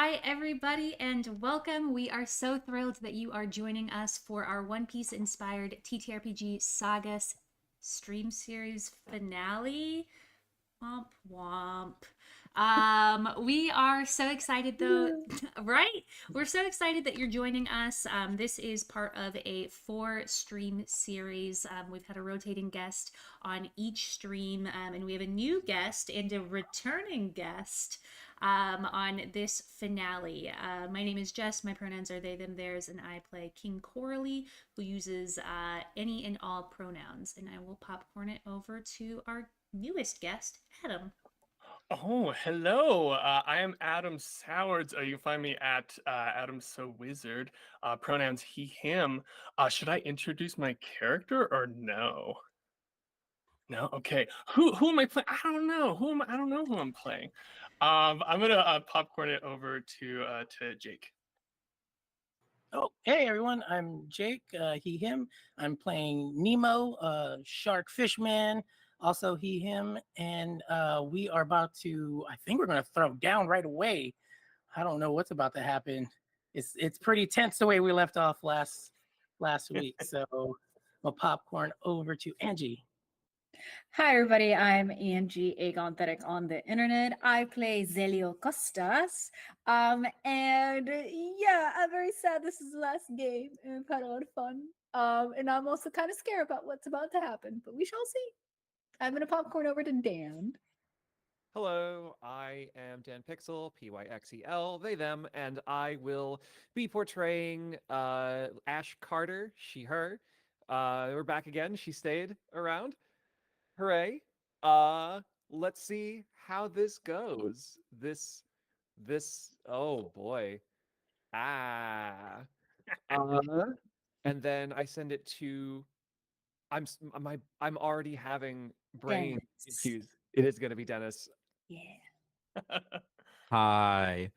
Hi, everybody, and welcome. We are so thrilled that you are joining us for our One Piece inspired TTRPG SAGAS stream series finale. Womp womp. We are so excited though, right? We're so excited that you're joining us. This is part of a 4 stream series. We've had a rotating guest on each stream, and we have a new guest and a returning guest on this finale. My name is Jess. My pronouns are they, them, theirs, and I play King Coralie, who uses any and all pronouns. And I will popcorn it over to our newest guest, Adam. Oh, hello. I am Adam Sowards. You can find me at Adam So Wizard. Pronouns he, him. Should I introduce my character or no? No? Okay. Who am I playing? I don't know. I don't know who I'm playing. I'm gonna popcorn it over to Jake. Oh, hey everyone, I'm Jake, he, him. I'm playing Nemo, Shark Fishman, also he, him, and we are about to, I think we're going to throw down right away. I don't know what's about to happen. It's pretty tense the way we left off last week. So I'll popcorn over to Angie. Hi, everybody. I'm Angie Agonthetic on the internet. I play Zelio Costas. And yeah, I'm very sad this is the last game, and I've had a lot of fun. And I'm also kind of scared about what's about to happen, but we shall see. I'm gonna popcorn over to Dan. Hello, I am Dan Pixel, Pyxel, they, them, and I will be portraying Ash Carter, she, her. We're back again. She stayed around. Hooray. Let's see how this goes. This oh boy. Ah. And then I send it to I'm already having brain Dennis. issues. It is going to be Dennis. Yeah. Hi,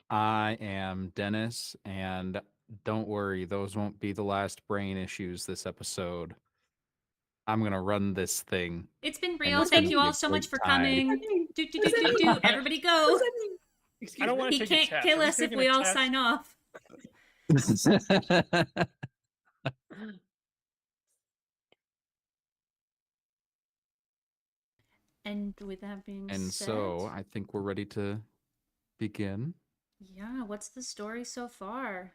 I am Dennis, and don't worry, those won't be the last brain issues this episode. I'm gonna run this thing. It's been And real. it's Thank gonna you be all a so much great for time. coming. Do, do, What do, does that do, do. mean? Everybody What go. does that mean? I don't want He to take a can't test. kill Are we us if taking we a all test? sign off. And with that being And said, so I think we're ready to begin. yeah, what's the story so far?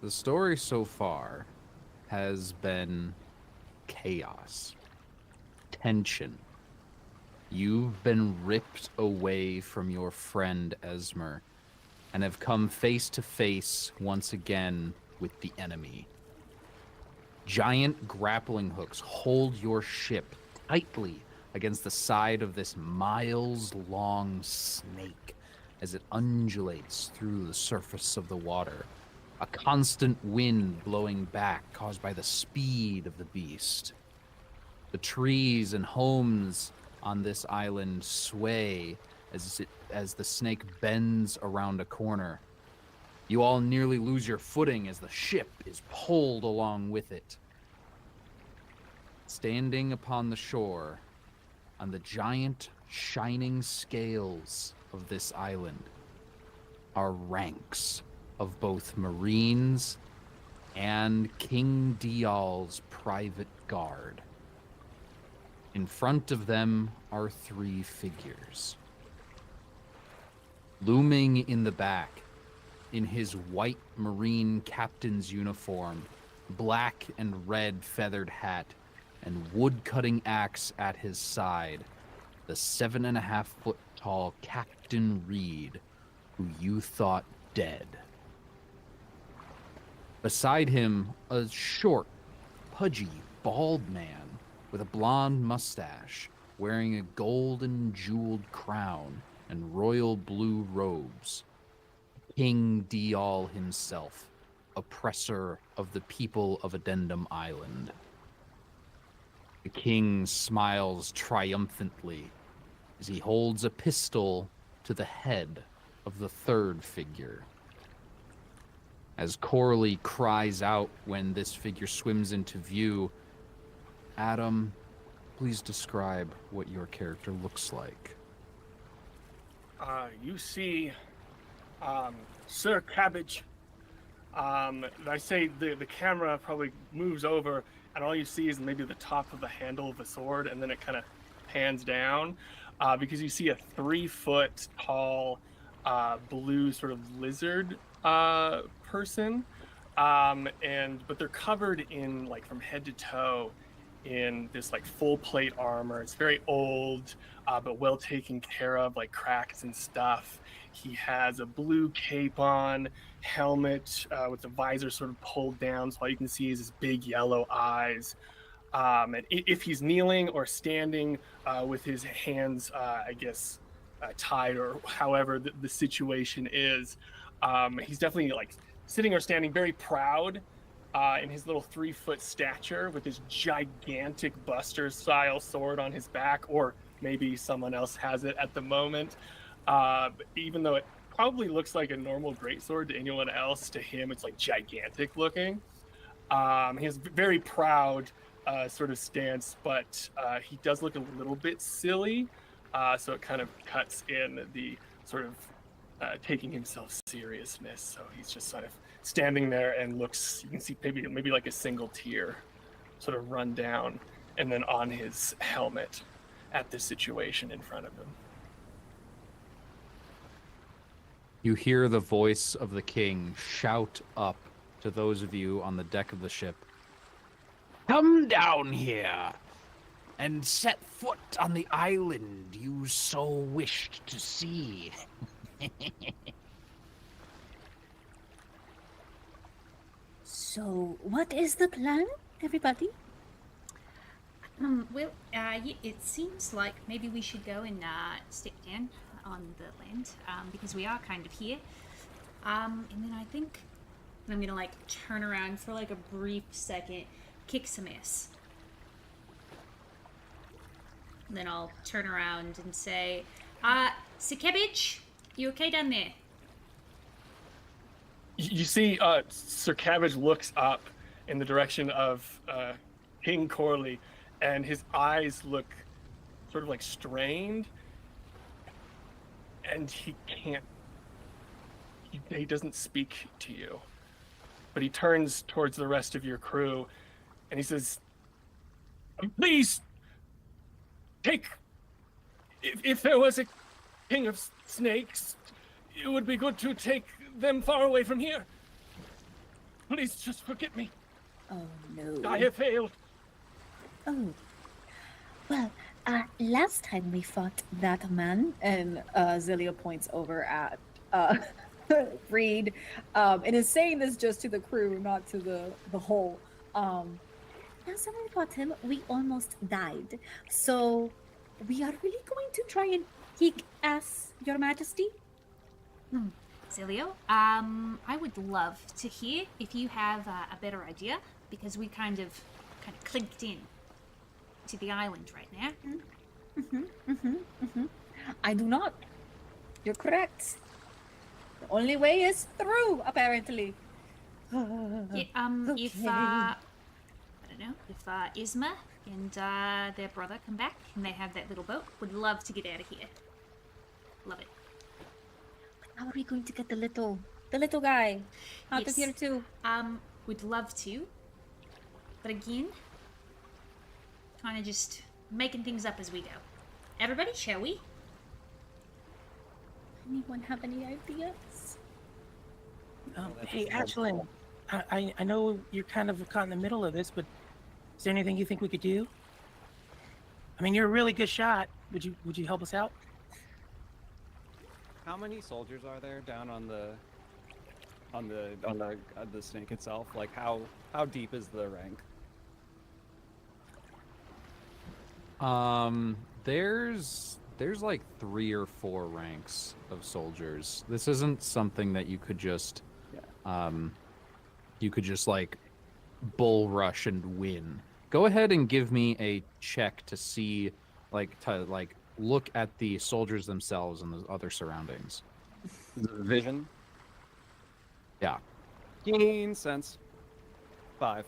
The story so far has been chaos, tension. You've been ripped away from your friend Esmer and have come face to face once again with the enemy. Giant grappling hooks hold your ship tightly against the side of this miles-long snake as it undulates through the surface of the water. A constant wind blowing back caused by the speed of the beast. The trees and homes on this island sway as the snake bends around a corner. You all nearly lose your footing as the ship is pulled along with it. Standing upon the shore, on the giant shining scales of this island, are ranks of both Marines and King Dial's private guard. In front of them are 3 figures. Looming in the back, in his white Marine captain's uniform, black and red feathered hat, and wood-cutting axe at his side, the 7.5-foot tall Captain Reed, who you thought dead. Beside him, a short, pudgy, bald man with a blonde mustache, wearing a golden jeweled crown and royal blue robes. King Dial himself, oppressor of the people of Addendum Island. The king smiles triumphantly as he holds a pistol to the head of the 3rd figure. As Coralie cries out when this figure swims into view, Adam, please describe what your character looks like. You see Sir Cabbage. I say the camera probably moves over, and all you see is maybe the top of the handle of a sword, and then it kind of pans down because you see a 3-foot tall blue sort of lizard person, but they're covered in like from head to toe in this like full plate armor. It's very old, but well taken care of, like cracks and stuff. He has a blue cape on, helmet with the visor sort of pulled down, so all you can see is his big yellow eyes. And if he's kneeling or standing with his hands, I guess, tied or however the situation is, he's definitely like sitting or standing very proud in his little 3-foot stature with his gigantic Buster style sword on his back, or maybe someone else has it at the moment. Even though it probably looks like a normal greatsword to anyone else, to him it's like gigantic looking. He has very proud sort of stance, but he does look a little bit silly, so it kind of cuts in the sort of taking himself seriousness. So he's just sort of standing there and looks, you can see maybe like a single tear sort of run down and then on his helmet at the situation in front of him. You hear the voice of the king shout up to those of you on the deck of the ship. Come down here and set foot on the island you so wished to see. So, what is the plan, everybody? Well, it seems like maybe we should go and step down on the land because we are kind of here. And then I think I'm gonna like turn around for like a brief second, kick some ass. And then I'll turn around and say, Sir Cabbage, you okay down there? You see Sir Cabbage looks up in the direction of King Corley, and his eyes look sort of like strained, and he can't, he doesn't speak to you, but he turns towards the rest of your crew and he says, please take, if there was a king of snakes, it would be good to take them far away from here. Please just forget me. Oh no. I have failed. Oh. Well, last time we fought that man, and Zelia points over at Reed, and is saying this just to the crew, not to the whole. Last time we fought him, we almost died. So, we are really going to try and kick ass, Your Majesty? Zilio, I would love to hear if you have a better idea, because we kind of clinked in to the island right now. I do not. You're correct. The only way is through, apparently. Yeah, if Okay. I don't know, if Isma and their brother come back and they have that little boat, would love to get out of here. Love it. How are we going to get the little guy out Yes. of here too? Would love to, but again, kind of just making things up as we go. Everybody, shall we? Anyone have any ideas? Hey, Ashlyn, I know you're kind of caught in the middle of this, but is there anything you think we could do? I mean, you're a really good shot. Would you help us out? How many soldiers are there down on the snake itself? Like how deep is the rank? There's like 3 or 4 ranks of soldiers. This isn't something that you could just like bull rush and win. Go ahead and give me a check to see look at the soldiers themselves and the other surroundings. Vision. Yeah. Keen sense. 5.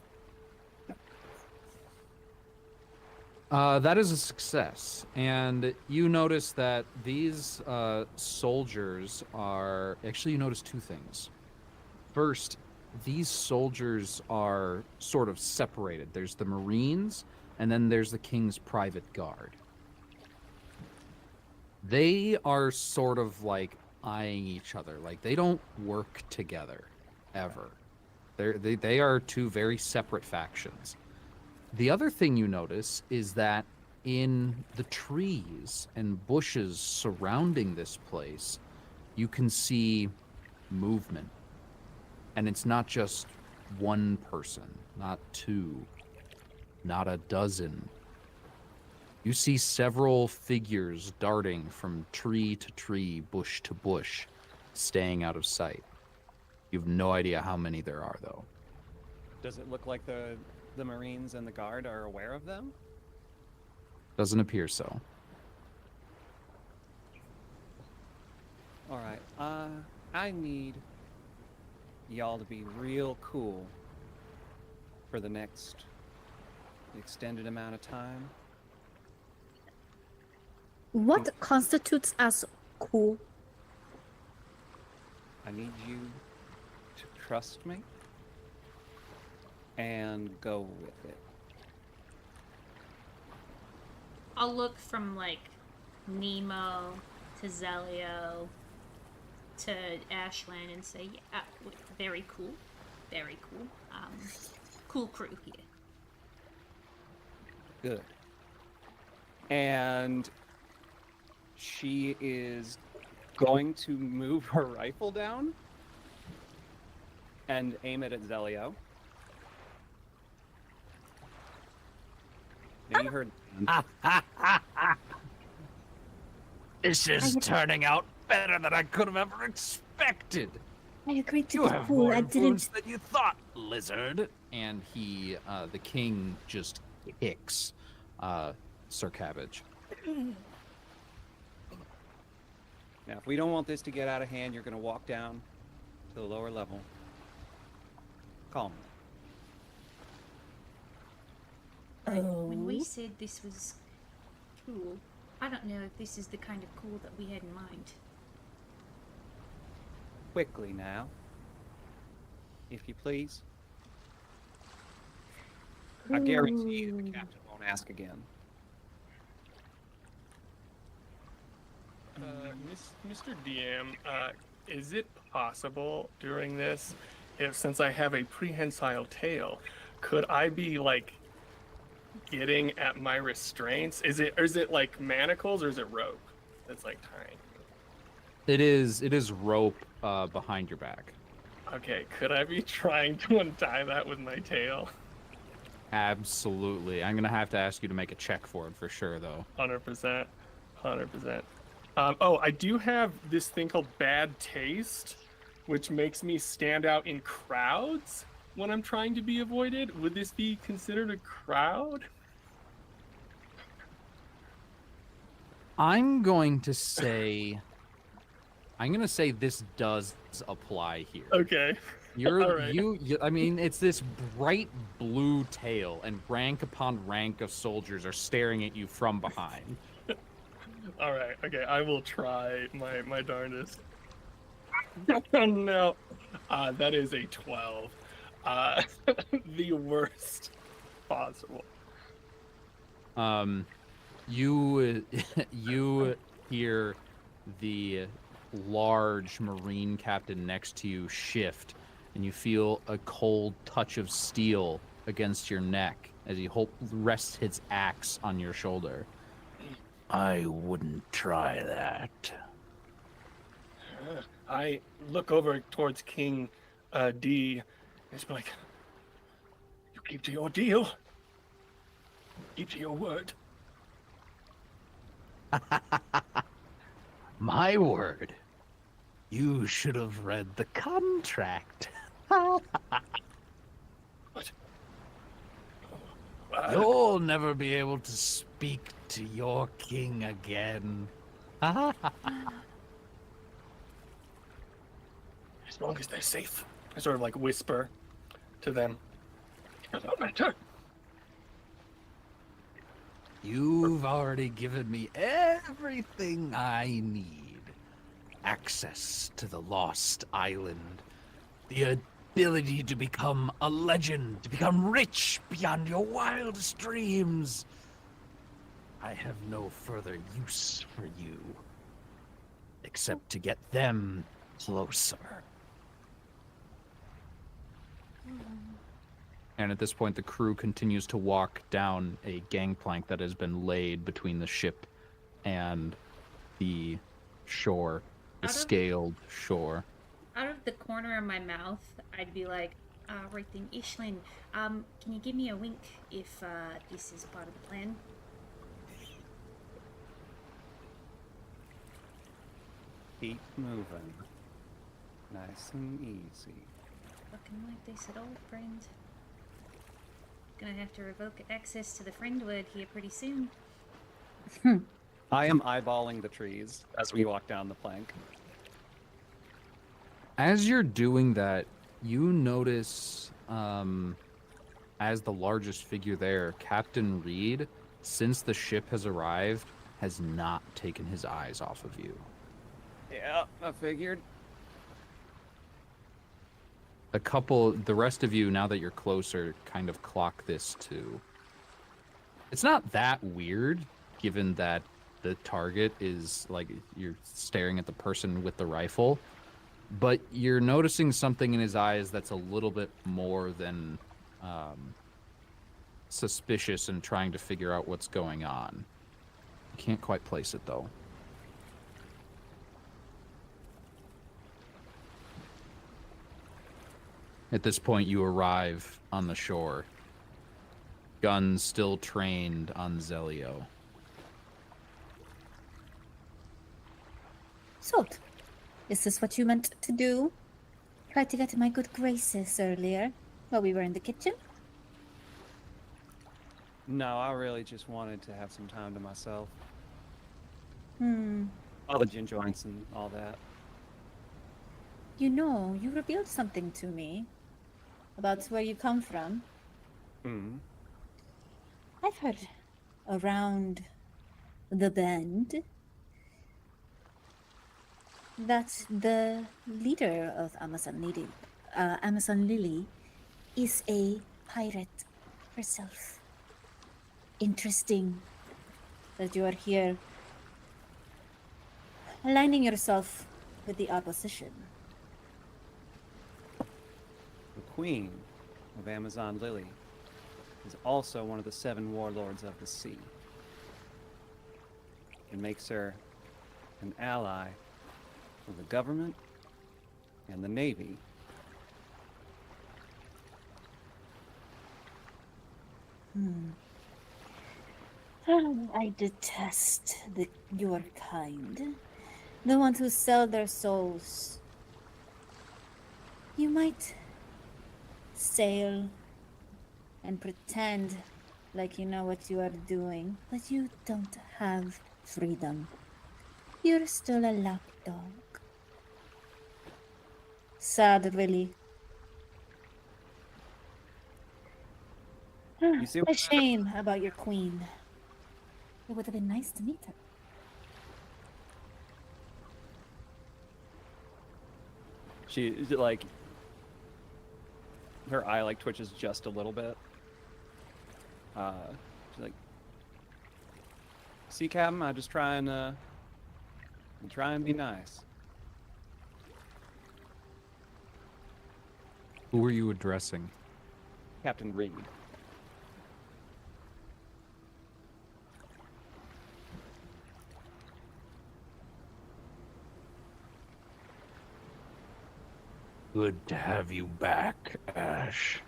That is a success, and you notice that these soldiers are actually. You notice two things. First, these soldiers are sort of separated. There's the Marines, and then there's the King's private guard. They are sort of like eyeing each other. Like they don't work together, ever. They are two very separate factions. The other thing you notice is that in the trees and bushes surrounding this place, you can see movement. And it's not just one person, not two, not a dozen. You see several figures darting from tree to tree, bush to bush, staying out of sight. You have no idea how many there are, though. Does it look like the Marines and the guard are aware of them? Doesn't appear so. All right. I need y'all to be real cool for the next extended amount of time. What constitutes as cool? I need you to trust me and go with it. I'll look from like Nemo to Zelio to Ashland and say, yeah, very cool. Very cool. Cool crew here. Good. And she is going to move her rifle down and aim it at Zelio. Now you heard. This is turning out better than I could have ever expected. I agreed to You be have cool. more I didn't. influence than you thought, lizard. And he, the king, just kicks Sir Cabbage. Now, if we don't want this to get out of hand, you're going to walk down to the lower level. Calmly. When we said this was cool, I don't know if this is the kind of cool that we had in mind. Quickly now. If you please. I guarantee you the captain won't ask again. Mr. DM, is it possible during this, since I have a prehensile tail, could I be like getting at my restraints? Is it like manacles or is it rope that's like tying? It is rope behind your back. Okay, could I be trying to untie that with my tail? Absolutely. I'm gonna have to ask you to make a check for it for sure, though. 100%. 100%. Oh, I do have this thing called bad taste, which makes me stand out in crowds when I'm trying to be avoided. Would this be considered a crowd? I'm going to say this does apply here. Okay. You're All right. I mean, it's this bright blue tail, and rank upon rank of soldiers are staring at you from behind. All right. Okay, I will try my darndest. Oh no. That is a 12. The worst possible. You hear the large Marine captain next to you shift, and you feel a cold touch of steel against your neck as he rests his axe on your shoulder. I wouldn't try that. I look over towards King D. And it's like, you keep to your deal. Keep to your word. My word. You should have read the contract. What? You'll never be able to speak to your king again. As long as they're safe. I sort of like whisper to them. It does not matter. You've already given me everything I need. Access to the Lost Island. The ability to become a legend, to become rich beyond your wildest dreams. I have no further use for you, except to get them closer. And at this point, the crew continues to walk down a gangplank that has been laid between the ship and the shore, the Out of- scaled shore. Out of the corner of my mouth, I'd be like, right then, Ishlin, can you give me a wink if this is part of the plan? Keep moving. Nice and easy. Fucking like they said, old friend. Gonna have to revoke access to the friend word here pretty soon. I am eyeballing the trees as we walk down the plank. As you're doing that, you notice, as the largest figure there, Captain Reed, since the ship has arrived, has not taken his eyes off of you. Yeah, I figured. The rest of you, now that you're closer, kind of clock this too. It's not that weird, given that the target is, like, you're staring at the person with the rifle, but you're noticing something in his eyes that's a little bit more than suspicious and trying to figure out what's going on. You can't quite place it, though. At this point, you arrive on the shore. Guns still trained on Zelio. So, is this what you meant to do? Tried to get in my good graces earlier while we were in the kitchen? No, I really just wanted to have some time to myself. Hmm. All the gin joints and all that. You know, you revealed something to me about where you come from. Hmm. I've heard around the bend that the leader of Amazon Lily is a pirate herself. Interesting that you are here aligning yourself with the opposition. The Queen of Amazon Lily is also one of the 7 warlords of the sea. It makes her an ally of the government and the Navy. I detest your kind. The ones who sell their souls. You might sail and pretend like you know what you are doing, but you don't have freedom. You're still a lapdog. Sad, really. You see A what- shame about your queen. It would have been nice to meet her. She, like, her eye, like, twitches just a little bit. She's like, see, Captain, I just try and be nice. Who are you addressing? Captain Reed. Good to have you back, Ash.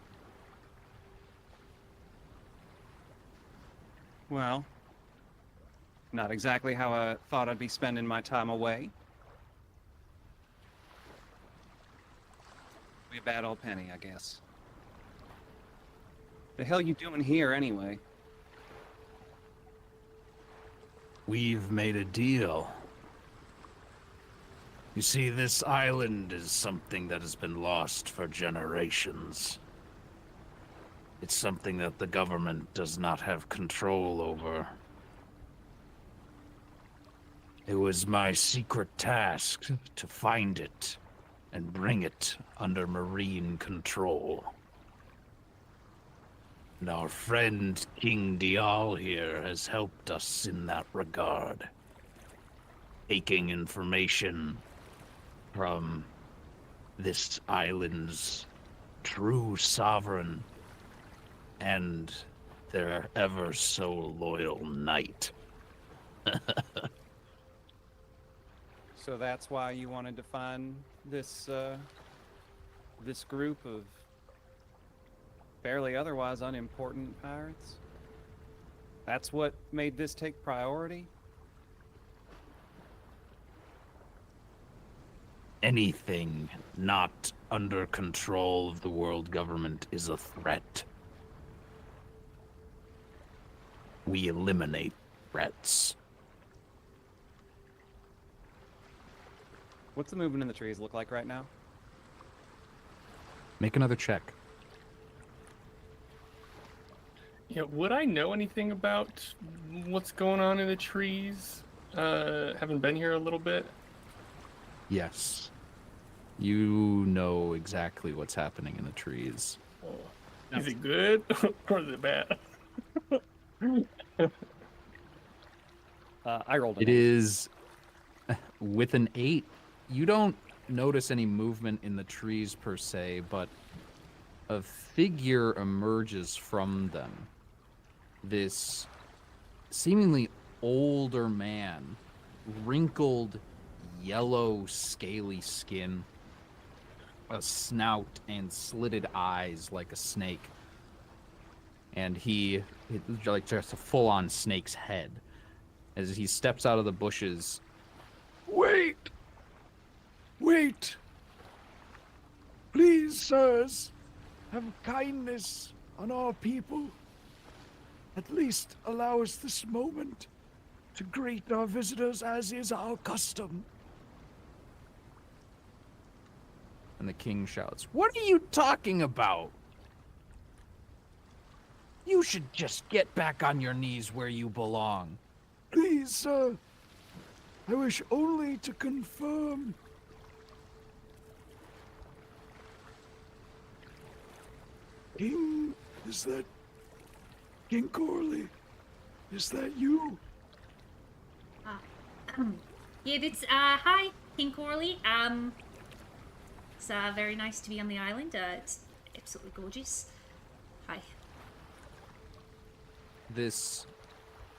Well, not exactly how I thought I'd be spending my time away. Be a bad old penny, I guess. The hell you doing here, anyway? We've made a deal. You see, this island is something that has been lost for generations. It's something that the government does not have control over. It was my secret task to find it and bring it under Marine control. And our friend King Dial here has helped us in that regard, taking information from this island's true sovereign and their ever so loyal knight. So that's why you wanted to find this this group of fairly otherwise unimportant pirates? That's what made this take priority? Anything not under control of the world government is a threat. We eliminate threats. What's the movement in the trees look like right now? Make another check. Yeah, would I know anything about what's going on in the trees? Having been here a little bit. Yes. You know exactly what's happening in the trees. Oh. Is it good or is it bad? I rolled an It 8. is with an 8. You don't notice any movement in the trees per se, but a figure emerges from them. This seemingly older man, wrinkled, yellow, scaly skin, a snout, and slitted eyes like a snake. And it's like just a full-on snake's head. As he steps out of the bushes. Wait! Wait! Please, sirs, have kindness on our people. At least allow us this moment to greet our visitors as is our custom. And the king shouts, "What are you talking about? You should just get back on your knees where you belong." Please, sir, I wish only to confirm. King, is that King Corley? Is that you? Yeah, it's hi, King Corley. It's very nice to be on the island. It's absolutely gorgeous. Hi. This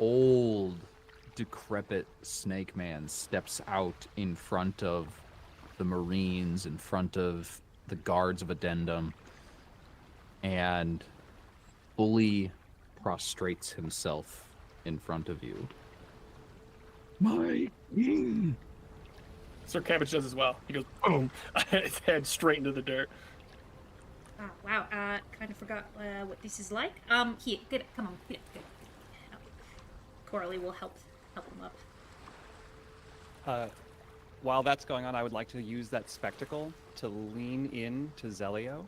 old, decrepit snake man steps out in front of the Marines, in front of the guards of Addendum, and fully prostrates himself in front of you. My king. Sir Cabbage does as well. He goes boom, his head straight into the dirt. Oh, wow. Kind of forgot what this is like. Here, get it. Come on, get it. Corley will help him up. While that's going on, I would like to use that spectacle to lean in to Zelio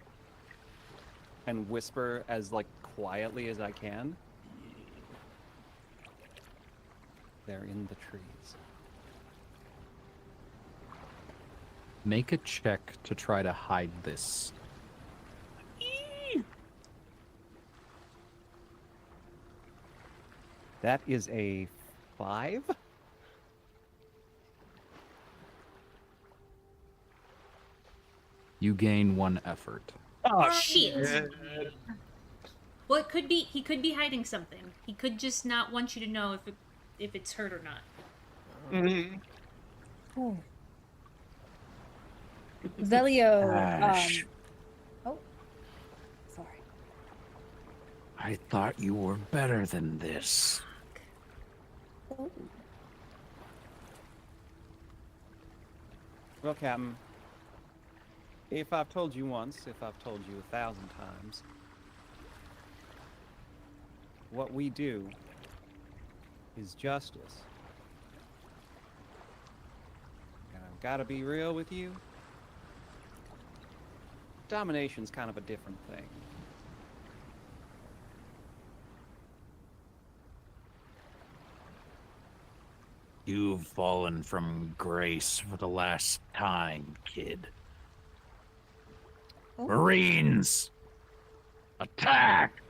and whisper as quietly as I can. They're in the trees. Make a check to try to hide this. That is a 5. You gain 1 effort. Oh shit. Well, he could be hiding something. He could just not want you to know if it's hurt or not. Mm-hmm. Zelio, Ash. oh, sorry. I thought you were better than this. Oh. Well, Captain, if I've told you once, if I've told you 1,000 times, what we do is justice. And I've got to be real with you. Domination's kind of a different thing. You've fallen from grace for the last time, kid. Marines! Attack!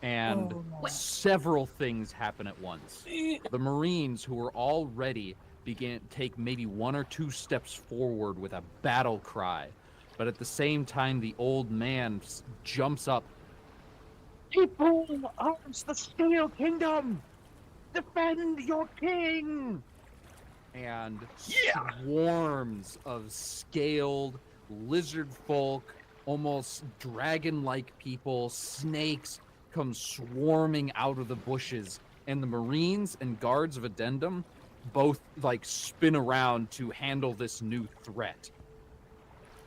And several things happen at once. The Marines, who were all ready, take maybe 1 or 2 steps forward with a battle cry. But at the same time, the old man jumps up. People of the Steel Kingdom, defend your king! And swarms of scaled lizard folk, almost dragon-like people, snakes, come swarming out of the bushes, and the Marines and guards of Addendum both like spin around to handle this new threat.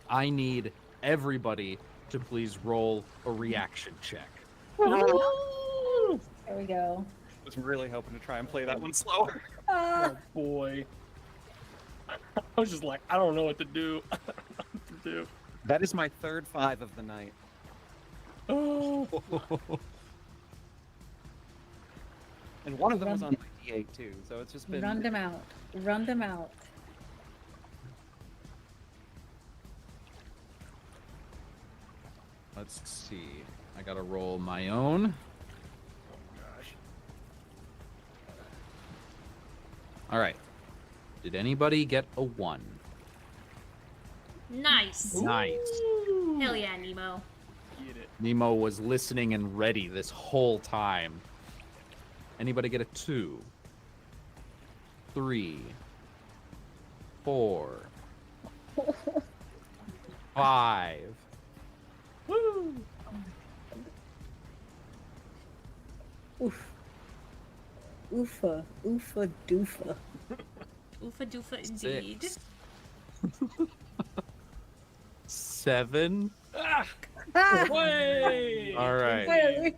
I need everybody to please roll a reaction check. There we go. I was really hoping to try and play that one slower. Oh boy. I was just like, I don't know what to do. That is my third 5 of the night. Oh. And one of them was on my D8 too, so it's just been... Run them out. Run them out. Let's see. I gotta roll my own. All right. Did anybody get a 1? Nice. Nice. Hell yeah, Nemo. Get it. Nemo was listening and ready this whole time. Anybody get a 2? 3. 4. 5. Woo! Oof. Oofa. Oofa doofa. Oofa doofa indeed. 6. 7. Ah! Way! All right. Hey,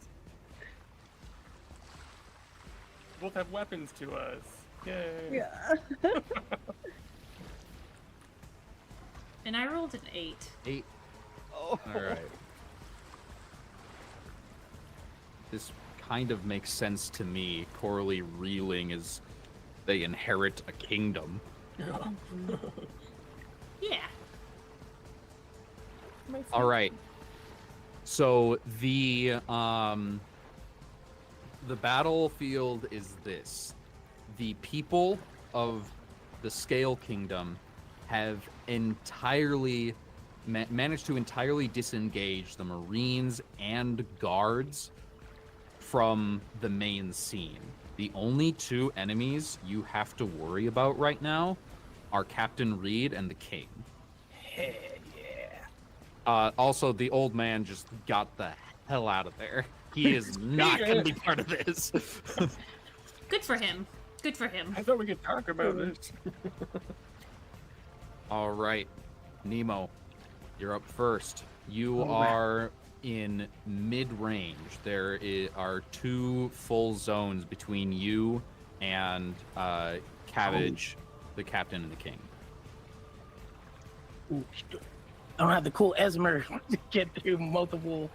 Both have weapons to us. Yay. yeah. And I rolled an 8. 8. Oh. All right. This kind of makes sense to me. Coralie reeling as they inherit a kingdom. Yeah. All right. So the battlefield is this. The people of the Scale Kingdom have entirely managed to entirely disengage the Marines and guards from the main scene. The only 2 enemies you have to worry about right now are Captain Reed and the King. Hell yeah. Also, the old man just got the hell out of there. He is not going to be part of this. Good for him. Good for him. I thought we could talk about this. All right, Nemo, you're up first. You All right. are in mid-range. There are 2 full zones between you and Cabbage, the captain, and the king. Ooh, I don't have the cool Esmer to get through multiple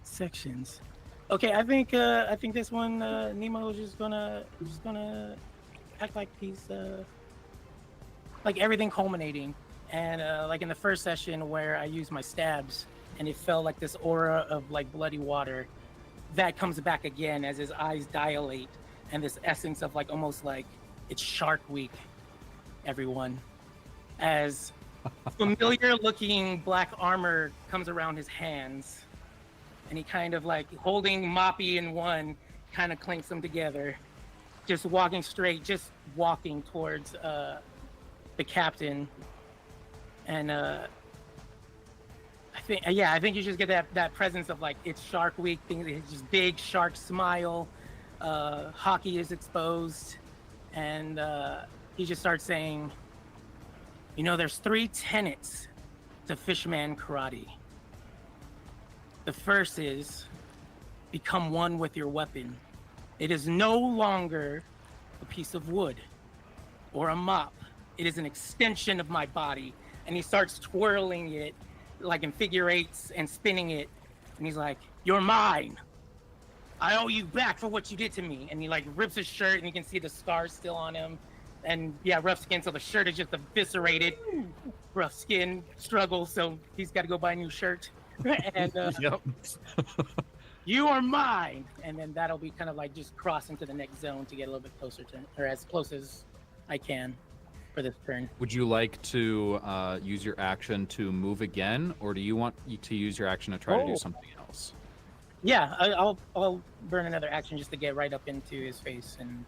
sections. Okay, I think this one Nemo is just gonna act like he's like everything culminating, and like in the first session where I used my stabs and it felt like this aura of like bloody water, that comes back again as his eyes dilate, and this essence of like almost like it's Shark Week, everyone, as familiar looking black armor comes around his hands, and he kind of like holding Moppy in one, kind of clinks them together, just walking straight, just walking towards the captain. And I think you just get that presence of like it's Shark Week thing. It's just big shark smile. Hockey is exposed, and he just starts saying, you know, there's 3 tenets to Fishman Karate. The first is become one with your weapon. It is no longer a piece of wood or a mop. It is an extension of my body. And he starts twirling it like in figure 8s and spinning it. And he's like, you're mine. I owe you back for what you did to me. And he like rips his shirt, and you can see the scars still on him. And yeah, rough skin, so the shirt is just eviscerated. Rough skin struggle, so he's got to go buy a new shirt. And Yep. you are mine. And then that'll be kind of like just cross into the next zone to get a little bit closer to, or as close as I can for this turn. Would you like to use your action to move again, or do you want to use your action to try to do something else? Yeah, I'll burn another action just to get right up into his face and.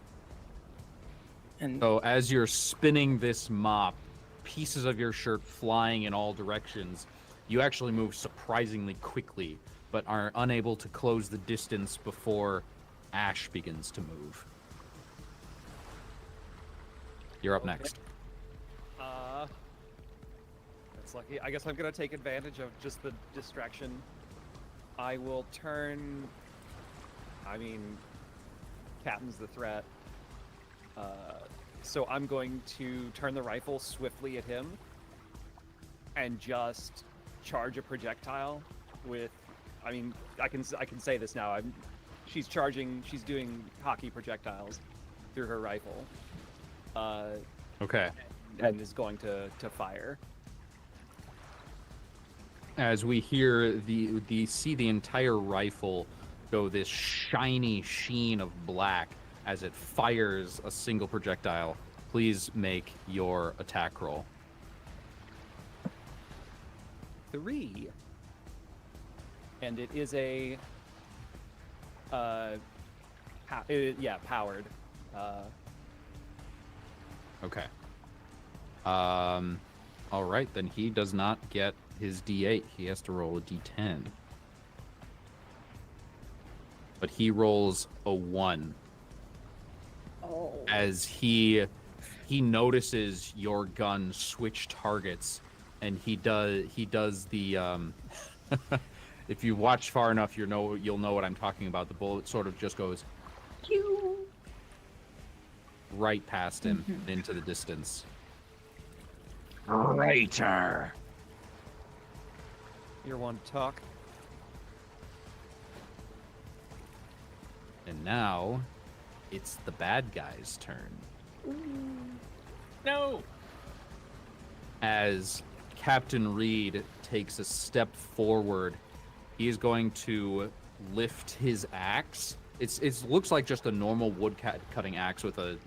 So as you're spinning this mop, pieces of your shirt flying in all directions, you actually move surprisingly quickly, but are unable to close the distance before Ash begins to move. You're up next. That's lucky. I guess I'm gonna take advantage of just the distraction. I will turn. I mean, Captain's the threat. So I'm going to turn the rifle swiftly at him and just charge a projectile with. I mean, I can say this now. She's charging. She's doing hockey projectiles through her rifle. Okay. And is going to fire. As we hear see the entire rifle go this shiny sheen of black as it fires a single projectile, please make your attack roll. 3. And it is a powered. Okay. All right, then he does not get his D8. He has to roll a D10. But he rolls a 1. Oh. As he notices your gun switch targets, and he does the if you watch far enough, you'll know what I'm talking about. The bullet sort of just goes right past him into the distance. Traitor. You're one to talk. And now it's the bad guy's turn. No. As Captain Reed takes a step forward, he is going to lift his axe. It looks like just a normal wood cutting axe with a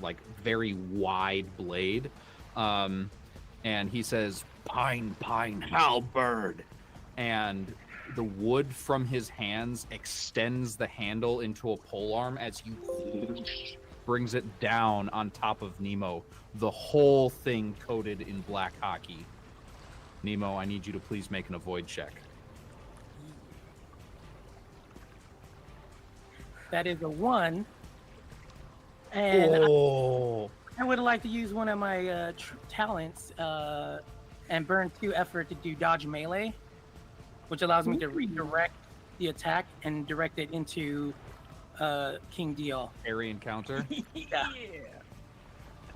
very wide blade. And he says, "Pine, halberd." And the wood from his hands extends the handle into a polearm as he brings it down on top of Nemo, the whole thing coated in black hockey. Nemo, I need you to please make an avoid check. That is a 1. And I would like to use one of my talents and burn 2 effort to do dodge melee, which allows me to redirect the attack and direct it into King Deal. Airy encounter? Yeah.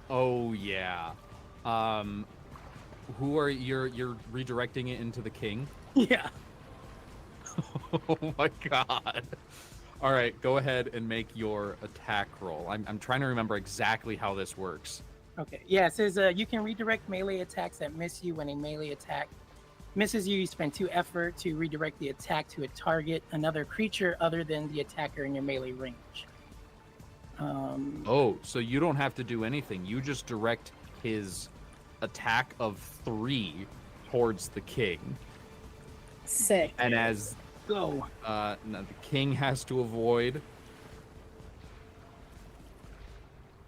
Oh yeah. Who are you're redirecting it into the king? Yeah. Oh my god. All right, go ahead and make your attack roll. I'm trying to remember exactly how this works. Okay. Yeah, it says you can redirect melee attacks that miss you. When a melee attack misses you, you spend 2 effort to redirect the attack to a target, another creature other than the attacker in your melee range. Oh, so you don't have to do anything. You just direct his attack of 3 towards the king. Sick. And as Go. now the king has to avoid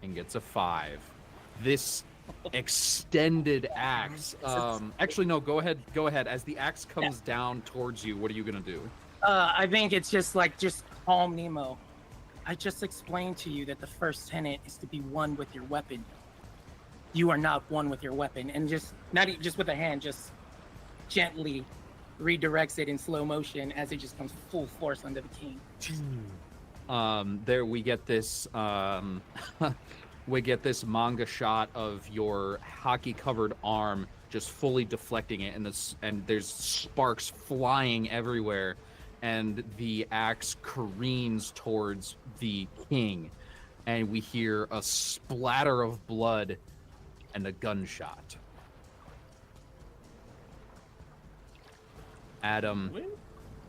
and gets a 5. This extended axe. Actually, no. Go ahead. As the axe comes down towards you, what are you gonna do? I think it's just calm Nemo. I just explained to you that the first tenet is to be one with your weapon. You are not one with your weapon, and not just with a hand, just gently redirects it in slow motion as it just comes full force under the king. There we get this we get this manga shot of your hockey covered arm just fully deflecting it, and there's sparks flying everywhere, and the axe careens towards the king, and we hear a splatter of blood and a gunshot. Adam, Win?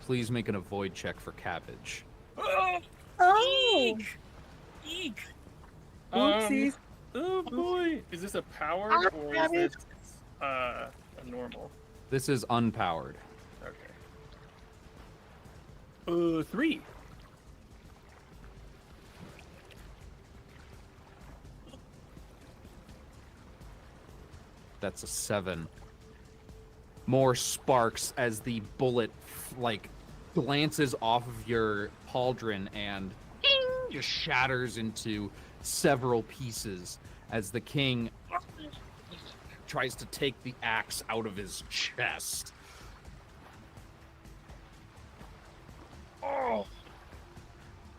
please make an avoid check for Cabbage. Oh, Oh, eek. Oopsies. Oh boy, is this a powered or is this a normal? This is unpowered. Okay. 3. That's a 7. More sparks as the bullet like glances off of your pauldron and just shatters into several pieces as the king tries to take the axe out of his chest. Oh!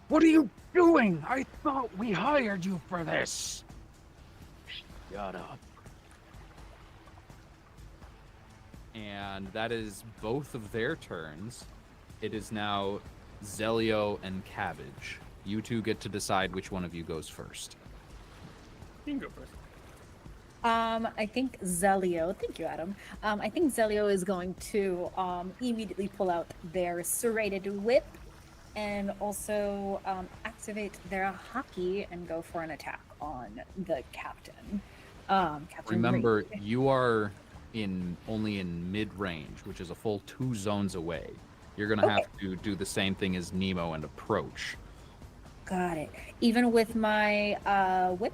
What are you doing? I thought we hired you for this. Shut up. And that is both of their turns. It is now Zelio and Cabbage. You two get to decide which one of you goes first. You can go first. I think Zelio, thank you, Adam. I think Zelio is going to immediately pull out their serrated whip and also activate their hockey and go for an attack on the captain. Captain Remember, Reed. you are only in mid-range, which is a full 2 zones away. You're gonna have to do the same thing as Nemo and approach. Got it. Even with my whip?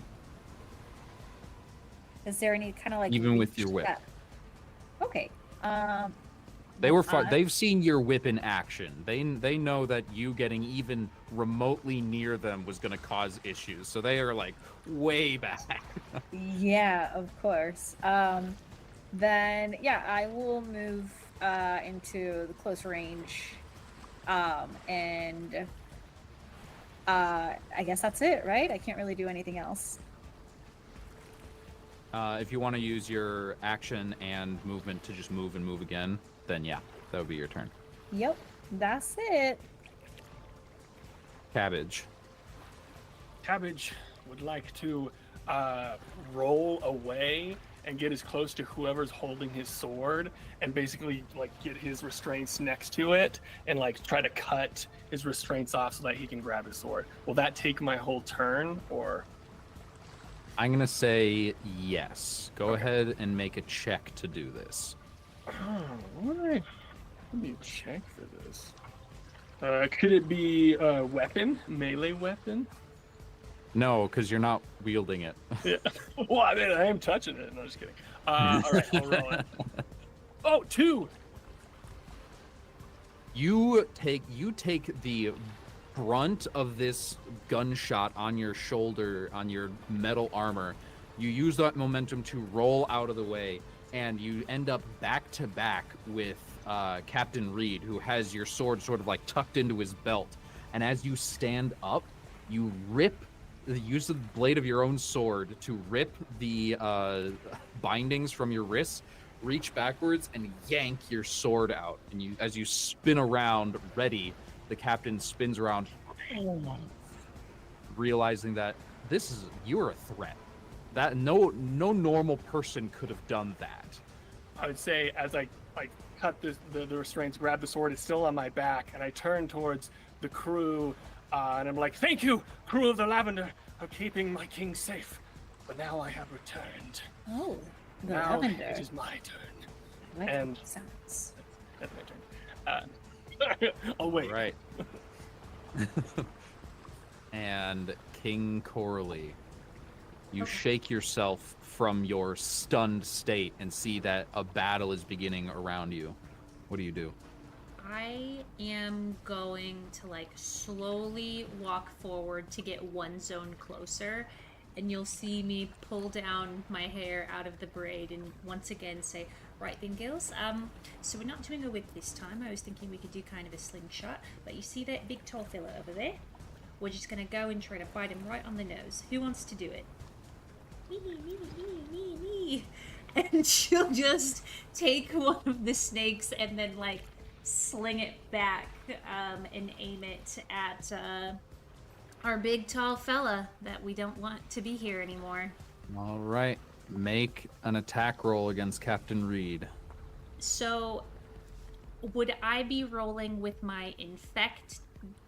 Is there any kind of like Even with reach your whip. that- Okay. They were fine. they've seen your whip in action. They know that you getting even remotely near them was gonna cause issues. So they are like way back. Yeah, of course. Then yeah, I will move into the close range, and I guess that's it, right? I can't really do anything else. If you want to use your action and movement to just move and move again, then yeah, that would be your turn. Yep, that's it. Cabbage. Cabbage would like to roll away and get as close to whoever's holding his sword and basically like get his restraints next to it and like try to cut his restraints off so that he can grab his sword. Will that take my whole turn or? I'm gonna say yes. Go ahead and make a check to do this. Oh, let me check for this. Could it be a weapon, melee weapon? No, because you're not wielding it. Yeah. Well, I mean, I am touching it. No, just kidding. All right, I'll roll it. Oh, 2. You take the brunt of this gunshot on your shoulder, on your metal armor. You use that momentum to roll out of the way, and you end up back to back with Captain Reed, who has your sword sort of like tucked into his belt. And as you stand up, you use the blade of your own sword to rip the bindings from your wrists, reach backwards, and yank your sword out. And as you spin around, ready, the captain spins around, realizing that you're a threat. That no normal person could have done that. I would say as I cut the restraints, grab the sword, it's still on my back, and I turn towards the crew, and I'm like, "Thank you, crew of the Lavender, for keeping my king safe. But now I have returned. Oh, the Now lavender. it is my turn." I like and- how it sounds. That's my turn. Oh wait. Right. And King Coralie, you shake yourself from your stunned state and see that a battle is beginning around you. What do you do? I am going to like slowly walk forward to get one zone closer, and you'll see me pull down my hair out of the braid and once again say, "Right then, girls, so we're not doing a whip this time. I was thinking we could do kind of a slingshot, but you see that big tall fella over there? We're just gonna go and try to bite him right on the nose. Who wants to do it?" Me. And she'll just take one of the snakes and then like sling it back and aim it at our big tall fella that we don't want to be here anymore. All right. Make an attack roll against Captain Reed. So, would I be rolling with my infect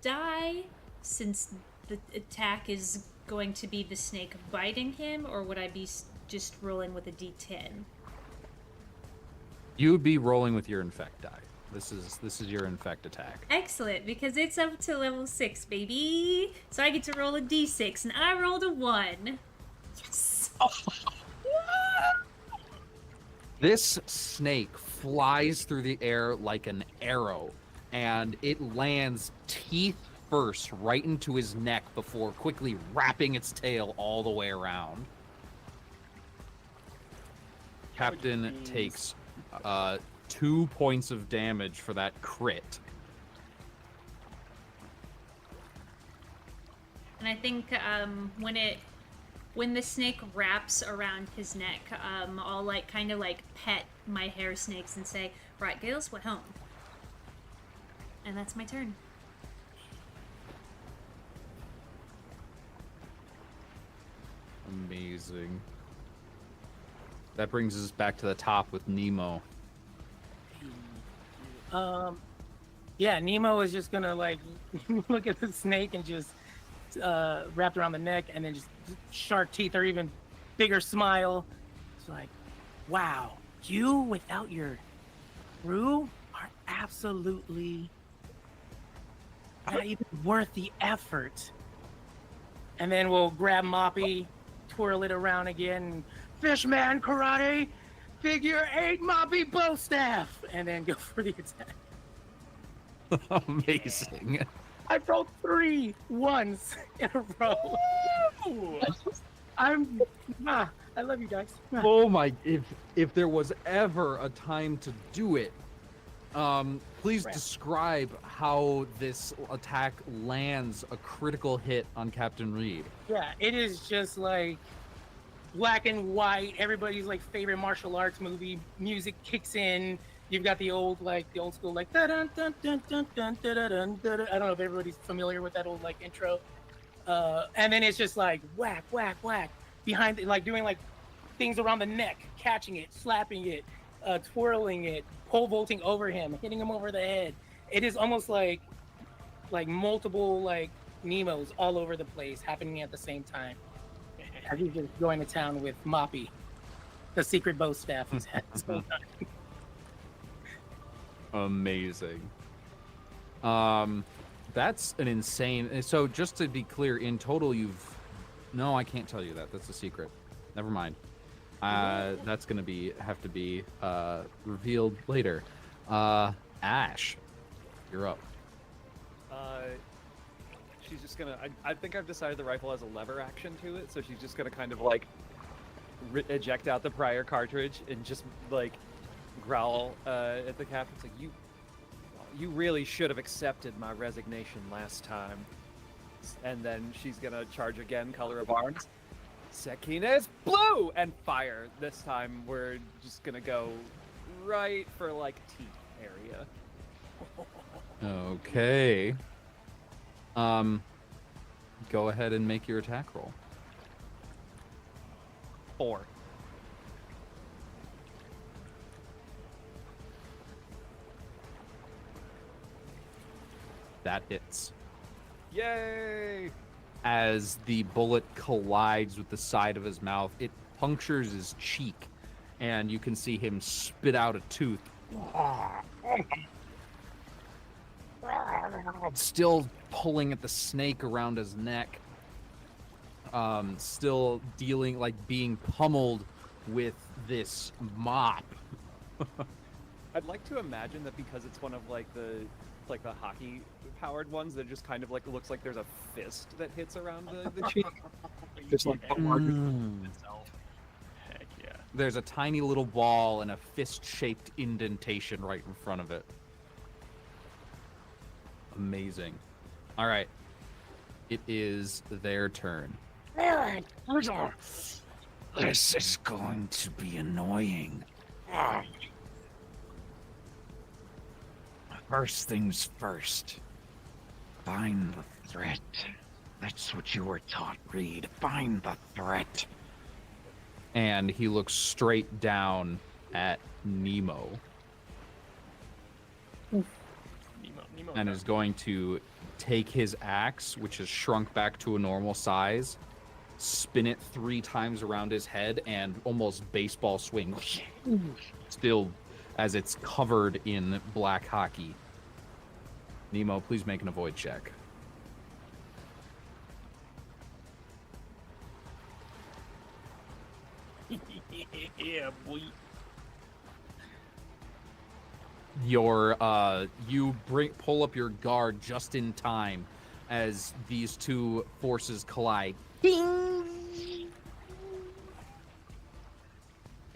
die since the attack is going to be the snake biting him, or would I be just rolling with a d10? You would be rolling with your infect die. This is your infect attack. Excellent, because it's up to level 6, baby. So I get to roll a d6, and I rolled a 1. Yes. This snake flies through the air like an arrow, and it lands teeth first right into his neck before quickly wrapping its tail all the way around. Captain takes 2 points of damage for that crit. And I think when the snake wraps around his neck, I'll kind of pet my hair snakes and say, "Right, Gales, what home?" And that's my turn. Amazing. That brings us back to the top with Nemo. Yeah, Nemo is just gonna look at the snake and just wrapped around the neck, and then just shark teeth or even bigger smile. It's like, wow, you without your crew are absolutely not even worth the effort. And then we'll grab Moppy, twirl it around again, Fishman Karate, figure 8 Moppy bow staff, and then go for the attack. Amazing. I rolled 3 ones in a row. I love you guys. Oh my! If there was ever a time to do it, please describe how this attack lands a critical hit on Captain Reed. Yeah, it is just like black and white. Everybody's favorite martial arts movie. Music kicks in. You've got the old school dun dun dun dun dun dun dun dun. I don't know if everybody's familiar with that old intro. And then it's just whack, whack, whack behind it, doing things around the neck, catching it, slapping it, twirling it, pole vaulting over him, hitting him over the head. It is almost like multiple Nemos all over the place happening at the same time. As he's just going to town with Moppy, the secret bow staff he's had this whole time. Amazing. That's an insane. So just to be clear, in total, no, I can't tell you that. That's a secret. Never mind. That's gonna have to be revealed later. Ash, you're up. She's just gonna. I think I've decided the rifle has a lever action to it, so she's just gonna kind of eject out the prior cartridge and just growl at the captain. It's like, you really should have accepted my resignation last time. And then she's gonna charge again, color of arms. Sekina's blue! And fire. This time we're just gonna go right for teeth area. Okay. Go ahead and make your attack roll. 4. That hits. Yay! As the bullet collides with the side of his mouth, it punctures his cheek, and you can see him spit out a tooth. Still pulling at the snake around his neck. Still dealing, being pummeled with this mop. I'd like to imagine that because it's one of the hockey powered ones that just kind of looks like there's a fist that hits around the cheek. Just itself. Heck yeah. There's a tiny little ball and a fist-shaped indentation right in front of it. Amazing. All right. It is their turn. This is going to be annoying. First things first. Find the threat. That's what you were taught, Reed. Find the threat. And he looks straight down at Nemo Nemo and is going to take his axe, which is shrunk back to a normal size, spin it 3 times around his head, and almost baseball swing, still as it's covered in black hockey. Nemo, please make an avoid check. Yeah, boy. You pull up your guard just in time as these two forces collide.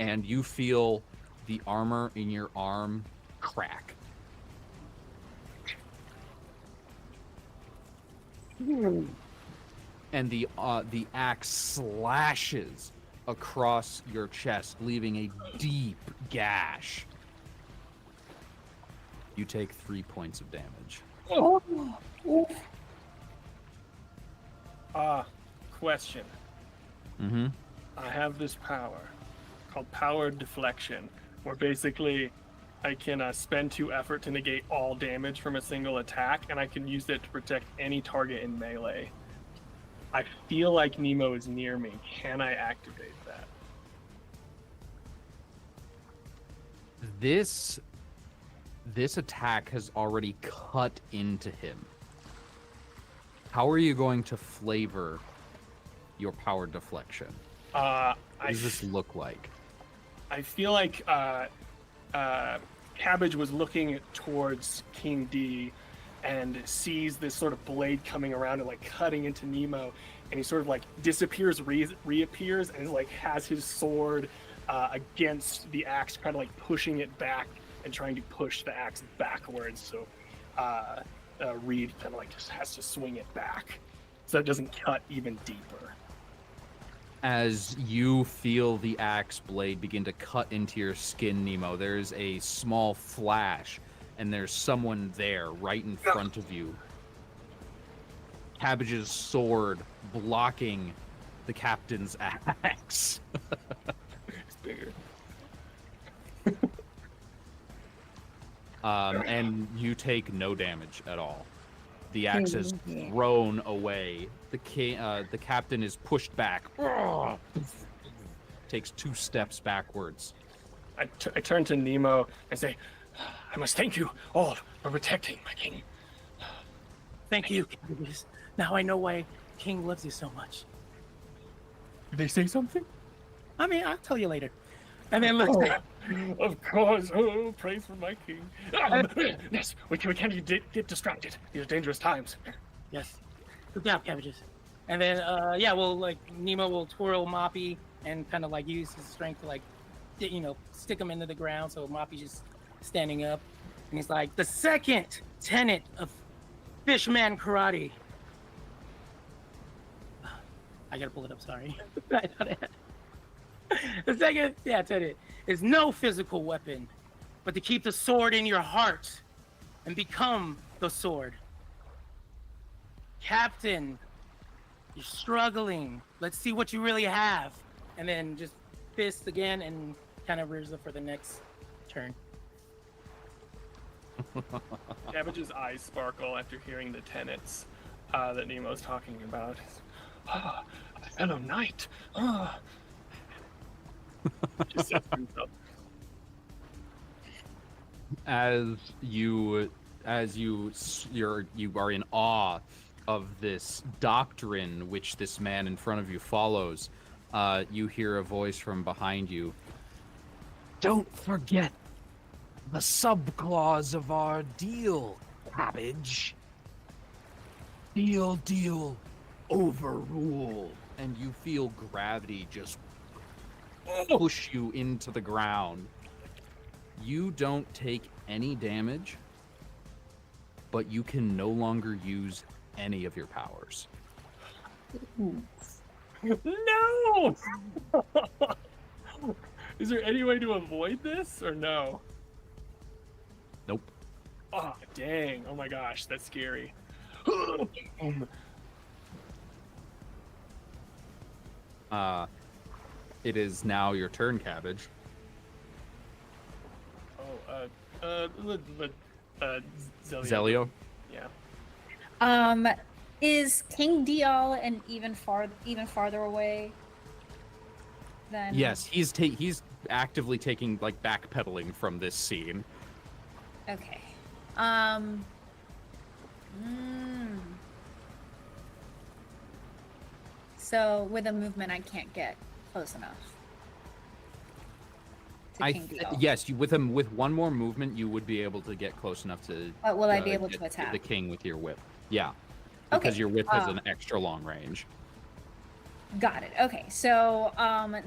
And you feel the armor in your arm crack. And the axe slashes across your chest, leaving a deep gash. You take 3 points of damage. Question. Mm-hmm. I have this power called Power Deflection, where basically I can spend 2 effort to negate all damage from a single attack, and I can use it to protect any target in melee. I feel like Nemo is near me. Can I activate that? This attack has already cut into him. How are you going to flavor your power deflection? What does this look like? I feel like Cabbage was looking towards King D and sees this sort of blade coming around and like cutting into Nemo, and he sort of like disappears, reappears, and like has his sword against the axe, kind of like pushing it back and trying to push the axe backwards. So Reed kind of like just has to swing it back so it doesn't cut even deeper. As you feel the axe blade begin to cut into your skin, Nemo, there's a small flash, and there's someone there right in front of you. Cabbage's sword blocking the captain's axe. It's bigger. And you take no damage at all. The axe is thrown away. The captain is pushed back. Takes 2 steps backwards. I turn to Nemo and say, I must thank you all for protecting my king. Thank you, Cabbages. Now I know why King loves you so much. Did they say something? I mean, I'll tell you later. And then look. Of course. Oh, praise for my king. Yes, we can't get distracted. These are dangerous times. Yes. Good job, Cabbages. And then, Nemo will twirl Moppy and kind of like use his strength to like, stick him into the ground. So Moppy's just standing up. And he's like, the second tenet of Fishman Karate. I gotta pull it up, sorry. The second tenet is no physical weapon, but to keep the sword in your heart and become the sword. Captain, you're struggling. Let's see what you really have. And then just fist again and kind of rears up for the next turn. Cabbage's eyes sparkle after hearing the tenets that Nemo's talking about. Ah, a fellow knight. Ah. Just says to himself. You are in awe of this doctrine which this man in front of you follows. You hear a voice from behind you. Don't forget the subclause of our deal, Cabbage. Deal, overrule. And you feel gravity just push you into the ground. You don't take any damage, but you can no longer use any of your powers. No! Is there any way to avoid this or no? Nope. Oh, dang. Oh my gosh, that's scary. It is now your turn, Cabbage. Zelio. Zelio? Yeah. Is King Dial and even farther away than? Yes, he's actively taking like backpedaling from this scene. Okay. So with a movement, I can't get close enough to King Dial. Yes, with one more movement, you would be able to get close enough to. But will I be able get to attack the king with your whip? Yeah, because Okay, your whip has an extra long range. Got it. Okay, so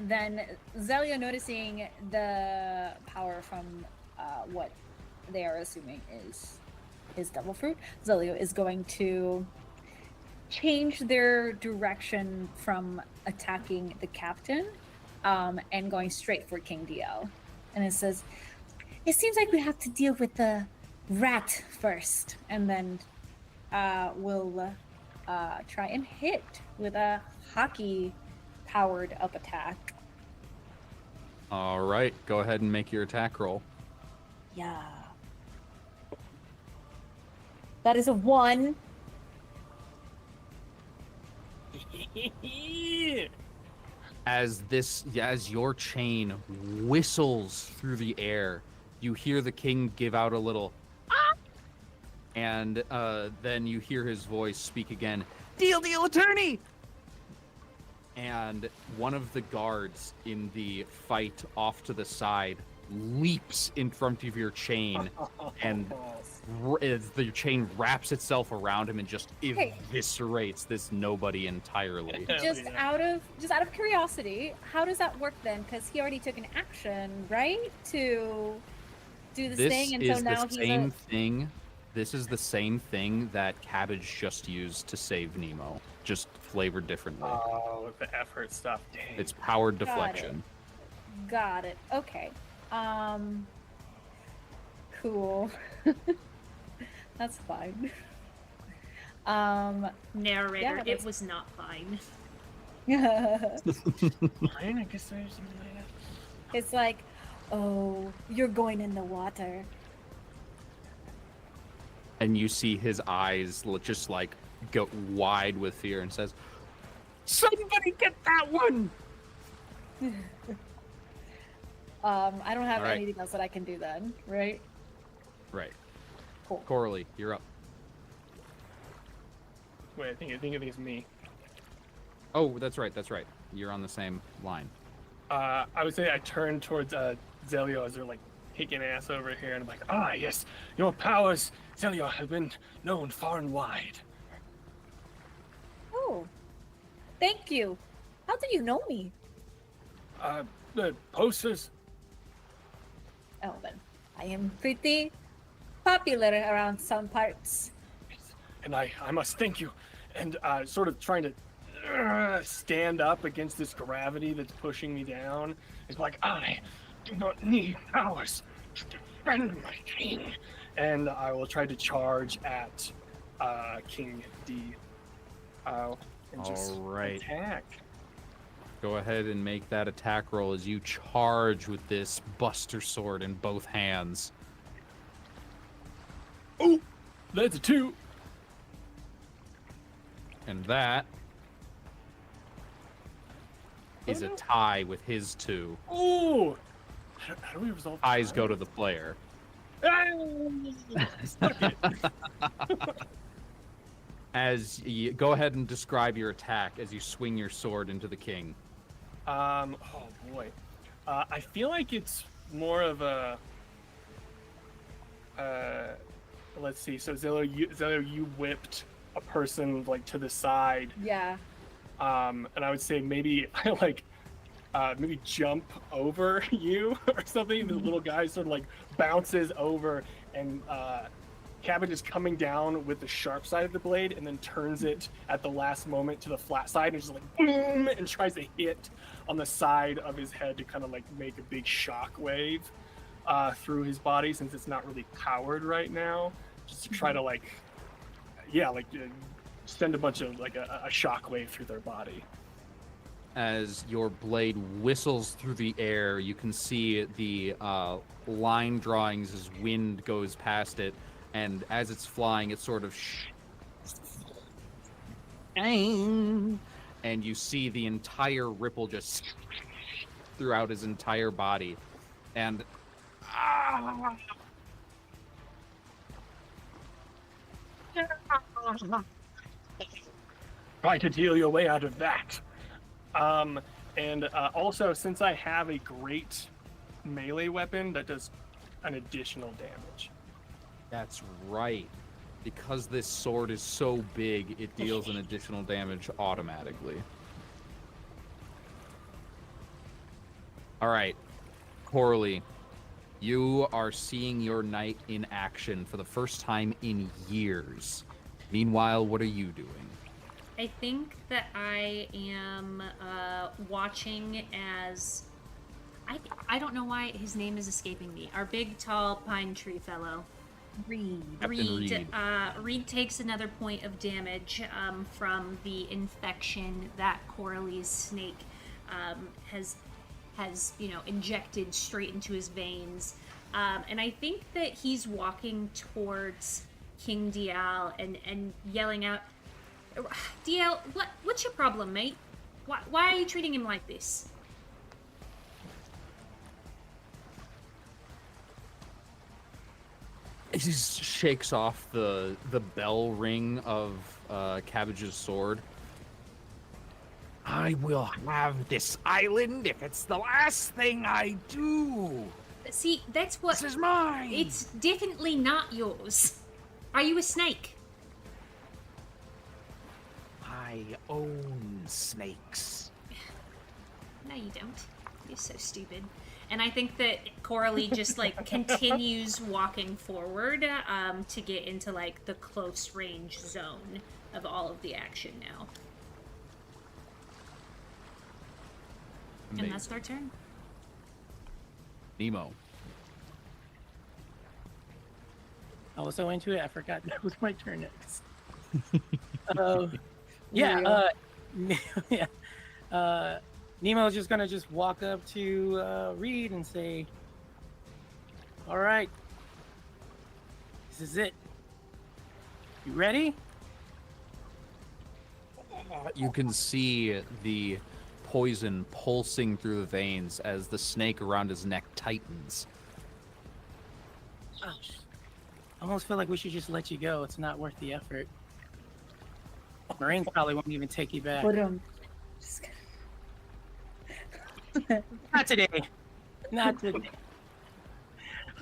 then Zelio, noticing the power from what they are assuming is devil fruit, Zelio is going to change their direction from attacking the captain and going straight for King DL. And it says, "It seems like we have to deal with the rat first, and then we'll try and hit with a hockey powered up attack." All right, go ahead and make your attack roll. Yeah. That is a 1. As your chain whistles through the air, you hear the king give out a little "Ah!" And then you hear his voice speak again, "Deal, attorney!" And one of the guards in the fight off to the side leaps in front of your chain, and the chain wraps itself around him and just eviscerates this nobody entirely. Just out of curiosity, how does that work then? Because he already took an action, right, to do this thing, and so now he's thing. This is the same thing that Cabbage just used to save Nemo, just flavored differently. Oh, the effort stuff. Dang. It's powered deflection. Got it. Okay. Cool. That's fine. Narrator, Yeah, it was not fine. Fine, I guess there's something like that. It's like, "Oh, you're going in the water." And you see his eyes just like go wide with fear and says, "Somebody get that one!" I don't have All right. anything else that I can do then, right? Right. Cool. Coralie, you're up. Wait, I think it's me. Oh, that's right. You're on the same line. I would say I turn towards Zelio as they're like kicking ass over here, and I'm like, "Ah, yes, your powers, Zelio, have been known far and wide." Oh, thank you. How do you know me? The posters. Oh, well, I am pretty popular around some parts. And I must thank you. And sort of trying to stand up against this gravity that's pushing me down. It's like, I do not need powers to defend my king. And I will try to charge at King D. And just All right. attack. Go ahead and make that attack roll as you charge with this Buster Sword in both hands. Oh, that's a 2. And that is a tie with his 2. Oh, how do we resolve Ties go to the player. As you go ahead and describe your attack as you swing your sword into the king. Oh boy, I feel like it's more of a. Let's see. So Zello, you whipped a person like to the side. Yeah. And I would say maybe I like maybe jump over you or something. The little guy sort of like bounces over, and Cabbage is coming down with the sharp side of the blade and then turns it at the last moment to the flat side and just like boom, and tries to hit on the side of his head to kind of like make a big shock wave. through his body since it's not really powered right now, just to try to send a bunch of a shockwave through their body. As your blade whistles through the air, you can see the line drawings as wind goes past it, and as it's flying, it sort of and you see the entire ripple just throughout his entire body, and Try to deal your way out of that. And also, since I have a great melee weapon that does an additional damage. that's right. Because this sword is so big, it deals an additional damage automatically. All right, Coralie, you are seeing your knight in action for the first time in years. Meanwhile, what are you doing? I think that I am watching as I don't know why his name is escaping me. Our big, tall pine tree fellow. Read. Captain Reed. Reed takes another point of damage from the infection that Coralie's snake has injected straight into his veins. And I think that he's walking towards King Dial and yelling out, Dial, what's your problem, mate? Why are you treating him like this? He shakes off the bell ring of Cabbage's sword. I will have this island if it's the last thing I do. See, that's what... This is mine. It's definitely not yours. Are you a snake? I own snakes. No, you don't. You're so stupid. And I think that Coralie just continues walking forward to get into the close range zone of all of the action now. Amazing. And that's their turn. Nemo. I was so into it, I forgot that was my turn next. Nemo's just gonna walk up to Reed and say, "All right, this is it. You ready?" You can see the poison pulsing through the veins as the snake around his neck tightens. Gosh, I almost feel like we should just let you go. It's not worth the effort. Marines probably won't even take you back. Just Not today. Not today.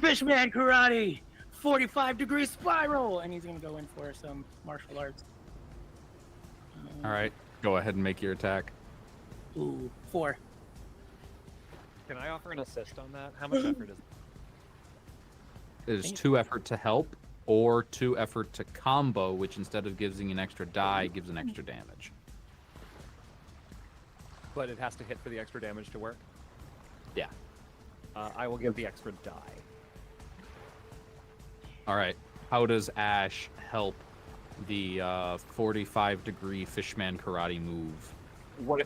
Fishman karate, 45-degree spiral, and he's gonna go in for some martial arts. All right, go ahead and make your attack. Ooh, 4. Can I offer an assist on that? How much effort is it? It is 2 effort to help, or 2 effort to combo, which instead of giving an extra die, gives an extra damage. But it has to hit for the extra damage to work? Yeah. I will give the extra die. All right. How does Ash help the 45-degree Fishman karate move? How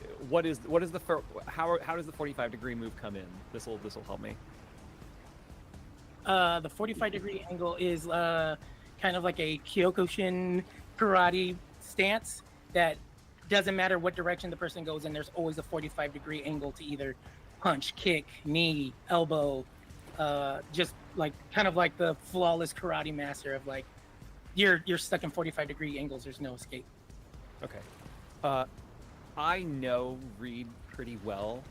does the 45-degree move come in? This'll help me. The 45-degree angle is kind of like a Kyokushin karate stance that doesn't matter what direction the person goes in, there's always a 45-degree angle to either punch, kick, knee, elbow, just kind of like the flawless karate master of you're stuck in 45-degree angles, there's no escape. Okay. I know Reed pretty well,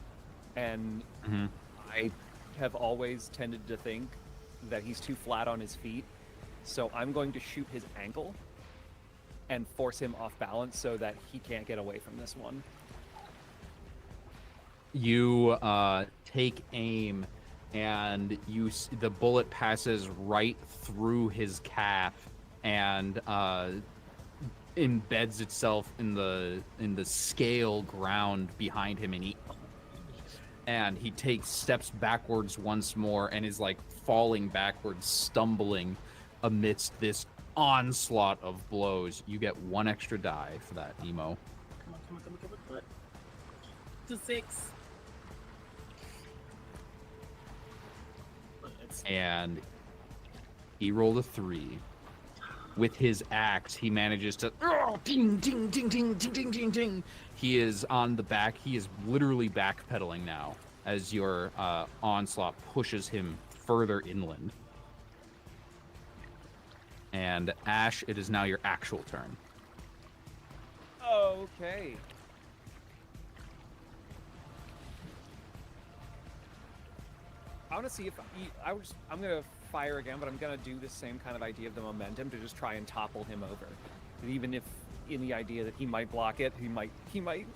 and I have always tended to think that he's too flat on his feet, so I'm going to shoot his ankle and force him off balance so that he can't get away from this one. You take aim, and the bullet passes right through his calf and embeds itself in the scale ground behind him, and and he takes steps backwards once more and is like falling backwards, stumbling amidst this onslaught of blows. You get 1 extra die for that, Nemo. Come on. To 6. And he rolled a 3. With his axe, he manages to ding, ding, ding, ding, ding, ding, ding, ding. He is on the back. He is literally backpedaling now as your onslaught pushes him further inland. And Ash, it is now your actual turn. Okay. I want to see if I'm gonna fire again, but I'm gonna do the same kind of idea of the momentum to just try and topple him over. And even if in the idea that he might block it, he might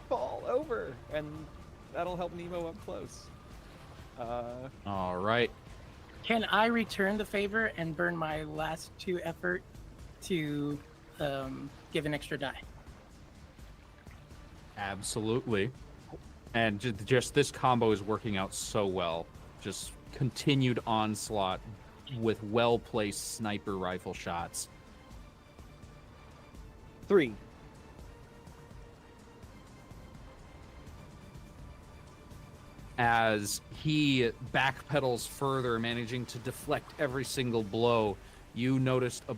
fall over, and that'll help Nemo up close. All right. Can I return the favor and burn my last 2 effort to give an extra die? Absolutely. And just this combo is working out so well. Just continued onslaught with well-placed sniper rifle shots. 3. As he backpedals further, managing to deflect every single blow, you noticed a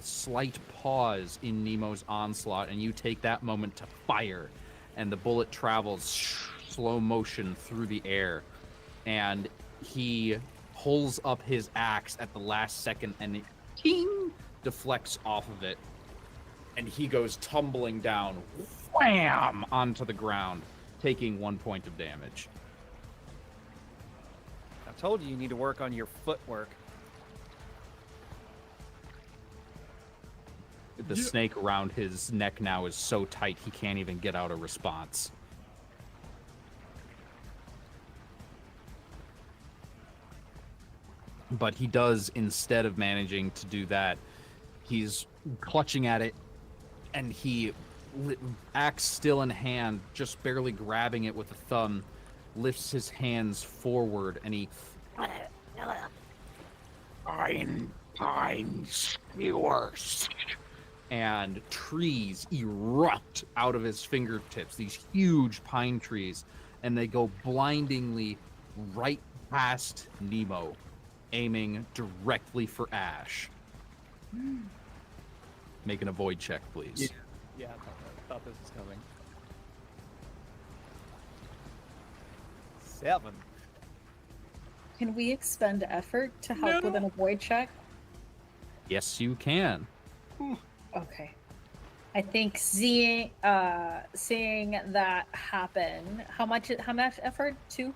slight pause in Nemo's onslaught, and you take that moment to fire, and the bullet travels slow motion through the air, and he pulls up his axe at the last second, and it ting, deflects off of it, and he goes tumbling down, wham, onto the ground, taking 1 point of damage. I told you need to work on your footwork. The snake around his neck now is so tight he can't even get out a response. But he does, instead of managing to do that, he's clutching at it, and he, axe still in hand, just barely grabbing it with a thumb, lifts his hands forward, and he... Pine skewers. And trees erupt out of his fingertips, these huge pine trees, and they go blindingly right past Nemo, aiming directly for Ash. Make an avoid check, please. Yeah, I thought this was coming. 7. Can we expend effort to help with an avoid check? Yes, you can. Okay. I think seeing that happen, how much effort? 2?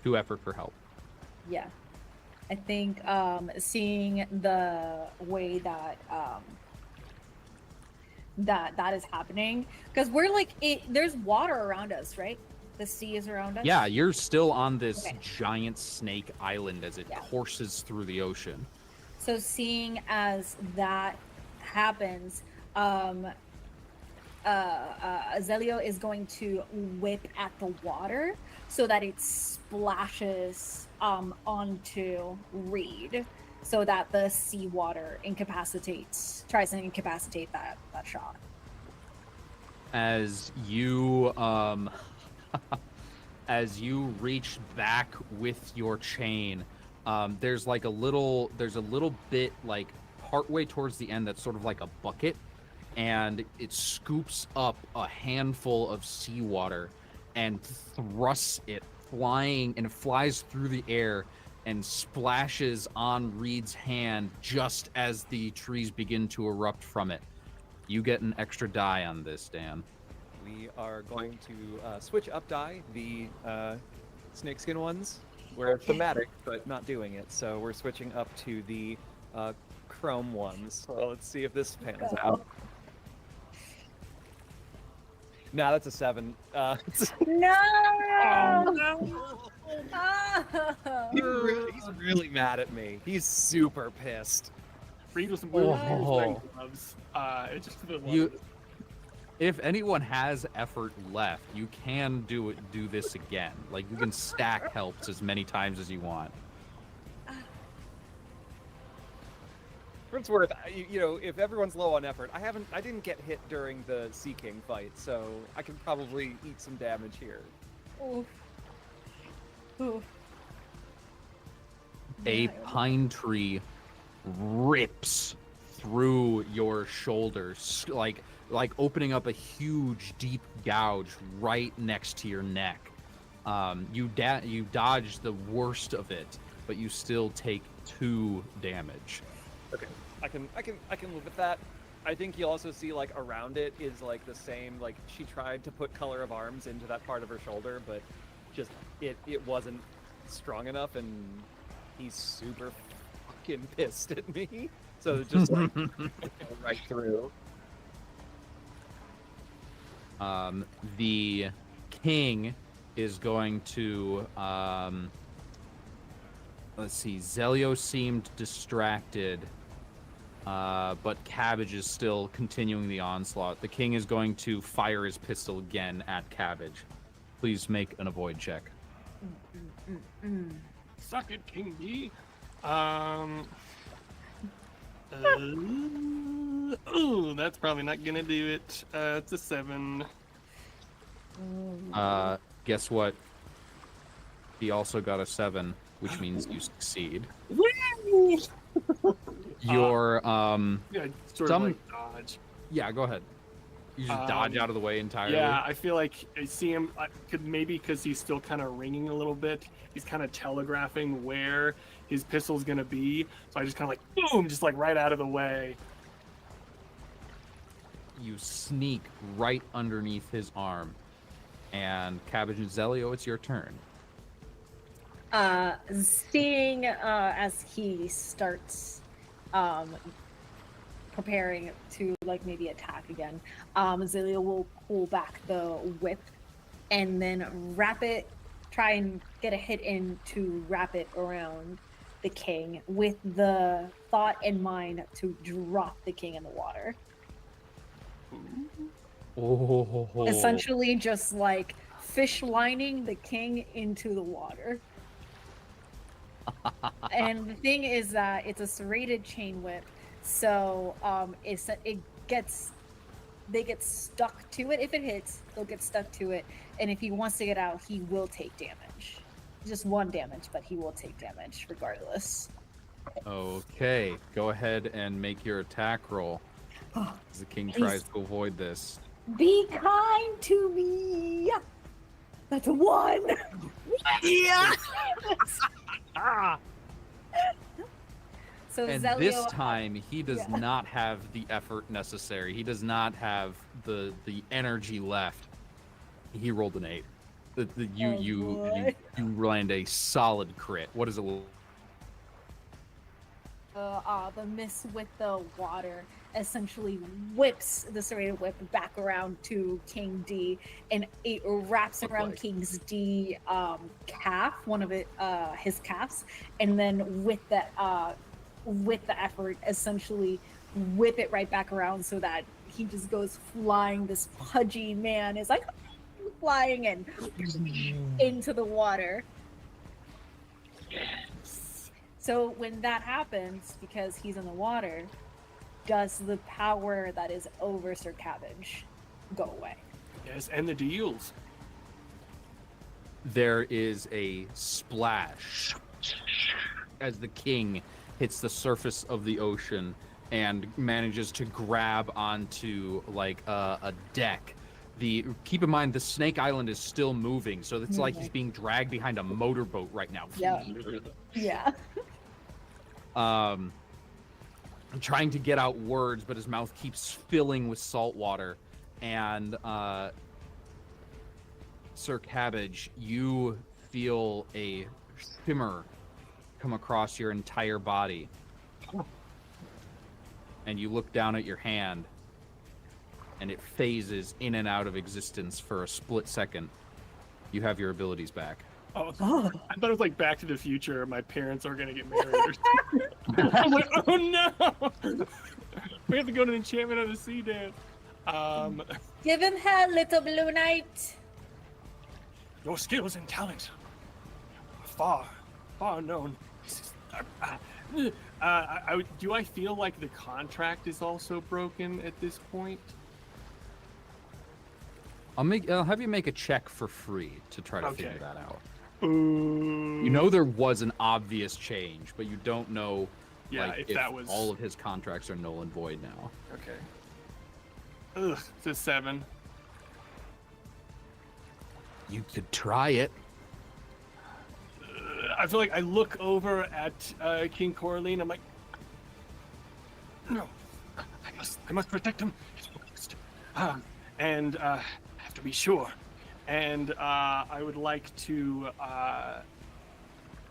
2 effort for help. Yeah. I think seeing the way that that is happening, because we're like there's water around us, right? The sea is around us. Yeah, you're still on this Okay. giant snake island as it courses through the ocean. So seeing as that happens, Zelio is going to whip at the water so that it splashes onto Reed, so that the seawater tries to incapacitate that shot. As you as you reach back with your chain, there's a little bit like partway towards the end that's sort of like a bucket, and it scoops up a handful of seawater and thrusts it flying, and it flies through the air and splashes on Reed's hand just as the trees begin to erupt from it. You get an extra die on this, Dan. We are going to switch up die. The snakeskin ones were thematic, but not doing it. So we're switching up to the chrome ones. So let's see if this pans out. Nah, that's a 7. No! He's really mad at me. He's super pissed. Reed was wearing Oh. gloves. It just if anyone has effort left, you can do this again. Like you can stack helps as many times as you want. For it's worth, if everyone's low on effort, I didn't get hit during the Sea King fight, so I can probably eat some damage here. Oof. Oof. A Yeah. pine tree rips through your shoulders, like opening up a huge, deep gouge right next to your neck. You dodge the worst of it, but you still take 2 damage. Okay, I can live with that. I think you'll also see like around it is like the same. Like she tried to put color of arms into that part of her shoulder, but just it wasn't strong enough, and he's super fucking pissed at me. So just like right through. The king is going to let's see. Zelio seemed distracted, but Cabbage is still continuing the onslaught. The king is going to fire his pistol again at Cabbage. Please make an avoid check. Suck it, King D. Ooh, that's probably not gonna do it. It's a 7. Guess what? He also got a 7, which means you succeed. Woo! Your Yeah, sort Some- of like dodge. yeah, go ahead. You just dodge out of the way entirely. Yeah, I feel like I see him. Could maybe because he's still kind of ringing a little bit. He's kind of telegraphing where his pistol's gonna be. So I just kind of like boom, just like right out of the way. You sneak right underneath his arm. And Cabbage and Zelio, it's your turn. Seeing as he starts preparing to like maybe attack again, Zillia will pull back the whip and then try and get a hit in to wrap it around the king with the thought in mind to drop the king in the water. Oh. Essentially just like fish lining the king into the water. And the thing is that it's a serrated chain whip, so they get stuck to it. If it hits, they'll get stuck to it, and if he wants to get out, he will take damage. Just 1 damage, but he will take damage regardless. Okay, go ahead and make your attack roll. As the king tries to avoid this. Be kind to me. That's a 1. Yeah. So And Zelio, this time, he does yeah. not have the effort necessary. He does not have the energy left. He rolled an 8. You land a solid crit. What does it look? The miss with the water essentially whips the serrated whip back around to King D, and it wraps Look around like. King's D calf, one of his calves, and then with the effort, essentially whip it right back around so that he just goes flying. This pudgy man is like flying and into the water. So when that happens, because he's in the water, does the power that is over Sir Cabbage go away? Yes, and the deals. There is a splash as the king hits the surface of the ocean and manages to grab onto like a deck. Keep in mind the Snake Island is still moving, so it's like he's being dragged behind a motorboat right now. Yeah. Yeah. Trying to get out words, but his mouth keeps filling with salt water. And Sir Cabbage, you feel a shimmer come across your entire body. And you look down at your hand, and it phases in and out of existence for a split second. You have your abilities back. Oh, I thought it was like Back to the Future. My parents are gonna get married. Or something. I'm like, oh no! We have to go to the Enchantment of the Sea dance. Give him hell, little Blue Knight. Your skills and talent are far, far known. Do I feel like the contract is also broken at this point? I'll have you make a check for free to try to Okay. figure that out. Ooh. You know there was an obvious change, but you don't know Yeah, like, if that was all of his contracts are null and void now. okay. Ugh, it's a 7. You could try it. I feel like I look over at King Coraline. I'm like, no, I must protect him. He's focused. And I have to be sure. And I would like to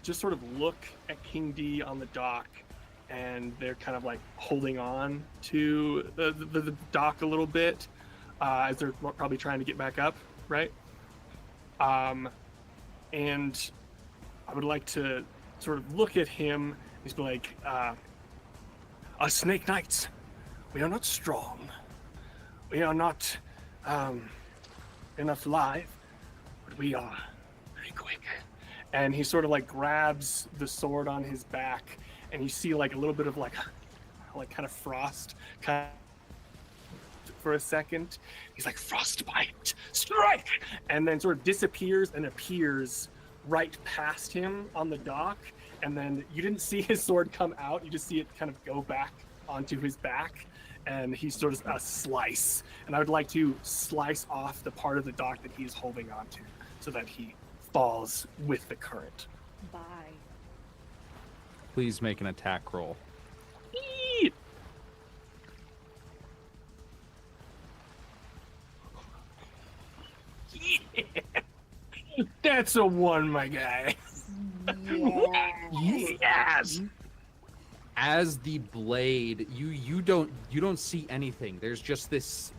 just sort of look at King D on the dock, and they're kind of like holding on to the dock a little bit as they're probably trying to get back up, right? And I would like to sort of look at him. He's like, us Snake Knights, we are not strong. We are not enough live, but we are very quick. And he sort of like grabs the sword on his back, and you see like a little bit of like kind of frost kind of for a second. He's like, frostbite, strike! And then sort of disappears and appears right past him on the dock. And then you didn't see his sword come out, you just see it kind of go back onto his back, and he's sort of a slice. And I would like to slice off the part of the dock that he's holding onto so that he falls with the current. Bye. Please make an attack roll. Eee! Yeah. That's a 1, my guy. Yes. As the blade, you don't see anything. There's just this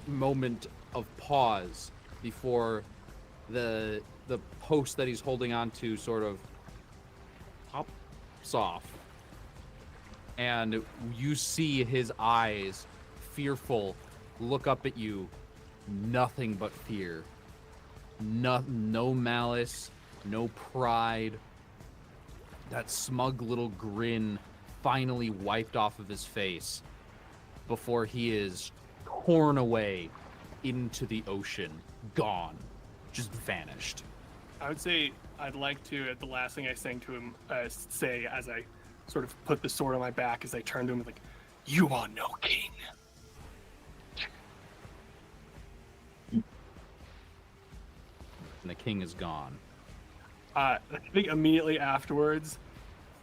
moment of pause before the post that he's holding on to sort of pops off. And you see his eyes, fearful, look up at you. Nothing but fear. No malice, no pride. That smug little grin finally wiped off of his face before he is torn away into the ocean, gone, just vanished. I would say I'd like to, at the last thing I sang to him, say as I sort of put the sword on my back, as I turned to him, like, you are no king. And the king is gone. I think immediately afterwards,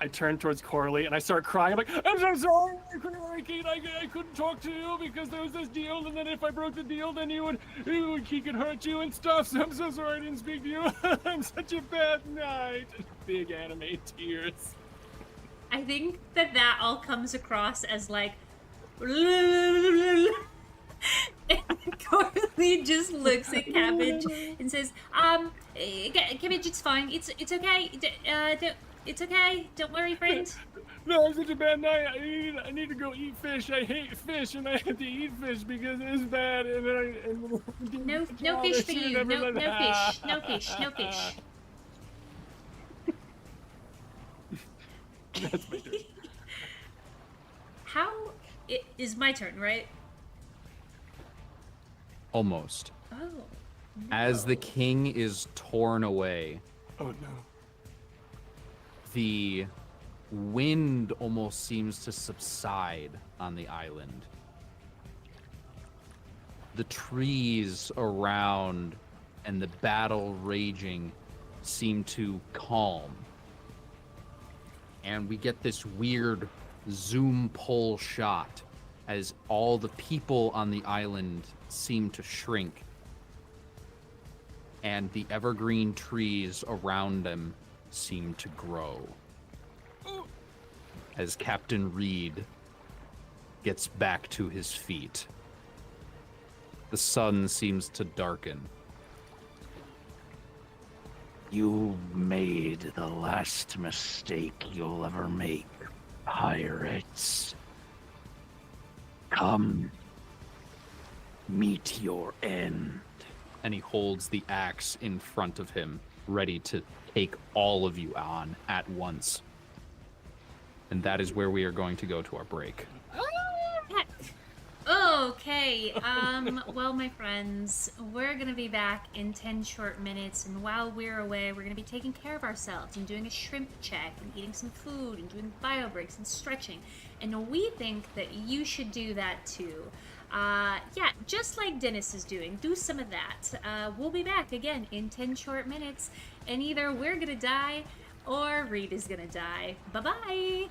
I turned towards Coralie and I start crying. I'm like, I'm so sorry, King. I couldn't talk to you because there was this deal, and then if I broke the deal, then he could hurt you and stuff. So I'm so sorry I didn't speak to you. I'm such a bad knight. Big anime tears. I think that all comes across as like and Coralie just looks at Cabbage and says, Cabbage, it's fine. It's okay. It's okay. Don't worry, friend. No, I'm such a bad knight. I need to go eat fish. I hate fish, and I have to eat fish because it's bad. And then No fish for you. No fish. No fish. No fish. That's my turn. How it is my turn, right? Almost. Oh. As the king is torn away, Oh no. the wind almost seems to subside on the island. The trees around and the battle raging seem to calm. And we get this weird zoom pull shot as all the people on the island seem to shrink. And the evergreen trees around them seem to grow. As Captain Reed gets back to his feet, the sun seems to darken. You made the last mistake you'll ever make, pirates. Come. meet your end. And he holds the axe in front of him, ready to take all of you on at once. And that is where we are going to go to our break. Heck. Okay, well, my friends, we're gonna be back in 10 short minutes, and while we're away, we're gonna be taking care of ourselves and doing a shrimp check and eating some food and doing bio breaks and stretching. And we think that you should do that too. Yeah, just like Dennis is doing, do some of that. We'll be back again in 10 short minutes, and either we're gonna die or Reed is gonna die. Bye-bye!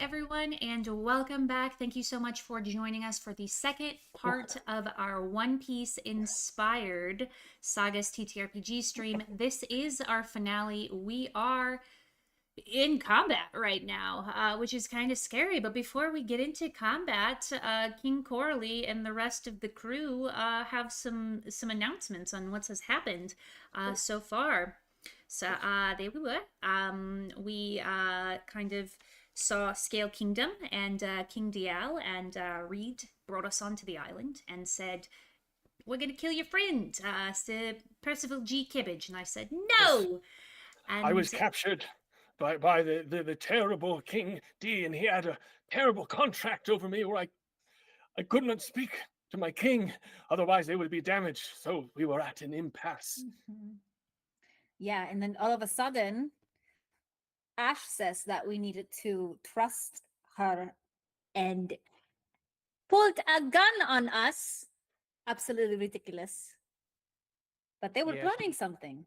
everyone, and welcome back. Thank you so much for joining us for the second part of our One Piece inspired Sagas TTRPG stream. This is our finale. We are in combat right now, which is kind of scary. But before we get into combat, King Coralie and the rest of the crew have some announcements on what has happened so far. So there we were. We kind of saw Scale Kingdom and King Dial and Reed brought us onto the island and said, "We're gonna kill your friend, Sir Percival G. Kibbage." And I said, "No." And I was captured by the terrible King D, and he had a terrible contract over me where I could not speak to my king, otherwise they would be damaged. So we were at an impasse. Mhm. Yeah, and then all of a sudden, Ash says that we needed to trust her and pulled a gun on us. Absolutely ridiculous. But they were Yeah, planning something.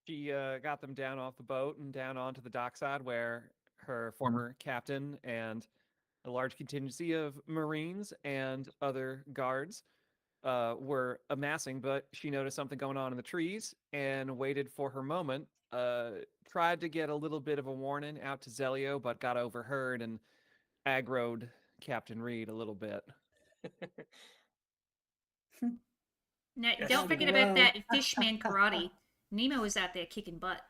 She got them down off the boat and down onto the dockside where her former captain and a large contingency of Marines and other guards were amassing, but she noticed something going on in the trees and waited for her moment. Tried to get a little bit of a warning out to Zelio, but got overheard and aggroed Captain Reed a little bit. now, Yes. don't forget about Whoa. that fishman karate. Nemo was out there kicking butt.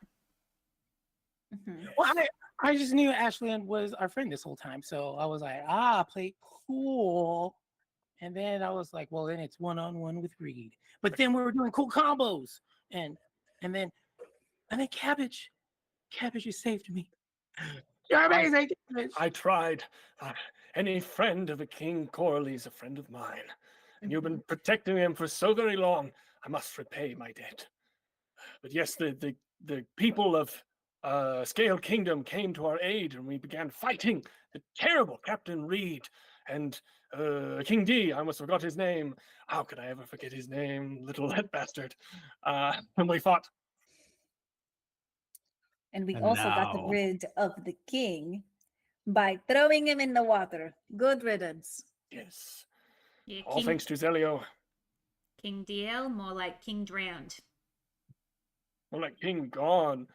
Mhm. Well, I just knew Ashlyn was our friend this whole time, so I was like, play cool. And then I was like, well, then it's one-on-one with Reed. But then we were doing cool combos, and then Cabbage has saved me. You're amazing. Cabbage. I tried. Any friend of a King Coralie is a friend of mine. And you've been protecting him for so very long. I must repay my debt. But yes, the people of Scale Kingdom came to our aid, and we began fighting the terrible Captain Reed and King D. I almost forgot his name. How could I ever forget his name, little that bastard? And we fought. And we And also got now- rid of the king by throwing him in the water. Good riddance. Yes. Yeah, All thanks to Zelio. King DL, more like King Drowned. I'm like, King gone.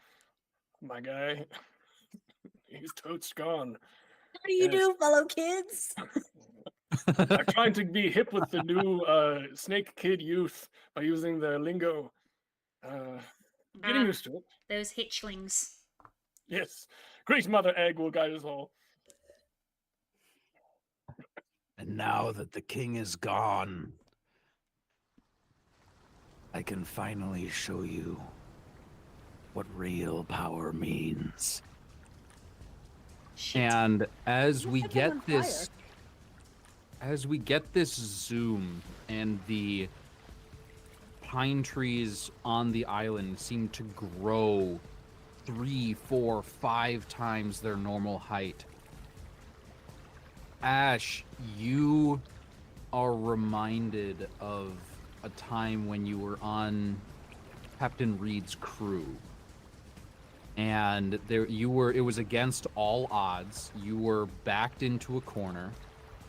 My guy. He's totes gone. How do you Yes. do, fellow kids? I'm trying to be hip with the new Snake Kid youth by using the lingo. Getting Ah. used to it. Those hitchlings. Yes. Great Mother Egg will guide us all. And now that the king is gone, I can finally show you what real power means. Shit. And as You we set them on get this zoom and the pine trees on the island seem to grow 3, 4, 5 times their normal height, Ash, you are reminded of a time when you were on Captain Reed's crew. And it was against all odds. You were backed into a corner,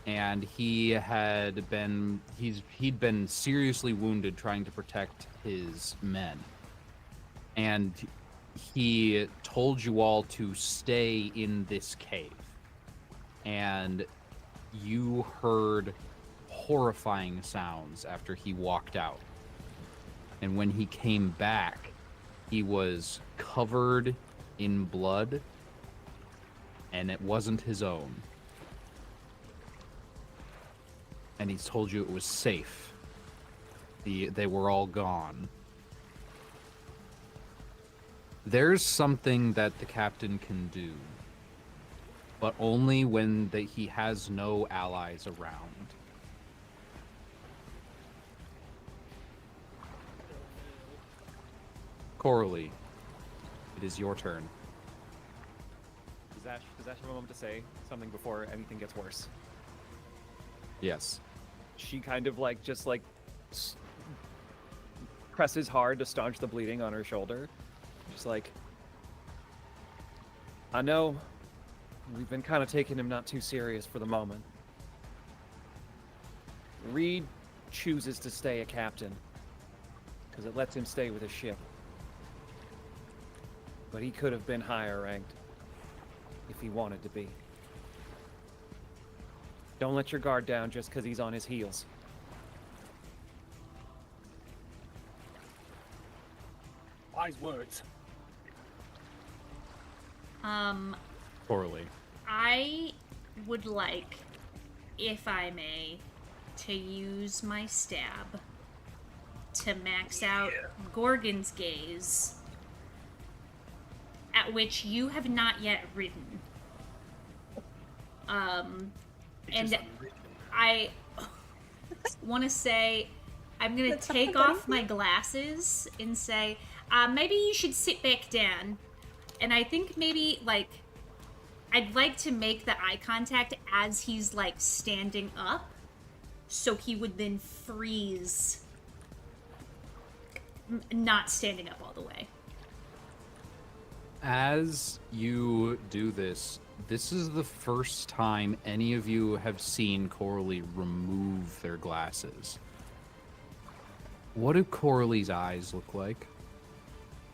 and he'd been seriously wounded trying to protect his men. And he told you all to stay in this cave. And you heard horrifying sounds after he walked out. And when he came back, he was covered in blood, and it wasn't his own. And he told you it was safe. They were all gone. There's something that the captain can do, but only when he has no allies around. Coralie, it is your turn. Does Ash have a moment to say something before anything gets worse? Yes. She kind of presses hard to staunch the bleeding on her shoulder. Just like, I know We've been kind of taking him not too serious for the moment. Reed chooses to stay a captain because it lets him stay with his ship. But he could have been higher ranked if he wanted to be. Don't let your guard down just because he's on his heels. Wise words. Poorly. I would like, if I may, to use my stab to max out Gorgon's gaze, at which you have not yet ridden. And I want to say, I'm going to take off my glasses and say, maybe you should sit back down. And I think maybe, like, I'd like to make the eye contact as he's, like, standing up, so he would then freeze, not standing up all the way. As you do this, this is the first time any of you have seen Coralie remove their glasses. What do Coralie's eyes look like?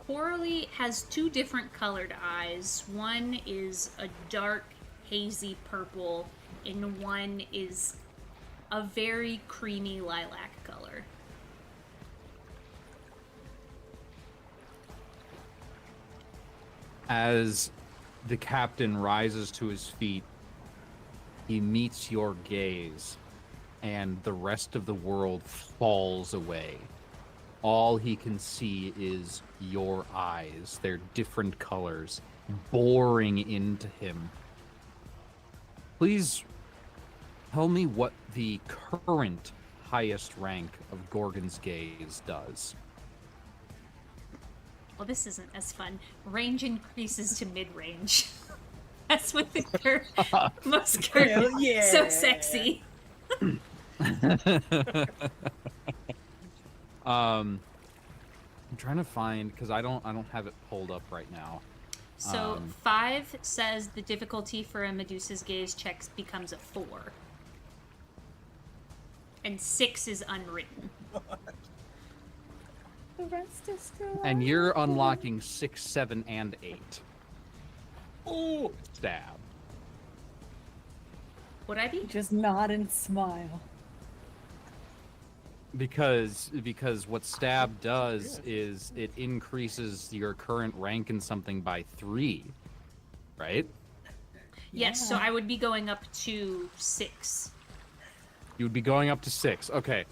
Coralie has two different colored eyes. One is a dark, hazy purple, and one is a very creamy lilac color. As the captain rises to his feet, he meets your gaze, and the rest of the world falls away. All he can see is your eyes, their different colors, boring into him. Please tell me what the current highest rank of Gorgon's gaze does. Well, this isn't as fun. Range increases to mid-range. That's what the most current. yeah. So sexy. I'm trying to find, because I don't have it pulled up right now. So 5 says the difficulty for a Medusa's gaze check becomes a 4. And 6 is unwritten. The rest is still And on you're hold. unlocking 6, 7, and 8. Oh, Stab. Would I be? Just nod and smile. Because what stab does is it increases your current rank in something by 3, right? Yes, so I would be going up to 6. You would be going up to 6. Okay.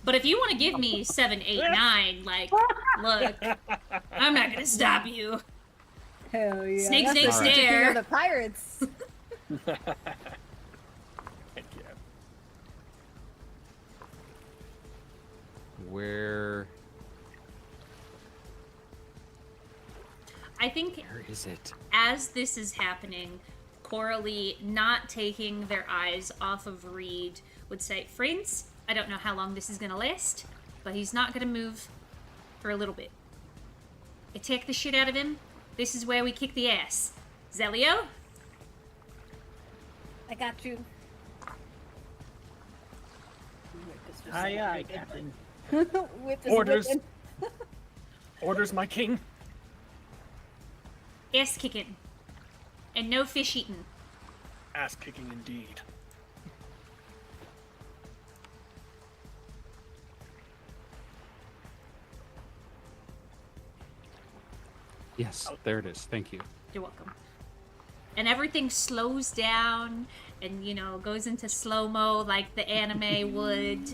But if you want to give me 7, 8, 9, like, look, I'm not gonna stop you. Hell yeah. Snake, That's snake, the King stare. of the pirates. heck yeah. Where I think is it? as this is happening, Coralie, not taking their eyes off of Reed, would say, friends, I don't know how long this is gonna last, but he's not gonna move for a little bit. Attack the shit out of him. This is where we kick the ass. Zelio? I got you. Aye, aye, Captain. Whip is Orders. whipping. Orders, my king. Ass kicking. And no fish eating. Ass kicking indeed. Yes, there it is. Thank you. You're welcome. And everything slows down and, you know, goes into slow-mo like the anime would.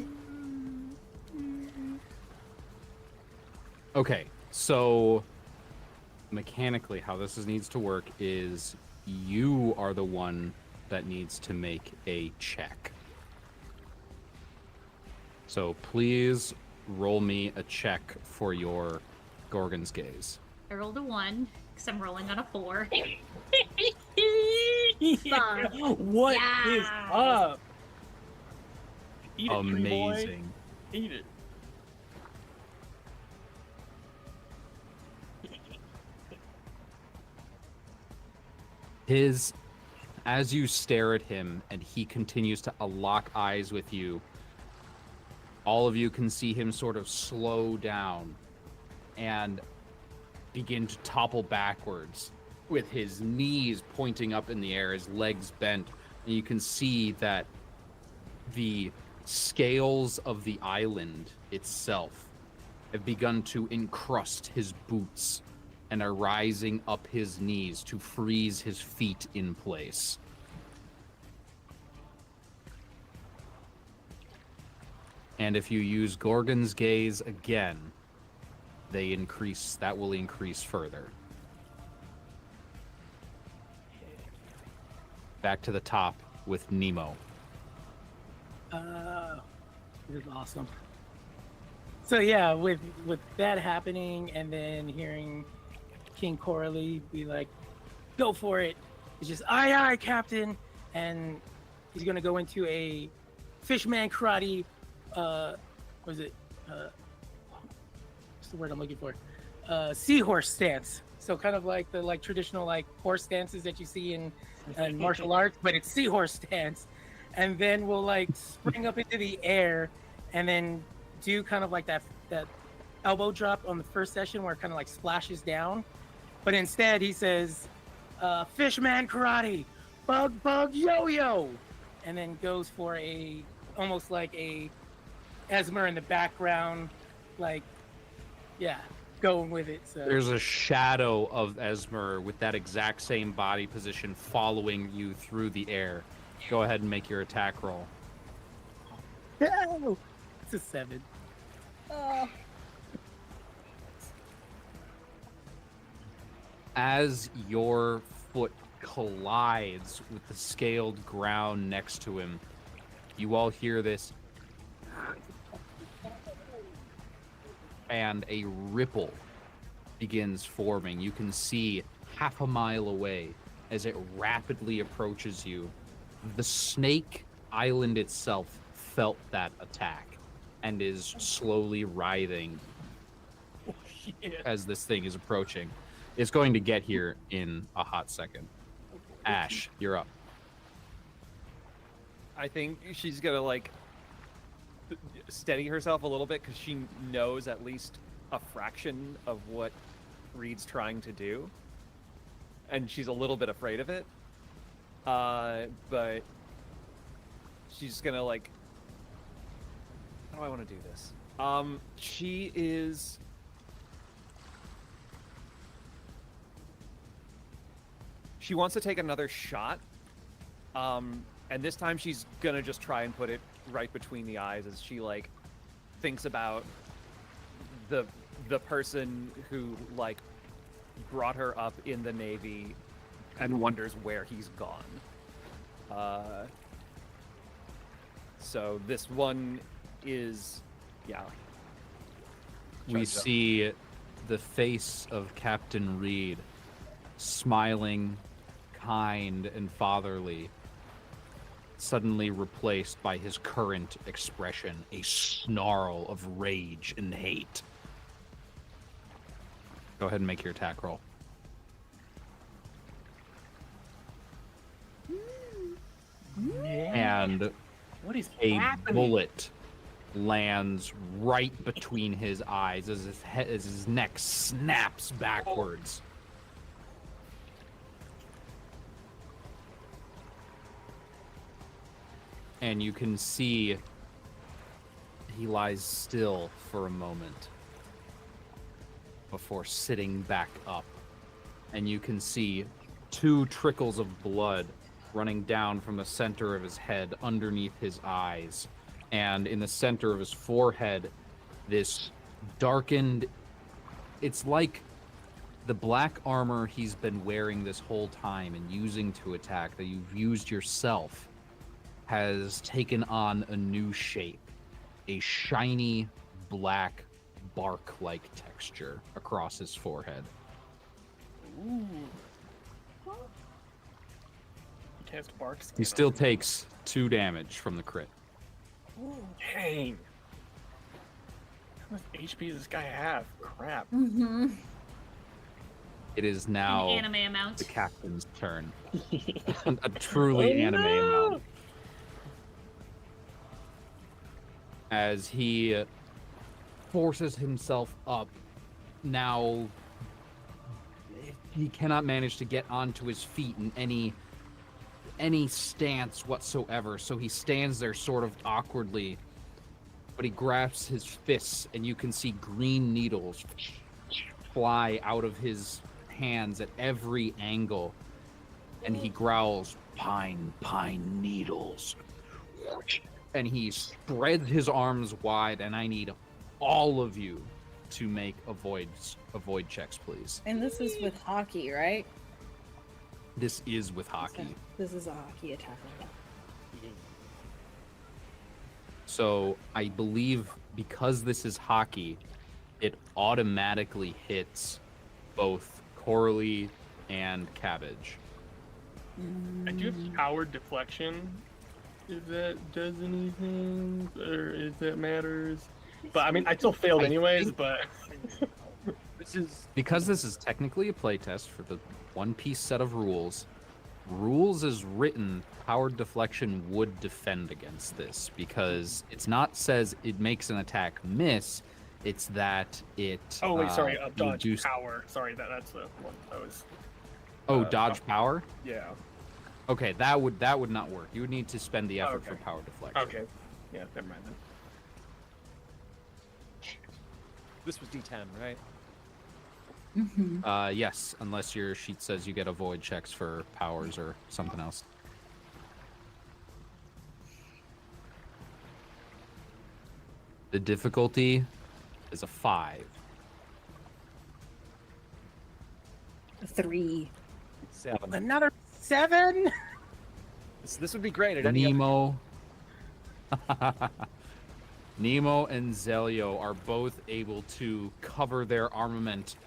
Okay, so mechanically how needs to work is you are the one that needs to make a check. So please roll me a check for your Gorgon's gaze. I rolled a 1, because I'm rolling on a 4. What is up? Eat it, dream boy. Amazing. Eat it. His as you stare at him and he continues to lock eyes with you, all of you can see him sort of slow down and begin to topple backwards with his knees pointing up in the air, his legs bent. And you can see that the scales of the island itself have begun to encrust his boots and are rising up his knees to freeze his feet in place. And if you use Gorgon's Gaze again, that will increase further. Back to the top with Nemo. This is awesome. So yeah, with that happening, and then hearing King Coralie be like, "Go for it!" It's just "Aye, aye, Captain," and he's gonna go into a fishman karate. What is it? What's the word I'm looking for? Seahorse stance. So kind of like the traditional horse stances that you see in martial arts, but it's seahorse stance. And then we'll spring up into the air, and then do kind of like that elbow drop on the first session where it kind of splashes down. But instead he says, "Fishman karate, bug yo-yo," and then goes for almost like a Esmer in the background, going with it. So There's a shadow of Esmer with that exact same body position following you through the air. Go ahead and make your attack roll. no! It's a 7. As your foot collides with the scaled ground next to him, you all hear this, and a ripple begins forming. You can see half a mile away as it rapidly approaches you. The snake island itself felt that attack and is slowly writhing as this thing is approaching. It's going to get here in a hot second. Ash, you're up. I think she's gonna steady herself a little bit because she knows at least a fraction of what Reed's trying to do, and she's a little bit afraid of it. But she's gonna how do I want to do this? She wants to take another shot, and this time she's gonna just try and put it right between the eyes as she thinks about the person who brought her up in the Navy and wonders where he's gone. So this one is, We see the face of Captain Reed, smiling, kind, and fatherly, suddenly replaced by his current expression, a snarl of rage and hate. Go ahead and make your attack roll. And What is a happening? bullet lands right between his eyes as his neck snaps backwards. And you can see he lies still for a moment before sitting back up. And you can see 2 trickles of blood running down from the center of his head underneath his eyes. And in the center of his forehead, this darkened... It's like the black armor he's been wearing this whole time and using to attack, that you've used yourself, has taken on a new shape. A shiny, black, bark-like texture across his forehead. Ooh. Cast bark skin He still takes 2 damage from the crit. Ooh, dang. How much HP does this guy have? Crap. Mm-hmm. It is An now anime amount. the captain's turn. A truly anime amount. As he forces himself up, now he cannot manage to get onto his feet in any stance whatsoever. So he stands there sort of awkwardly, but he grasps his fists, and you can see green needles fly out of his hands at every angle. And he growls, "Pine needles." And he spreads his arms wide, and I need all of you to make avoid checks, please. And this is with hockey, right? This is with hockey. This is a hockey attack. So I believe because this is hockey, it automatically hits both Coralie and Cabbage. I do have power deflection. If that does anything, or if that matters. But I mean, I still failed anyways, but... Because this is technically a playtest for the One Piece set of rules, rules as written, powered deflection would defend against this, because it's not says it makes an attack miss, it's that it Oh wait, sorry, dodge reduce- power. Sorry, that's the one I was... dodge power? Yeah. Okay, that would not work. You would need to spend the effort Okay. for power deflection. Okay. Yeah, never mind then. This was D10, right? Yes, unless your sheet says you get avoid checks for powers or something else. The difficulty is a 5. 3. 7. Another 7? This would be great at any other- Nemo. Nemo and Zelio are both able to cover their armament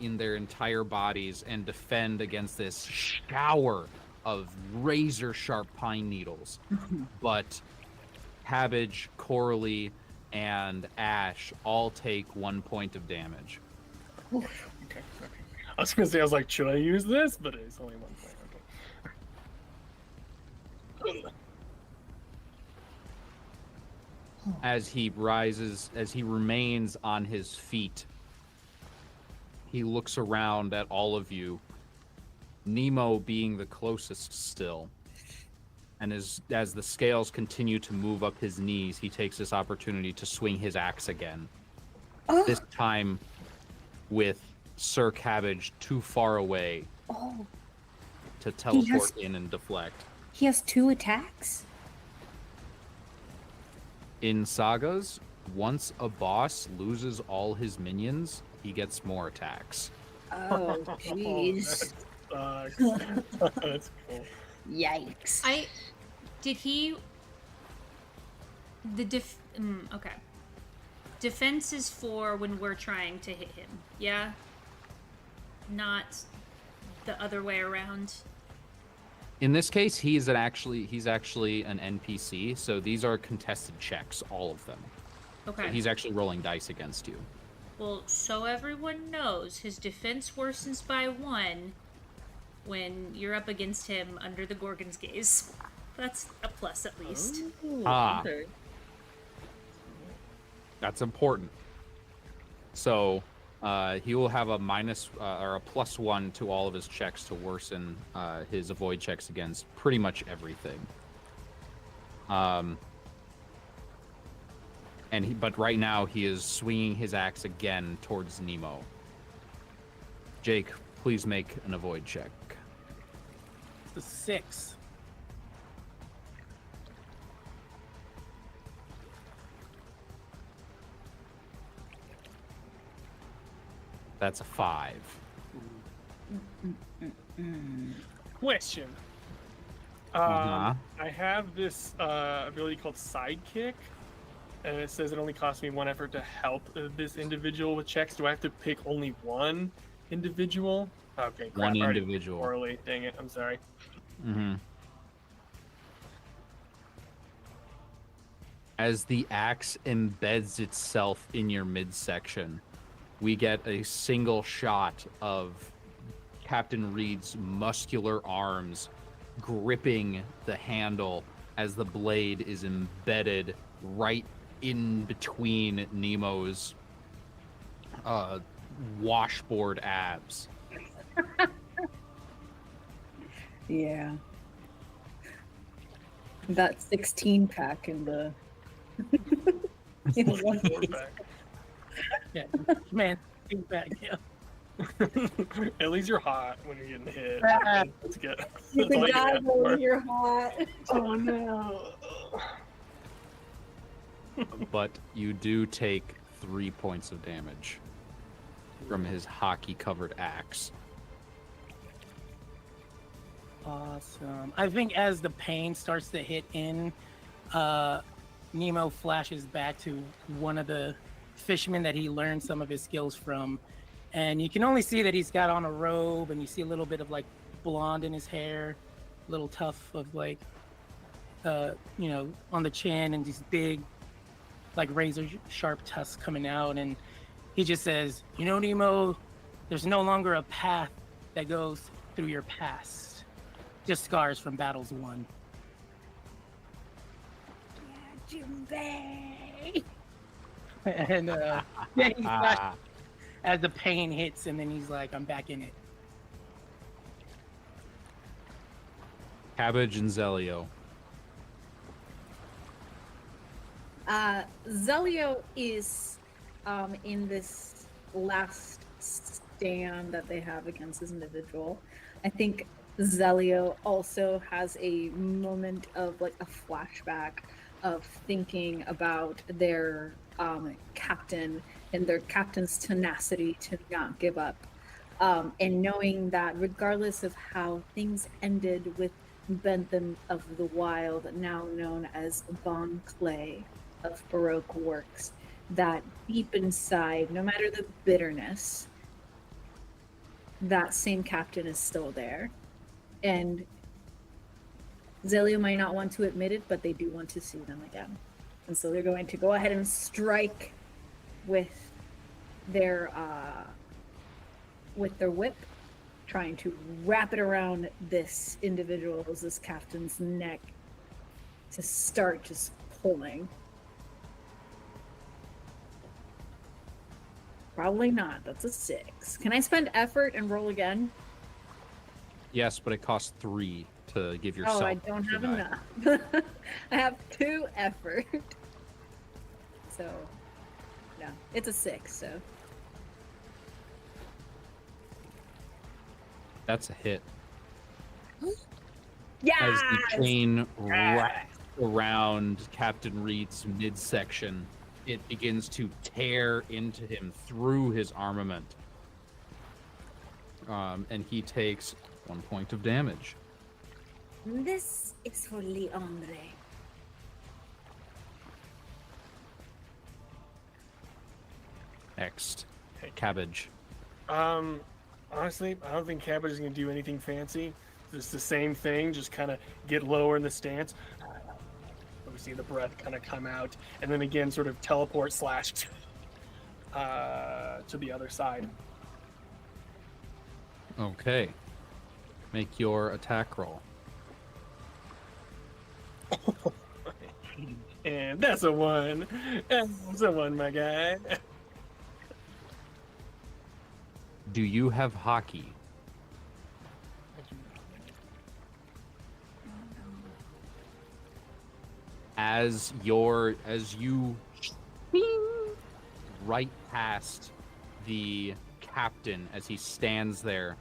in their entire bodies and defend against this shower of razor-sharp pine needles. But Cabbage, Coralie, and Ash all take 1 point of damage. Okay. I was gonna say, I was like, should I use this? But it's only 1 point. Okay. As he remains on his feet, he looks around at all of you, Nemo being the closest still. And as the scales continue to move up his knees, he takes this opportunity to swing his axe again. This time with Sir Cabbage too far away to teleport in and deflect. He has 2 attacks? In Sagas, once a boss loses all his minions, he gets more attacks. Oh, jeez. That's cool. Yikes. Okay. Defense is for when we're trying to hit him, yeah? Not the other way around. In this case, he's actually an NPC, so these are contested checks, all of them. Okay. So he's actually rolling dice against you. Well, so everyone knows, his defense worsens by 1 when you're up against him under the Gorgon's gaze. That's a plus at least. Okay. That's important. So he will have a minus or a +1 to all of his checks to worsen his avoid checks against pretty much everything. But right now he is swinging his axe again towards Nemo. Jake, please make an avoid check. It's a 6. That's a 5. Question. Uh-huh. I have this ability called Sidekick, and it says it only costs me 1 effort to help this individual with checks. Do I have to pick only 1 individual? Okay, crap. One I already individual. Poorly. Dang it. I'm sorry. Mm-hmm. As the axe embeds itself in your midsection, we get a single shot of Captain Reed's muscular arms gripping the handle as the blade is embedded right in between Nemo's washboard abs. Yeah. That 16 pack in the in one piece. Yeah, man, think back. Yeah. At least you're hot when you're getting hit. Ah. Let's get. You That's all can you die ask when for. you're hot. Oh no. But you do take 3 points of damage from his hockey-covered axe. Awesome. I think as the pain starts to hit in, Nemo flashes back to one of the fishermen that he learned some of his skills from. And you can only see that he's got on a robe, and you see a little bit of like blonde in his hair, a little tuft of like, on the chin, and these big, like razor sharp tusks coming out. And he just says, Nemo, there's no longer a path that goes through your past, just scars from battles won. Jimbei. And yeah, he flashes as the pain hits, and then he's like, I'm back in it. Cabbage and Zelio. Zelio is in this last stand that they have against this individual. I think Zelio also has a moment of like a flashback of thinking about their captain and their captain's tenacity to not give up, and knowing that regardless of how things ended with Bentham of the Wild, now known as Von Clay of Baroque Works, that deep inside, no matter the bitterness, that same captain is still there. And Zelio might not want to admit it, but they do want to see them again. And so they're going to go ahead and strike with their whip, trying to wrap it around this captain's neck to start just pulling. Probably not. That's a 6. Can I spend effort and roll again? Yes, but it costs 3 to give yourself. Oh, I don't have die. enough. I have 2 effort. So, no, it's a 6. So That's a hit. yeah. As the chain wraps around Captain Reed's midsection, it begins to tear into him through his armament. And he takes 1 point of damage. This is for Leandre. Next, Cabbage. Honestly, I don't think Cabbage is gonna do anything fancy. Just the same thing, just kind of get lower in the stance. We see the breath kind of come out, and then again, sort of teleport slash to the other side. Okay. Make your attack roll. And that's a 1. That's a 1, my guy. Do you have hockey? As you right past the captain as he stands there,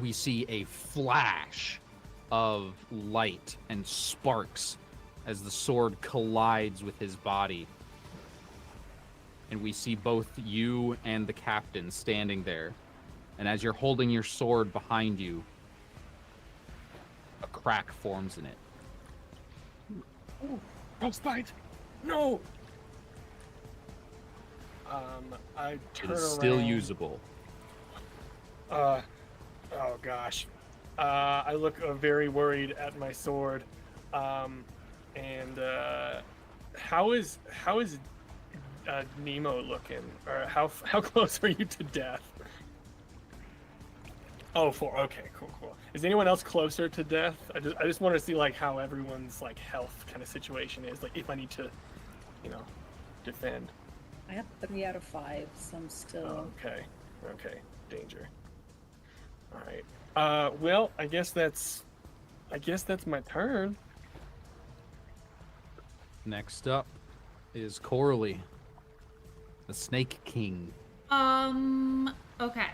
we see a flash of light and sparks as the sword collides with his body. And we see both you and the captain standing there. And as you're holding your sword behind you, a crack forms in it. Oh, frostbite! No. I It turn is still around. usable. Oh gosh. I look very worried at my sword. And how is Nemo looking? Or how close are you to death? Oh, 4. Okay, cool. Is anyone else closer to death? I just want to see like how everyone's like health kind of situation is. Like if I need to, you know, defend. I have 3 out of 5, so I'm still. Okay. Danger. All right. Well, I guess that's my turn. Next up is Coralie, the Snake King. Okay.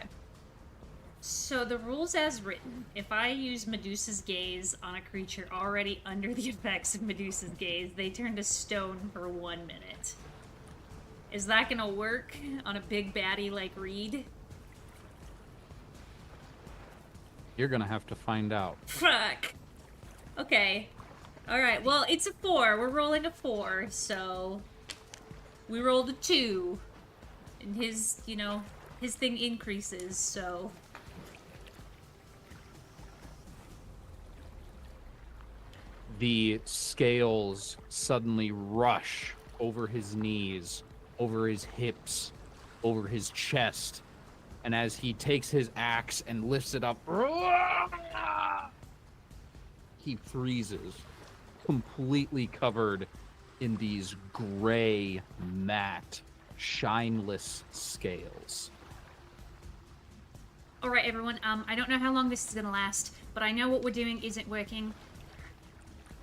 So the rules as written, if I use Medusa's Gaze on a creature already under the effects of Medusa's Gaze, they turn to stone for 1 minute. Is that gonna work on a big baddie like Reed? You're gonna have to find out. Fuck. Okay. Alright, well, it's a 4. We're rolling a 4, so... We rolled a 2. And his, his thing increases, so... The scales suddenly rush over his knees, over his hips, over his chest, and as he takes his axe and lifts it up, he freezes, completely covered in these gray, matte, shineless scales. Alright, everyone, I don't know how long this is gonna last, but I know what we're doing isn't working.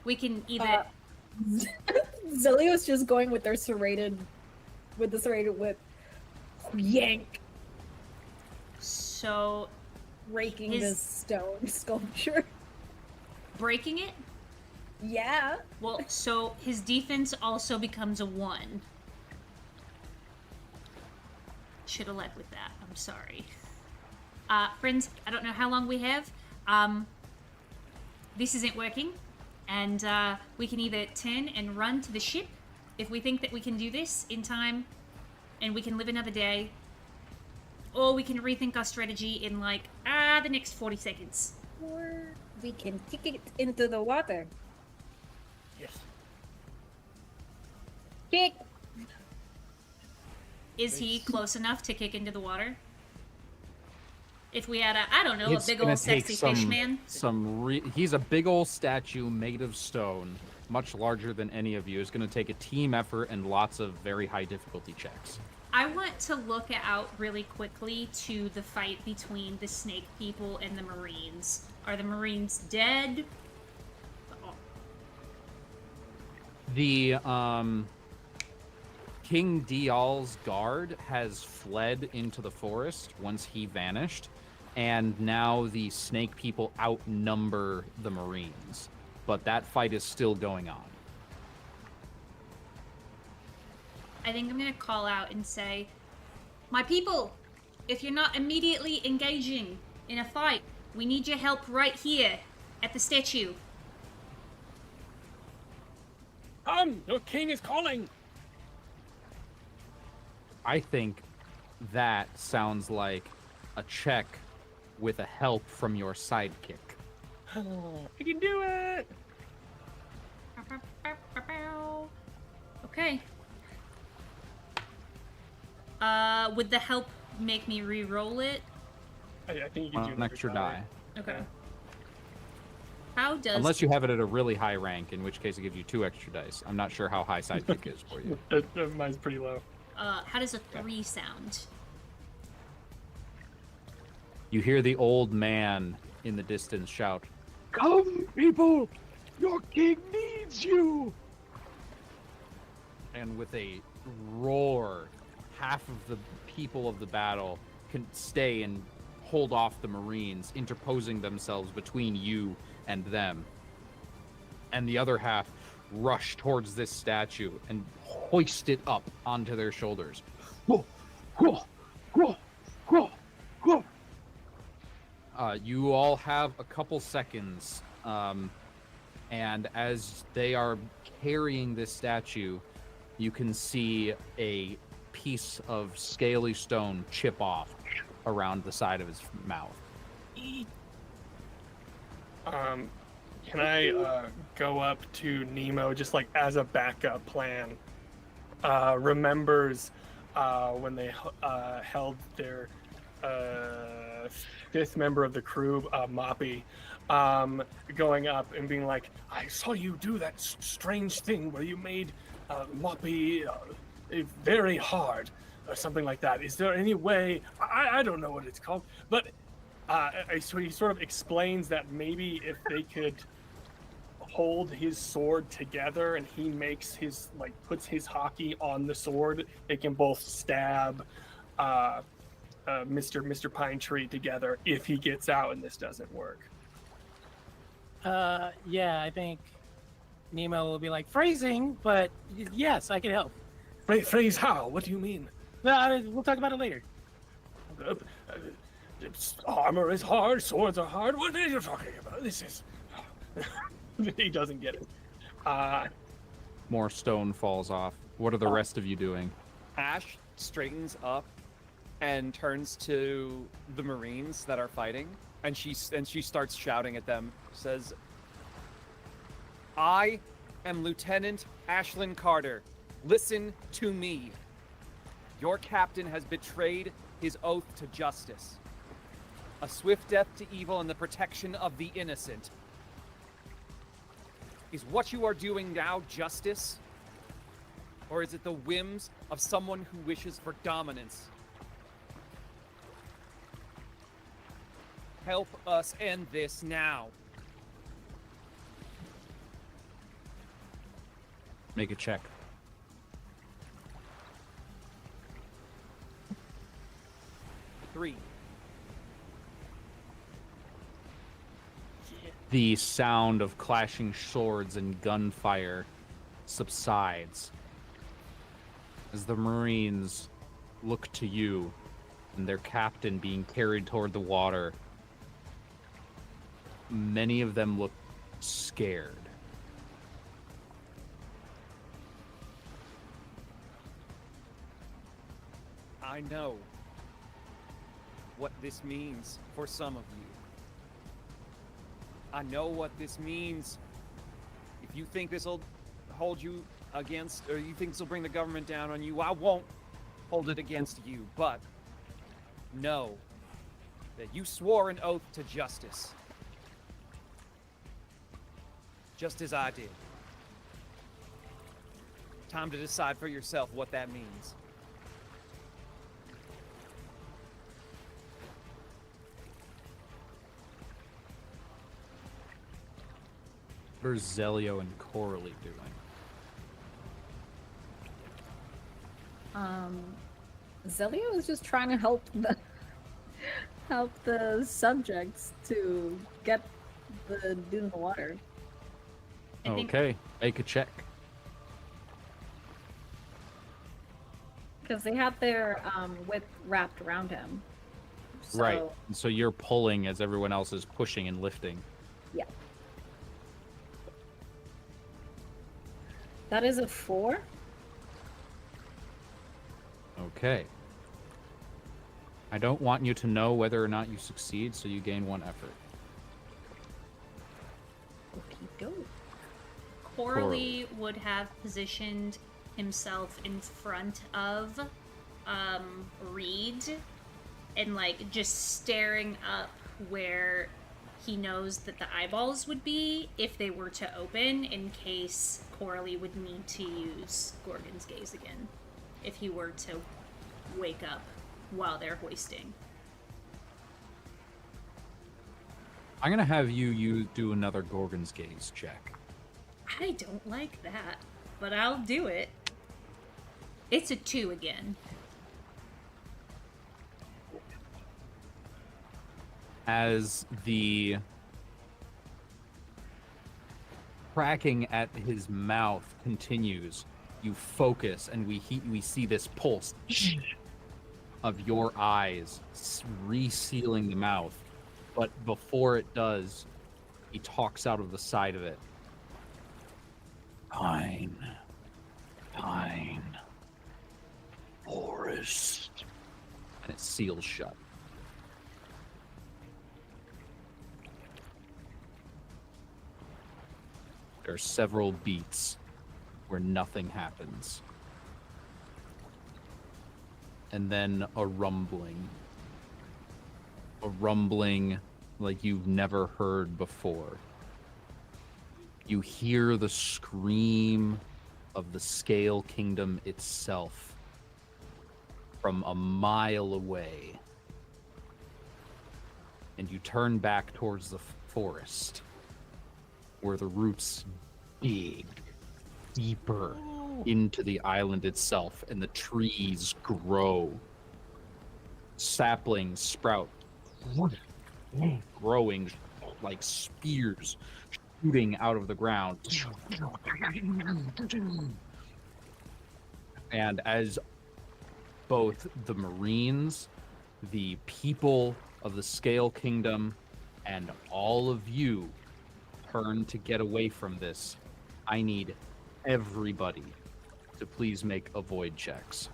We can either... Zelio's just going with the serrated whip. Yank! So... Breaking His- this stone sculpture. breaking it? Yeah. Well, so his defense also becomes a 1. Should have led with that. I'm sorry. Friends, I don't know how long we have. This isn't working. And we can either turn and run to the ship if we think that we can do this in time and we can live another day. Or we can rethink our strategy in the next 40 seconds. Or we can kick it into the water. Yes. Kick! Is he close enough to kick into the water? If we had a It's big gonna old take sexy fish man. He's a big old statue made of stone, much larger than any of you. It's gonna take a team effort and lots of very high difficulty checks. I want to look out really quickly to the fight between the snake people and the Marines. Are the Marines dead? Oh, The King Dial's guard has fled into the forest once he vanished, and now the snake people outnumber the Marines. But that fight is still going on. I think I'm gonna call out and say, my people, if you're not immediately engaging in a fight, we need your help right here at the statue. Your king is calling. I think that sounds like a check with a help from your sidekick. I can do it. Okay. Would the help make me re-roll it? I think you can do An extra die. Okay. Yeah. How does... Unless you have it at a really high rank, in which case it gives you 2 extra dice. I'm not sure how high sidekick is for you. Mine's pretty low. how does a 3 sound? You hear the old man in the distance shout, Come, people! Your king needs you! and with a roar, half of the people of the battle can stay and hold off the Marines, interposing themselves between you and them. And the other half rush towards this statue and hoist it up onto their shoulders. Whoa, whoa, whoa, whoa, whoa. You all have a couple seconds, and as they are carrying this statue, you can see a piece of scaly stone chip off around the side of his mouth. Can I go up to Nemo just like as a backup plan? Remembers when they held their fifth member of the crew, Moppy, going up and being like, "I saw you do that strange thing where you made Moppy very hard, or something like that. Is there any way? I don't know what it's called, but." So he sort of explains that maybe if they could hold his sword together and he makes his, like, puts his hockey on the sword, they can both stab Mr. Pine Tree together if he gets out and this doesn't work. Yeah, I think Nemo will be like phrasing, but yes, I can help. Phrase how? What do you mean? No, we'll talk about it later. Armor is hard, swords are hard. What are you talking about? This is... He doesn't get it. More stone falls off. What are the rest of you doing? Ash straightens up and turns to the Marines that are fighting, and she starts shouting at them. Says, "I am Lieutenant Ashlyn Carter. Listen to me. Your captain has betrayed his oath to justice. A swift death to evil and the protection of the innocent. Is what you are doing now justice? Or is it the whims of someone who wishes for dominance? Help us end this now." Make a check. Three. The sound of clashing swords and gunfire subsides as the Marines look to you and their captain being carried toward the water. Many of them look scared. I know what this means for some of you. I know what this means. If you think this will hold you against, or you think this will bring the government down on you, I won't hold it against you. But know that you swore an oath to justice, just as I did. Time to decide for yourself what that means. What are Zelio and Coralie doing? Zelio is just trying to help the subjects to get the dude in the water. I think- Okay, make a check. Because they have their whip wrapped around him. So, Right. And so you're pulling as everyone else is pushing and lifting. Yeah. That is a 4. Okay. I don't want you to know whether or not you succeed, so you gain 1 effort. Okey-doke. Coralie would have positioned himself in front of Reed and, like, just staring up where he knows that the eyeballs would be if they were to open, in case Coralie would need to use Gorgon's Gaze again if he were to wake up while they're hoisting. I'm gonna have you do another Gorgon's Gaze check. I don't like that, but I'll do it. It's a 2 again. As the cracking at his mouth continues, you focus and we see this pulse of your eyes resealing the mouth. But before it does, he talks out of the side of it. Pine. Forest. And it seals shut. There are several beats where nothing happens. And then a rumbling. a rumbling like you've never heard before. You hear the scream of the Scale Kingdom itself from a mile away. And you turn back towards the forest, where the roots dig deeper into the island itself, and the trees grow. Saplings sprout, growing like spears shooting out of the ground. And as both the Marines, the people of the Scale Kingdom, and all of you turn to get away from this, I need everybody to please make avoid checks.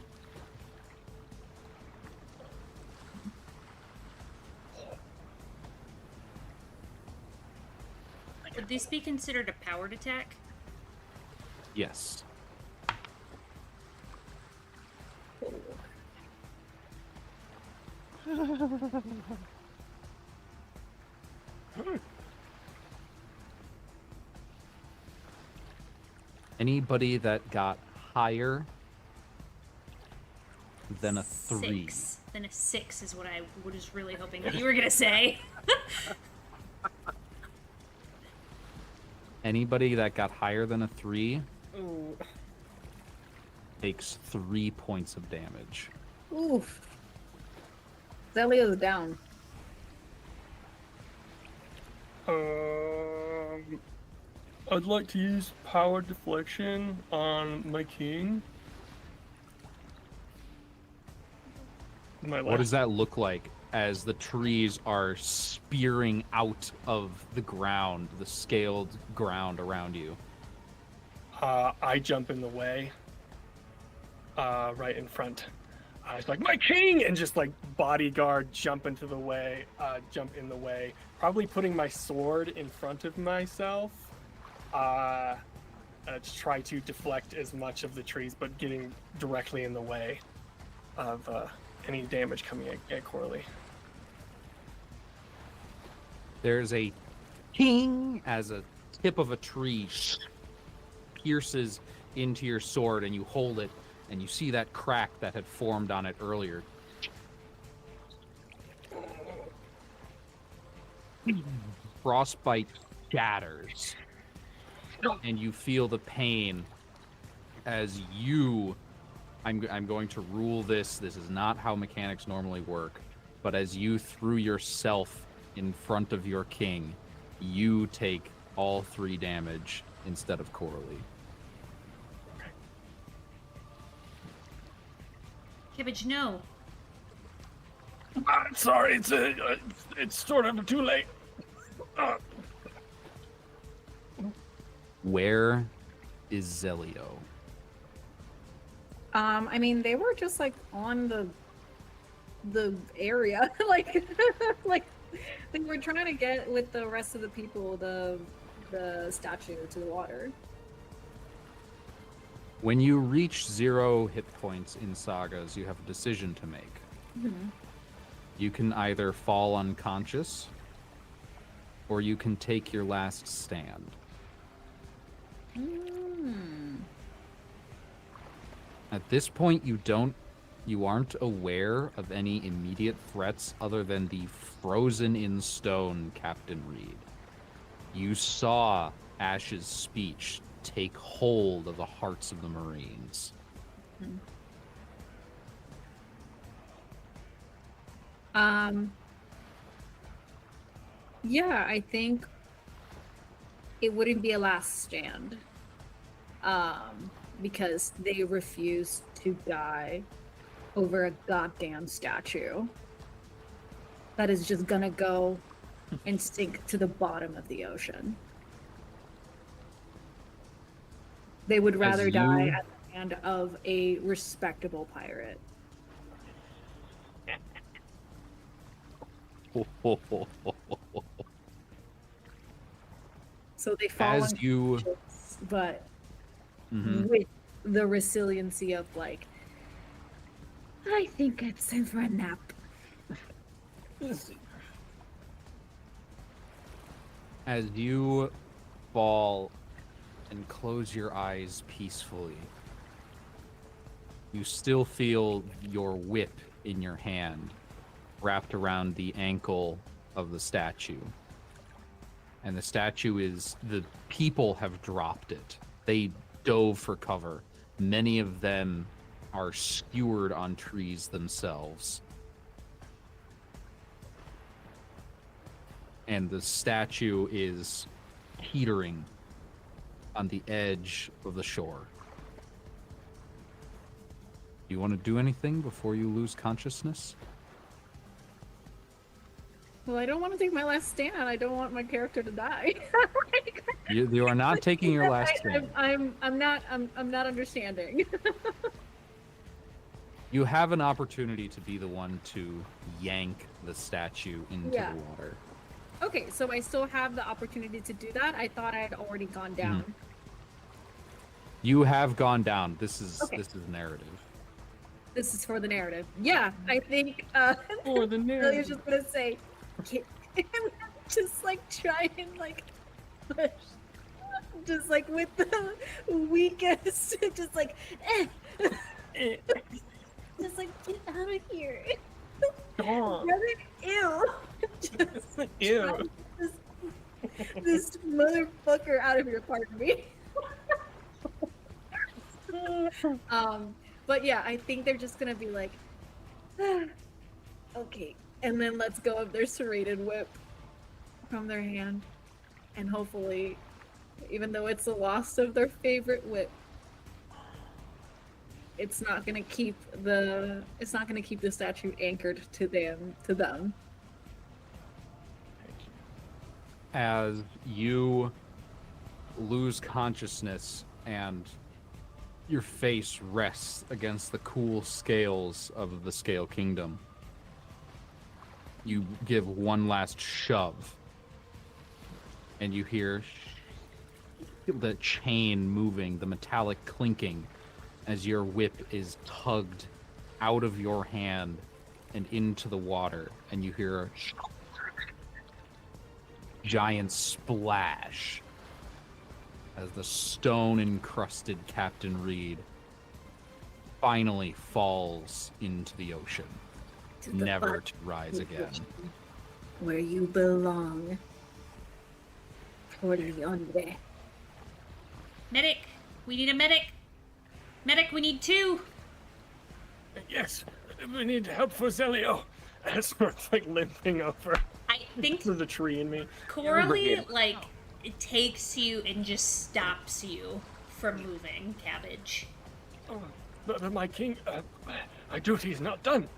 Would this be considered a powered attack? Yes. Anybody that got higher than a 3. 6. Then a 6 is what I was really hoping that you were gonna say. Anybody that got higher than a 3 Ooh. takes 3 points of damage. Oof. Zelio's down. I'd like to use power deflection on my king. What does that look like as the trees are spearing out of the ground, the scaled ground around you? I jump in the way. Right in front. It's like, my king! And just like bodyguard jump in the way. Probably putting my sword in front of myself. To try to deflect as much of the trees, but getting directly in the way of any damage coming at Corley. There's a ting as a tip of a tree pierces into your sword, and you hold it, and you see that crack that had formed on it earlier. Frostbite shatters, and you feel the pain as you... I'm going to rule this. This is not how mechanics normally work. But as you threw yourself in front of your king, you take all 3 damage instead of Coralie. Kibbage, no. Sorry, it's sort of too late. Where is Zelio? I mean, they were just like on the area, like they were trying to get with the rest of the people the statue to the water. When you reach 0 hit points in sagas, you have a decision to make. Mm-hmm. You can either fall unconscious, or you can take your last stand. At this point, you aren't aware of any immediate threats other than the frozen in stone Captain Reed. You saw Ash's speech take hold of the hearts of the Marines. Yeah, I think it wouldn't be a last stand. Because they refuse to die over a goddamn statue that is just gonna go and sink to the bottom of the ocean. They would rather die at the hand of a respectable pirate. So they fall As you... unconscious, but Mhm. with the resiliency of like, I think it's time for a nap. As you fall and close your eyes peacefully, you still feel your whip in your hand wrapped around the ankle of the statue. And the statue the people have dropped it. They dove for cover. Many of them are skewered on trees themselves. And the statue is teetering on the edge of the shore. Do you want to do anything before you lose consciousness? Well, I don't want to take my last stand. I don't want my character to die. You are not taking your last stand. I'm not understanding. You have an opportunity to be the one to yank the statue into Yeah. the water. Okay, so I still have the opportunity to do that. I thought I had already gone down. You have gone down. This is Okay. narrative. This is for the narrative. Yeah, I think For the I was narrative. just gonna say, just like try and like push, just like with the weakest, just like, just like get out of here. Dawn. Ew. Just Ew. try to get this motherfucker out of here, pardon me. But yeah, I think they're just gonna be like, okay, and then let's go of their serrated whip from their hand, and hopefully, even though it's the loss of their favorite whip, it's not gonna keep the statue anchored to them. As you lose consciousness and your face rests against the cool scales of the Scale Kingdom, you give one last shove, and you hear the chain moving, the metallic clinking, as your whip is tugged out of your hand and into the water, and you hear a giant splash as the stone-encrusted Captain Reed finally falls into the ocean, To the never bottom to rise again. where you belong. Por donde. Medic! We need a medic! Medic, we need 2! Yes, we need help for Zelio. Esmer's like limping over I think to the tree and me. Coralie, like, it takes you and just stops you from moving, Cabbage. Oh, but my king, my duty is not done.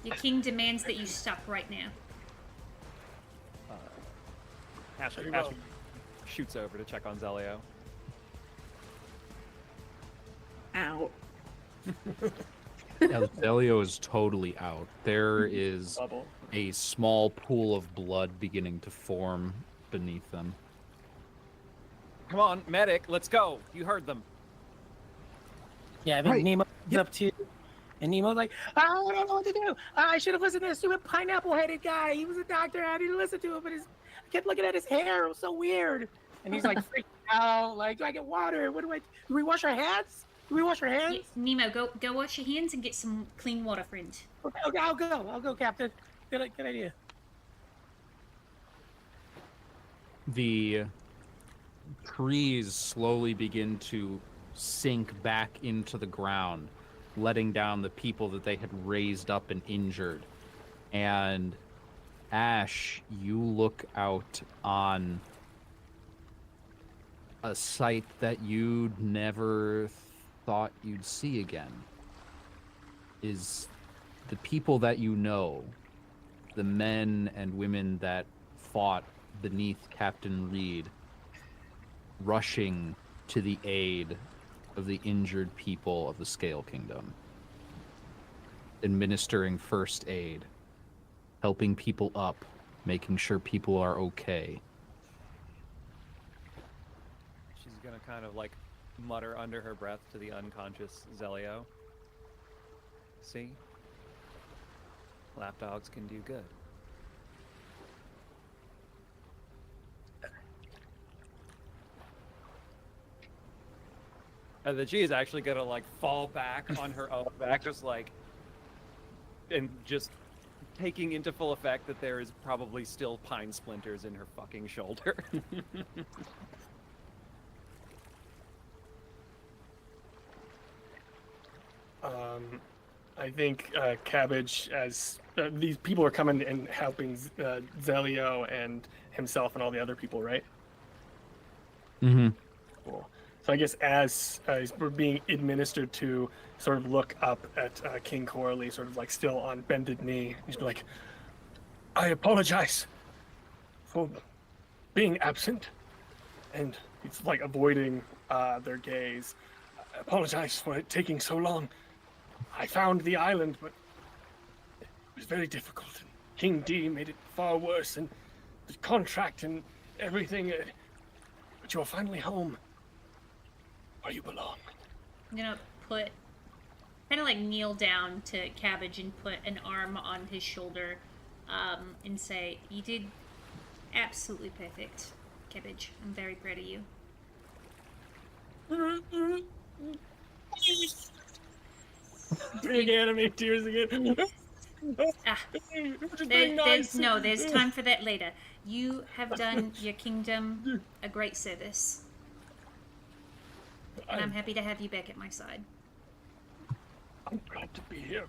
Your king demands that you stop right now. Very well. Asher shoots over to check on Zelio. Ow. Eldelio is totally out. There is Bubble. a small pool of blood beginning to form beneath them. Come on, medic, let's go. You heard them. Yeah, I think Right. Nemo's up too. And Nemo's like, I don't know what to do. I should have listened to that stupid pineapple-headed guy. He was a doctor. I didn't listen to him, but I kept looking at his hair. It was so weird. And he's like freaking out. Like, do I get water? What do I? Do we wash our hands? Do we wash our hands? Nemo, go wash your hands and get some clean water, friend. Okay, I'll go, Captain. Good idea. The trees slowly begin to sink back into the ground, letting down the people that they had raised up and injured. And Ash, you look out on a sight that you'd never thought you'd see again. Is the people that you know, the men and women that fought beneath Captain Reed, rushing to the aid of the injured people of the Scale Kingdom, administering first aid, helping people up, making sure people are okay. She's gonna kind of like mutter under her breath to the unconscious Zelio. See? Lapdogs can do good. And then she is actually gonna like fall back on her own back, just like, and just taking into full effect that there is probably still pine splinters in her fucking shoulder. I think Cabbage, as these people are coming and helping Zelio and himself and all the other people, right? Mm-hmm. Cool. So I guess as we're being administered to, sort of look up at King Coralie, sort of like still on bended knee. He's like, I apologize for being absent. And he's like avoiding their gaze. I apologize for it taking so long. I found the island, but it was very difficult. And King D made it far worse, and the contract and everything. But you are finally home, where you belong. I'm gonna kind of like kneel down to Cabbage and put an arm on his shoulder, and say, "You did absolutely perfect, Cabbage. I'm very proud of you." Big anime tears again. There's time for that later. You have done your kingdom a great service, and I'm happy to have you back at my side. I'm glad to be here.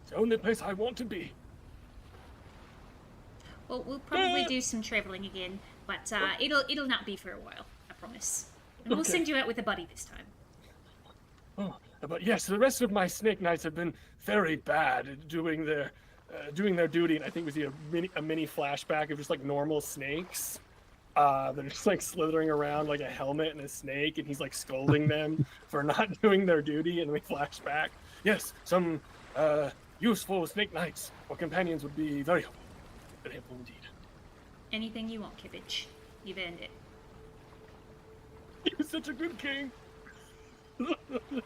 It's the only place I want to be. Well, we'll probably do some traveling again, but it'll not be for a while. I promise. And we'll Okay. send you out with a buddy this time. Oh, but yes, the rest of my Snake Knights have been very bad at doing their duty, and I think we see a mini flashback of just like normal snakes. They're just like slithering around like a helmet and a snake, and he's like scolding them for not doing their duty, and we flash back. Yes, some useful Snake Knights or companions would be very helpful indeed. Anything you want, Kibbage. You've earned it. You're such a good king.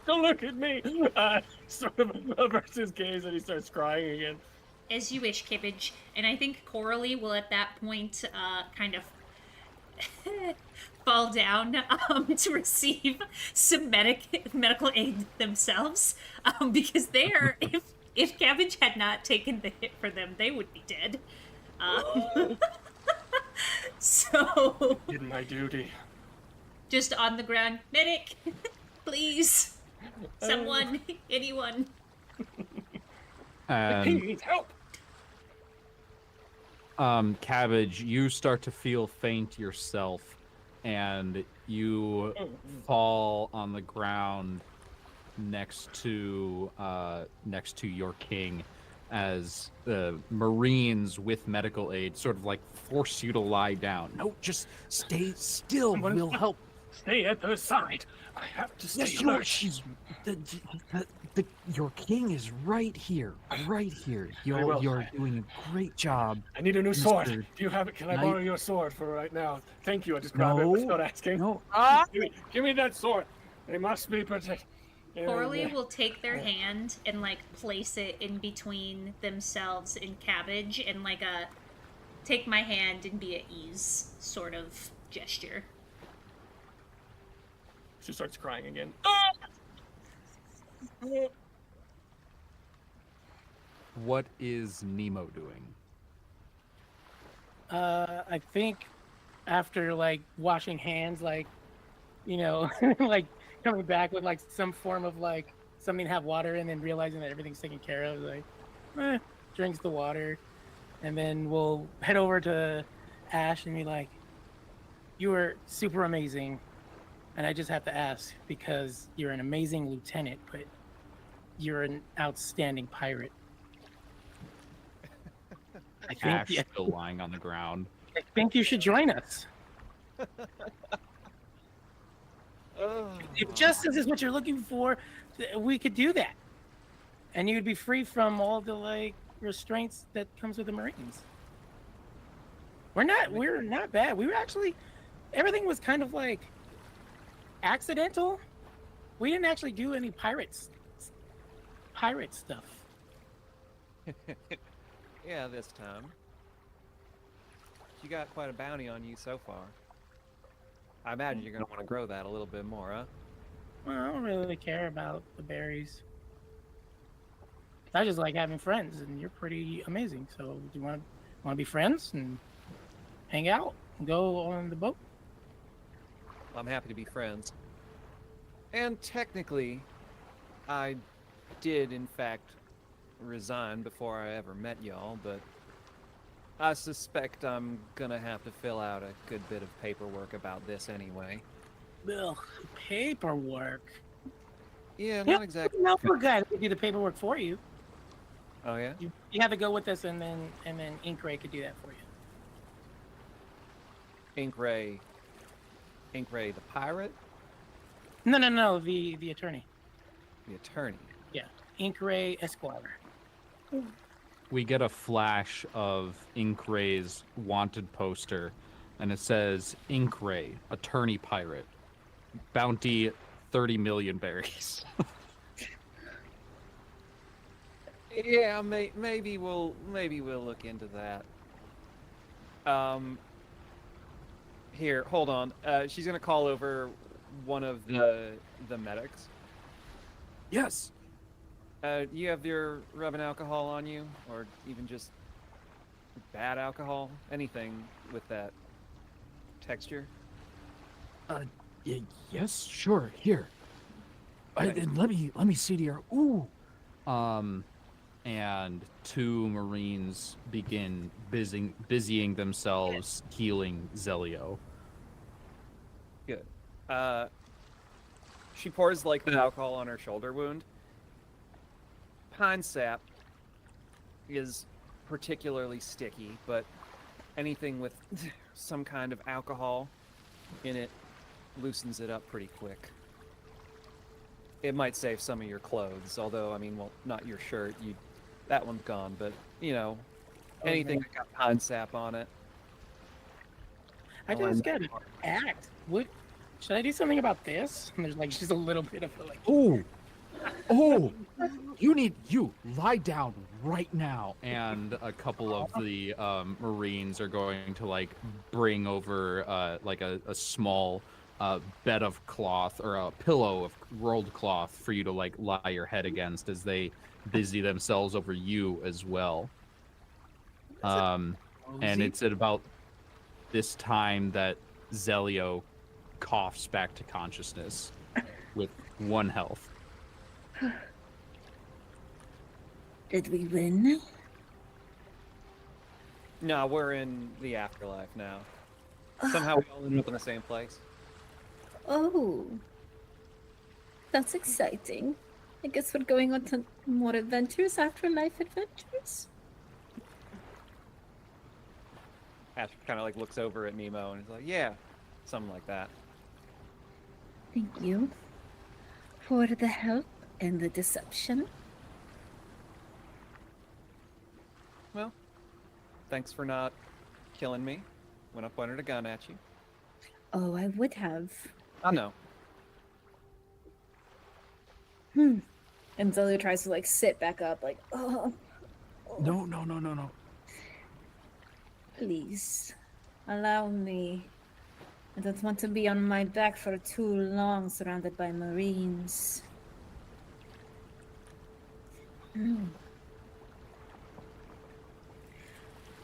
Don't look at me. Sort of averts his gaze and he starts crying again. As you wish, Kibbage. And I think Coralie will at that point kind of fall down to receive some medical aid themselves, because they are, if Cabbage had not taken the hit for them, they would be dead. So Did my duty. just on the ground, medic, please, someone, anyone. The king needs help. Cabbage, you start to feel faint yourself, and you fall on the ground next to your king, as the Marines with medical aid sort of like force you to lie down. No, just stay still. We'll help. Stay at their side. I have to stay Yes, alert. she's your king is right here, right here. Very well. You're doing a great job. I need a new sword. Mr. Do you have it? Can I Knight. borrow your sword for right now? Thank you. I just grabbed it without asking. No, Give me that sword. They must be protected. Coralie will take their hand and like place it in between themselves and Cabbage and like a take my hand and be at ease sort of gesture. She starts crying again. what is Nemo doing? I think after like washing hands, like, you know, like coming back with like some form of like something to have water, and then realizing that everything's taken care of, like, drinks the water, and then we'll head over to Ash and be like, "You were super amazing, and I just have to ask because you're an amazing lieutenant, but you're an outstanding pirate. Ash still lying on the ground. I think you should join us. If justice is what you're looking for, we could do that, and you'd be free from all the like restraints that comes with the Marines. We're not bad. We were actually, everything was kind of like accidental. We didn't actually do any pirate stuff. Yeah, this time. You got quite a bounty on you so far. I imagine you're going to want to grow that a little bit more, huh? Well, I don't really care about the berries. I just like having friends, and you're pretty amazing. So, do you want to be friends and hang out and go on the boat? I'm happy to be friends. And technically, I did, in fact, resign before I ever met y'all, but I suspect I'm gonna have to fill out a good bit of paperwork about this anyway. Ugh, paperwork. Yeah, Yeah, not exactly. no, we're good. We do the paperwork for you. Oh yeah? You have to go with us, and then Ink Ray could do that for you. Ink Ray the pirate? No, the attorney. The attorney. Yeah, Ink Ray Esquire. We get a flash of Ink Ray's wanted poster, and it says Ink Ray, attorney pirate, bounty 30 million berries. Yeah, maybe we'll look into that. Here, hold on. She's gonna call over one of the medics. Yes. You have your rubbing alcohol on you, or even just bad alcohol? Anything with that texture? Yes, sure. Here. Okay. And let me see to your. Ooh. And two Marines begin busying themselves healing Zelio. Good. She pours like the alcohol on her shoulder wound. Pine sap is particularly sticky, but anything with some kind of alcohol in it loosens it up pretty quick. It might save some of your clothes, although, I mean, well, not your shirt. That one's gone, but, you know, anything that got pine sap on it. I just got to act. What? Should I do something about this? And there's like just a little bit of like. Oh. You lie down right now. And a couple of the Marines are going to like bring over like a small bed of cloth or a pillow of rolled cloth for you to like lie your head against as they busy themselves over you as well. And it's at about this time that Zelio coughs back to consciousness with 1 health. Did we win? No, we're in the afterlife now. Somehow we all end up in the same place. Oh. That's exciting. I guess we're going on to more adventures, afterlife adventures? Ash kind of like looks over at Nemo and is like, yeah, something like that. Thank you for the help and the deception. Well, thanks for not killing me when I pointed a gun at you. Oh, I would have. I know. And Zelio tries to like sit back up, like, oh. No. Please, allow me. I don't want to be on my back for too long, surrounded by Marines.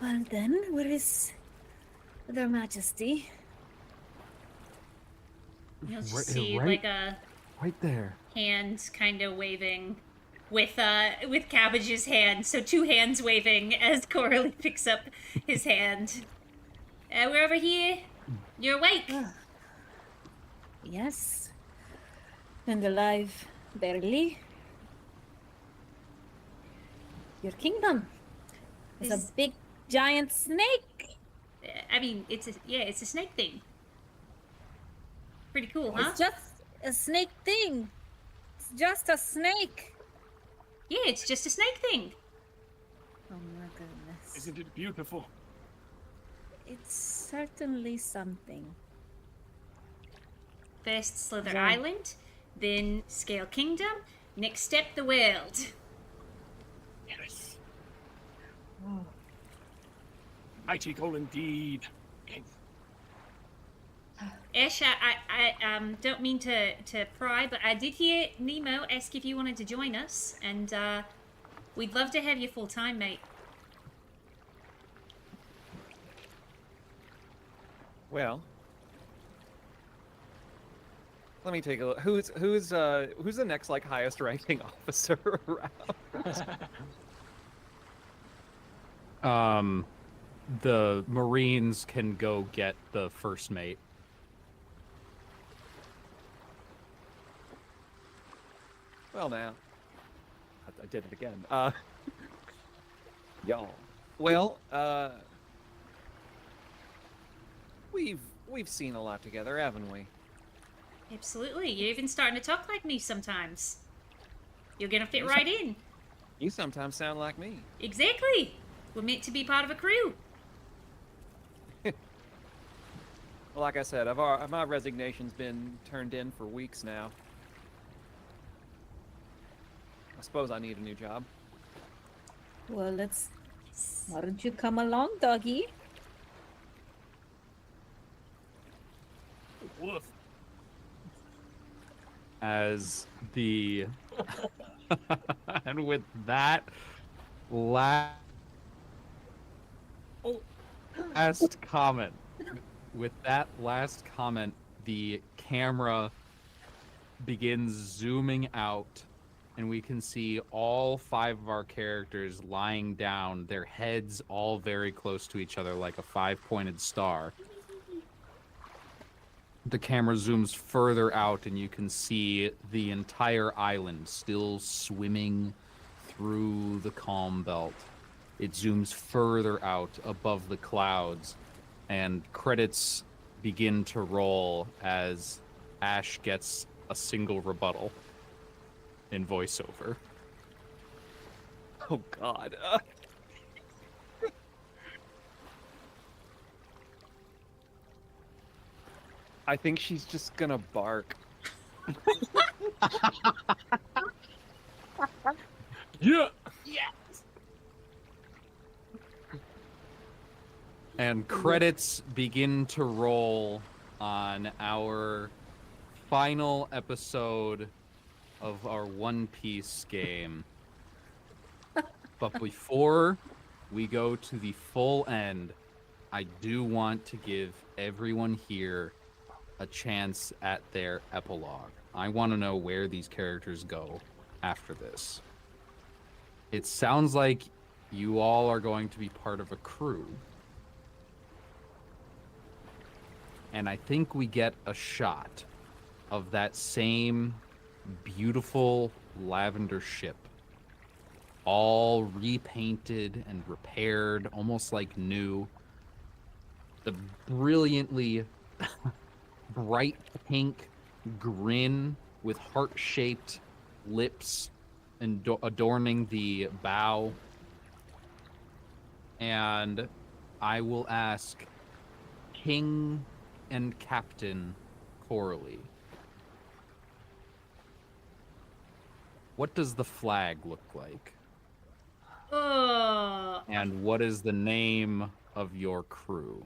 Well then, where is Their Majesty? You'll just Right- see right- like a Right there. hand kind of waving with Cabbage's hand. So 2 hands waving as Coralie picks up his hand. We're over here. You're awake. Yes. And alive, barely. Your kingdom is a Is- big, giant snake. I mean, it's a snake thing. Pretty cool, huh? It's just a snake thing. It's just a snake. Yeah, it's just a snake thing. Oh my goodness. Isn't it beautiful? It's certainly something. First Slither Yeah. Island, then Scale Kingdom, next step the world. Yes. Mighty goal indeed. Ash, I don't mean to pry, but I did hear Nemo ask if you wanted to join us, and we'd love to have you full time, mate. Well, let me take a look. Who's the next like highest ranking officer around? The Marines can go get the first mate. Well, now I did it again. Y'all. Well, we've seen a lot together, haven't we? Absolutely. You're even starting to talk like me sometimes. You're gonna fit You right in. You sometimes sound like me. Exactly. We're meant to be part of a crew. Well, like I said, my resignation's been turned in for weeks now. I suppose I need a new job. Well, why don't you come along, doggy? Woof. As the and with that last comment, the camera begins zooming out, and we can see all 5 of our characters lying down, their heads all very close to each other like a 5-pointed star. The camera zooms further out, and you can see the entire island still swimming through the calm belt. It zooms further out above the clouds, and credits begin to roll as Ash gets a single rebuttal in voiceover. Oh God. I think she's just gonna bark. Yeah. And credits begin to roll on our final episode of our One Piece game. But before we go to the full end, I do want to give everyone here a chance at their epilogue. I want to know where these characters go after this. It sounds like you all are going to be part of a crew. And I think we get a shot of that same beautiful lavender ship, all repainted and repaired, almost like new. The brilliantly bright pink grin with heart-shaped lips adorning the bow. And I will ask King and Captain Coralie, what does the flag look like? Oh. And what is the name of your crew?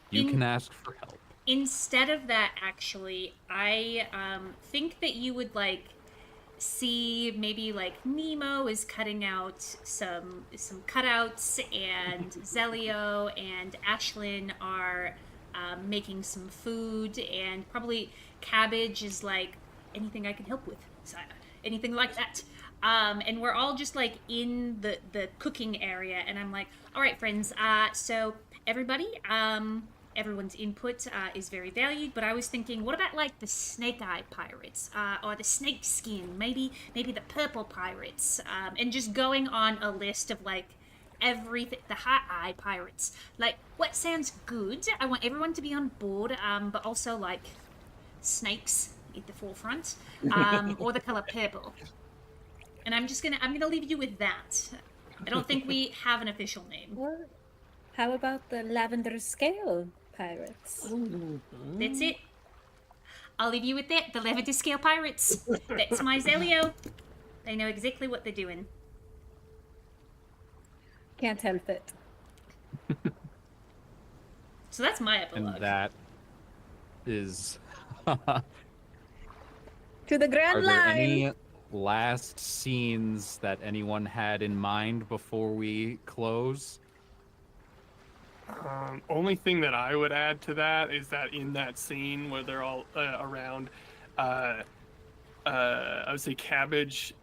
You can ask for help. Instead of that, actually, I think that you would like see maybe like Nemo is cutting out some cutouts, and Zelio and Ashlyn are making some food, and probably Cabbage is like anything I can help with, so, anything like that. And we're all just like in the cooking area, and I'm like, all right, friends. So everybody, everyone's input is very valued, but I was thinking, what about like the snake eye pirates, or the snake skin, maybe the purple pirates, and just going on a list of like everything, the hot eye pirates, like what sounds good. I want everyone to be on board, but also like snakes at the forefront, or the color purple. And I'm gonna leave you with that. I don't think we have an official name. Well, how about the lavender scale pirates? That's it. I'll leave you with that. The Lavender Scale Pirates. That's my Zelio. They know exactly what they're doing. Can't help it. So that's my epilogue. And that is To the grand are there line. any last scenes that anyone had in mind before we close? Only thing that I would add to that is that in that scene where they're all around, I would say Cabbage,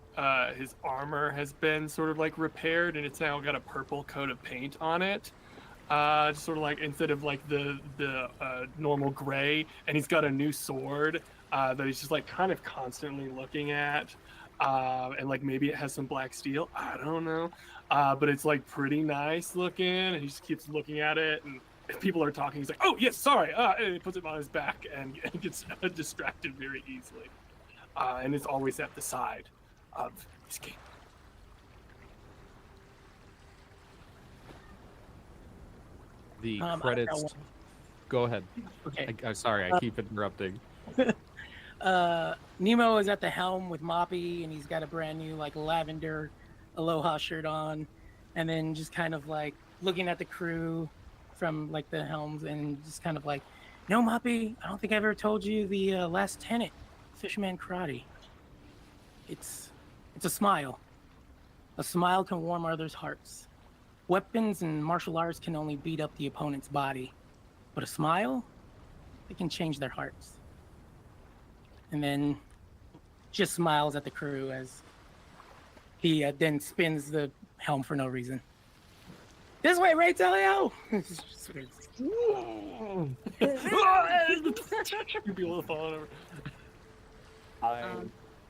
his armor has been sort of like repaired, and it's now got a purple coat of paint on it. Sort of like instead of like the normal gray, and he's got a new sword that he's just like kind of constantly looking at, and like maybe it has some black steel. I don't know, but it's like pretty nice looking, and he just keeps looking at it. And if people are talking, he's like, "Oh yes, sorry," and he puts it on his back and gets distracted very easily. And it's always at the side of his king. The I got credits. one. Go ahead. Okay. I'm sorry, I keep interrupting. Nemo is at the helm with Moppy, and he's got a brand new like lavender aloha shirt on, and then just kind of like looking at the crew from like the helms, and just kind of like, "No, Moppy, I don't think I ever told you the last tenet, Fishman Karate. It's a smile. A smile can warm others' hearts. Weapons and martial arts can only beat up the opponent's body, but a smile, it can change their hearts." And then just smiles at the crew as he then spins the helm for no reason. "This way, Ray Telio!" People are falling over.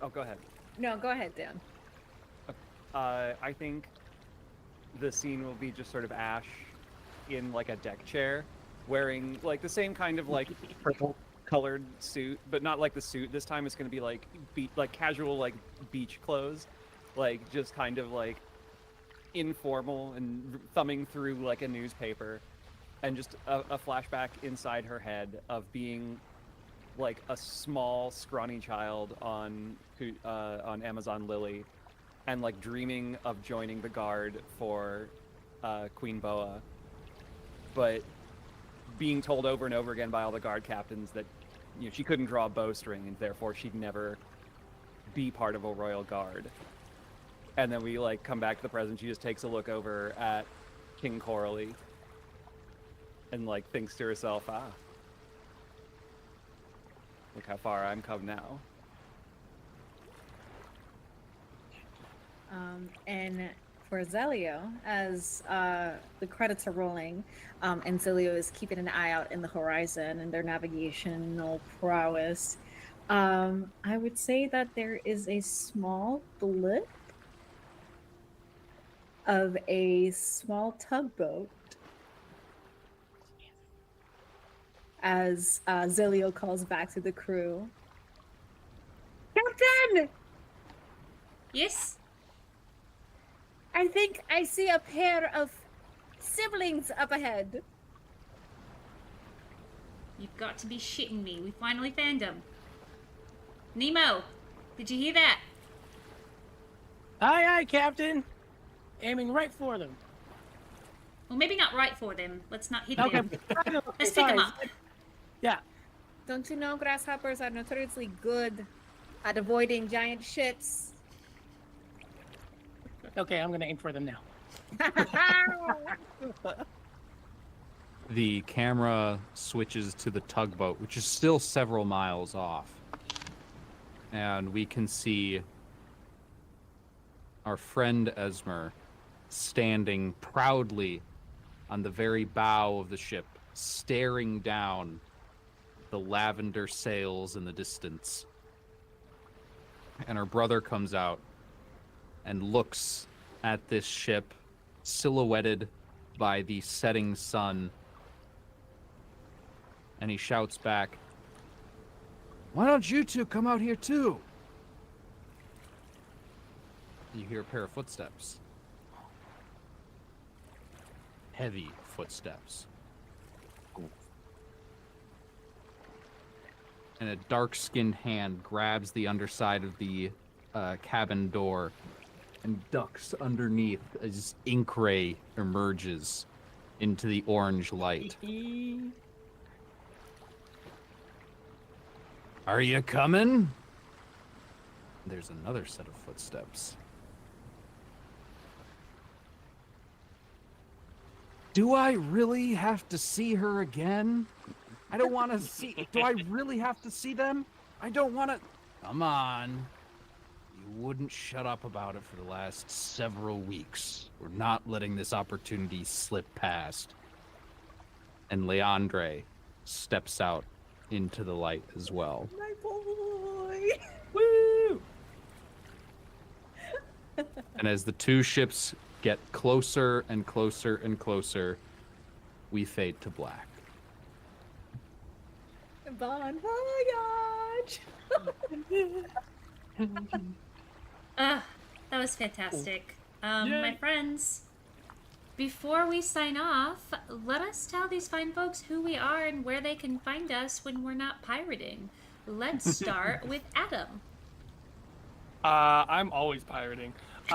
Oh, go ahead. No, go ahead, Dan. I think the scene will be just sort of Ash in like a deck chair, wearing like the same kind of like purple colored suit, but not like the suit. This time it's going to be like casual like beach clothes, like just kind of like informal and thumbing through like a newspaper, and just a flashback inside her head of being like a small scrawny child on Amazon Lily, and like dreaming of joining the guard for Queen Boa, but being told over and over again by all the guard captains that she couldn't draw a bowstring and therefore she'd never be part of a royal guard. And then we like come back to the present. She just takes a look over at King Coralie and like thinks to herself, look how far I'm come now. And for Zelio, as the credits are rolling, and Zelio is keeping an eye out in the horizon and their navigational prowess, I would say that there is a small blip of a small tugboat as Zelio calls back to the crew. "Captain! Yes? I think I see a pair of siblings up ahead." You've got to be shitting me. We finally found them. Nemo, did you hear that? "Aye, aye, Captain. Aiming right for them." Well, maybe not right for them. Let's not hit Okay. them. Let's pick them up. Yeah. Don't you know grasshoppers are notoriously good at avoiding giant ships? Okay, I'm gonna aim for them now. The camera switches to the tugboat, which is still several miles off. And we can see our friend Esmer standing proudly on the very bow of the ship, staring down the lavender sails in the distance. And her brother comes out and looks at this ship silhouetted by the setting sun, and he shouts back, Why don't you two come out here too? you hear a pair of footsteps. Heavy footsteps. And a dark-skinned hand grabs the underside of the cabin door and ducks underneath as ink ray emerges into the orange light. Are you coming? There's another set of footsteps. Do I really have to see her again? I don't want to see. Do I really have to see them? I don't want to. Come on. You wouldn't shut up about it for the last several weeks. We're not letting this opportunity slip past. And Leandre steps out into the light as well. My boy. Woo! And as the two ships get closer and closer and closer, we fade to black. Bon voyage. Ah, that was fantastic. My Yay. friends, before we sign off, let us tell these fine folks who we are and where they can find us when we're not pirating. Let's start with Adam. I'm always pirating. You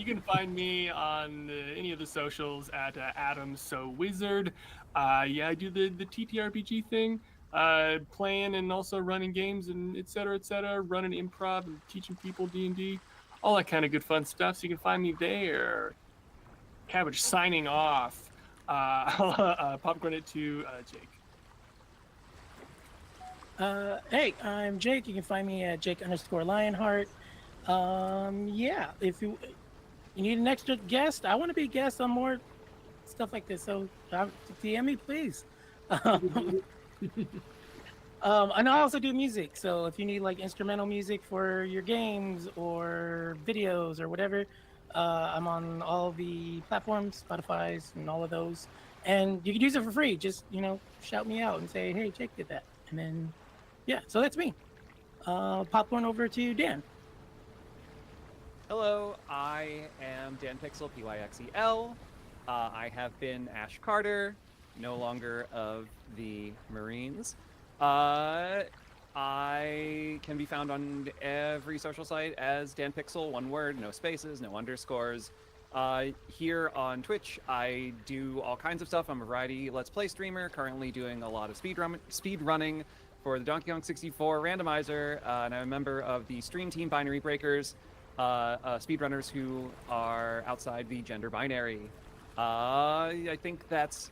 can find me on any of the socials at Adam So Wizard. Yeah, I do the TTRPG thing, playing and also running games and et cetera, running improv and teaching people D&D, all that kind of good fun stuff. So you can find me there. Cabbage signing off. I'll popcorn it to Jake. Hey, I'm Jake. You can find me at Jake_Lionheart. Yeah, if you need an extra guest, I want to be a guest on more stuff like this. So DM me, please. And I also do music. So if you need like instrumental music for your games or videos or whatever, I'm on all the platforms, Spotify's and all of those. And you can use it for free. Just, shout me out and say, hey, Jake did that. And then, yeah, so that's me. Popcorn over to Dan. Hello, I am Dan Pixel, Pyxel. I have been Ash Carter, no longer of the Marines. I can be found on every social site as Dan Pixel, one word, no spaces, no underscores. Here on Twitch, I do all kinds of stuff. I'm a variety Let's Play streamer, currently doing a lot of speed running for the Donkey Kong 64 randomizer, and I'm a member of the stream team Binary Breakers, speedrunners who are outside the gender binary. I think that's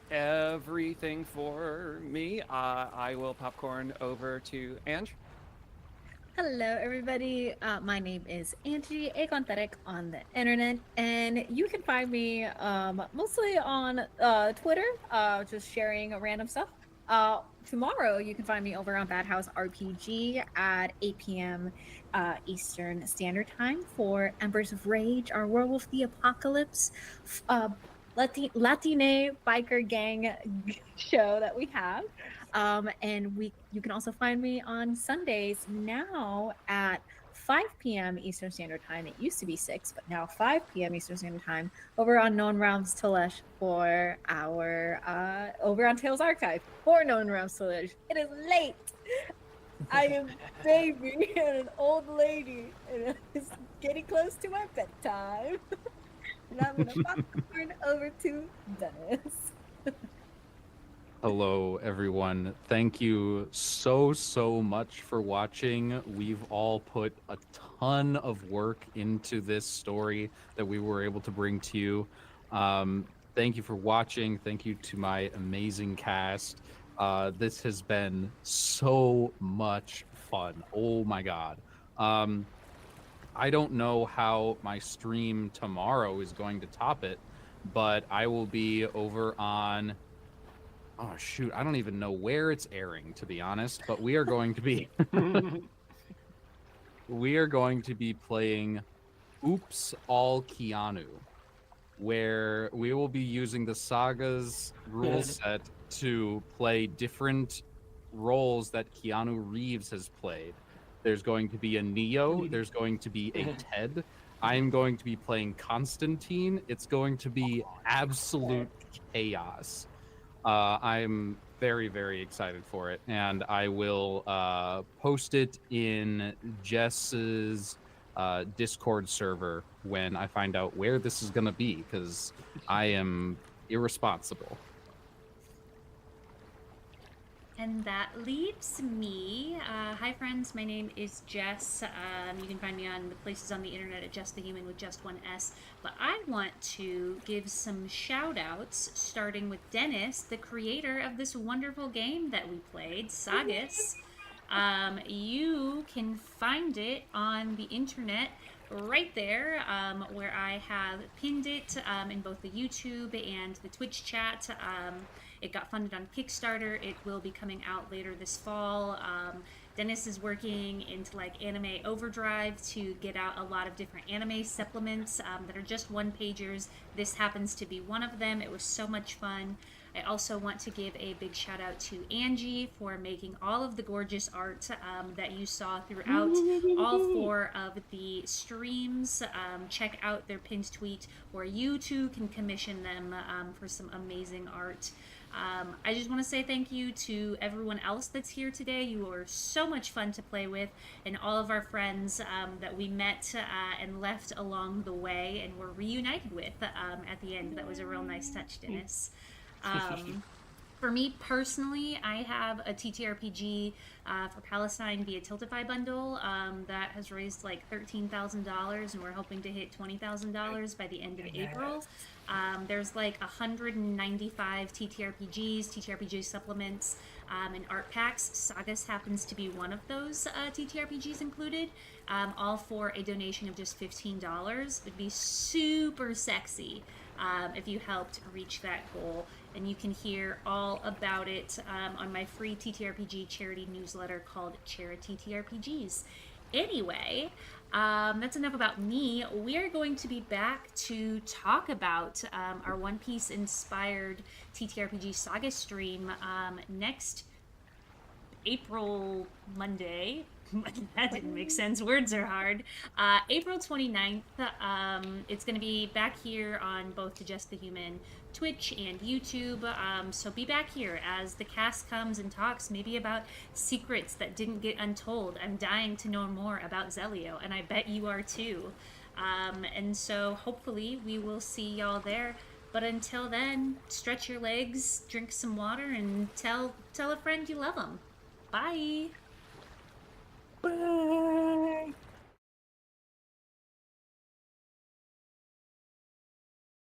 everything for me. I will popcorn over to Ange. Hello, everybody. My name is Angie Agonthetic on the internet, and you can find me mostly on Twitter, just sharing random stuff. Tomorrow, you can find me over on Bad House RPG at 8 p.m. Eastern Standard Time for Embers of Rage, our Werewolf the Apocalypse Latine biker gang show that we have. And you can also find me on Sundays now at 5 p.m. Eastern Standard Time. It used to be 6, but now 5 p.m. Eastern Standard Time over on Known Realms Telesh for our over on Tales Archive for Known Realms Telesh. It is late. I am a baby and an old lady, and it's getting close to my bedtime. And I'm gonna popcorn over to Dennis. Hello, everyone. Thank you so much for watching. We've all put a ton of work into this story that we were able to bring to you. Thank you for watching. Thank you to my amazing cast. This has been so much fun. Oh my God. I don't know how my stream tomorrow is going to top it, but I will be over on... Oh shoot, I don't even know where it's airing, to be honest, but we are going to be playing Oops All Keanu, where we will be using the Sagas rule set to play different roles that Keanu Reeves has played. There's going to be a Neo, there's going to be a Ted. I'm going to be playing Constantine. It's going to be absolute chaos. I'm very excited for it, and I will post it in Jess's Discord server when I find out where this is going to be, because I am irresponsible. And that leaves me. Hi, friends. My name is Jess. You can find me on the places on the internet at Just the Human with just one S. But I want to give some shout outs, starting with Dennis, the creator of this wonderful game that we played, Sagas. You can find it on the internet right there, where I have pinned it in both the YouTube and the Twitch chat. It got funded on Kickstarter. It will be coming out later this fall. Dennis is working into like Anime Overdrive to get out a lot of different anime supplements that are just one pagers. This happens to be one of them. It was so much fun. I also want to give a big shout out to Angie for making all of the gorgeous art that you saw throughout all 4 of the streams. Check out their pinned tweet where you too can commission them for some amazing art. I just want to say thank you to everyone else that's here today. You were so much fun to play with, and all of our friends that we met and left along the way and were reunited with at the end. That was a real nice touch, Dennis. For me personally, I have a TTRPG for Palestine via Tiltify bundle that has raised like $13,000, and we're hoping to hit $20,000 by the end of April. There's like 195 TTRPGs, TTRPG supplements, and art packs. Sagas happens to be one of those TTRPGs included, all for a donation of just $15. It'd be super sexy if you helped reach that goal. And you can hear all about it on my free TTRPG charity newsletter called Charity TTRPGs. Anyway, that's enough about me. We're going to be back to talk about our One Piece inspired TTRPG Saga stream next April Monday. That didn't make sense. Words are hard. April 29th. It's going to be back here on both the Just the Human Twitch and YouTube. So be back here as the cast comes and talks maybe about secrets that didn't get untold. I'm dying to know more about Zelio, and I bet you are too. And so hopefully we will see y'all there. But until then, stretch your legs, drink some water, and tell a friend you love them. Bye. Bye.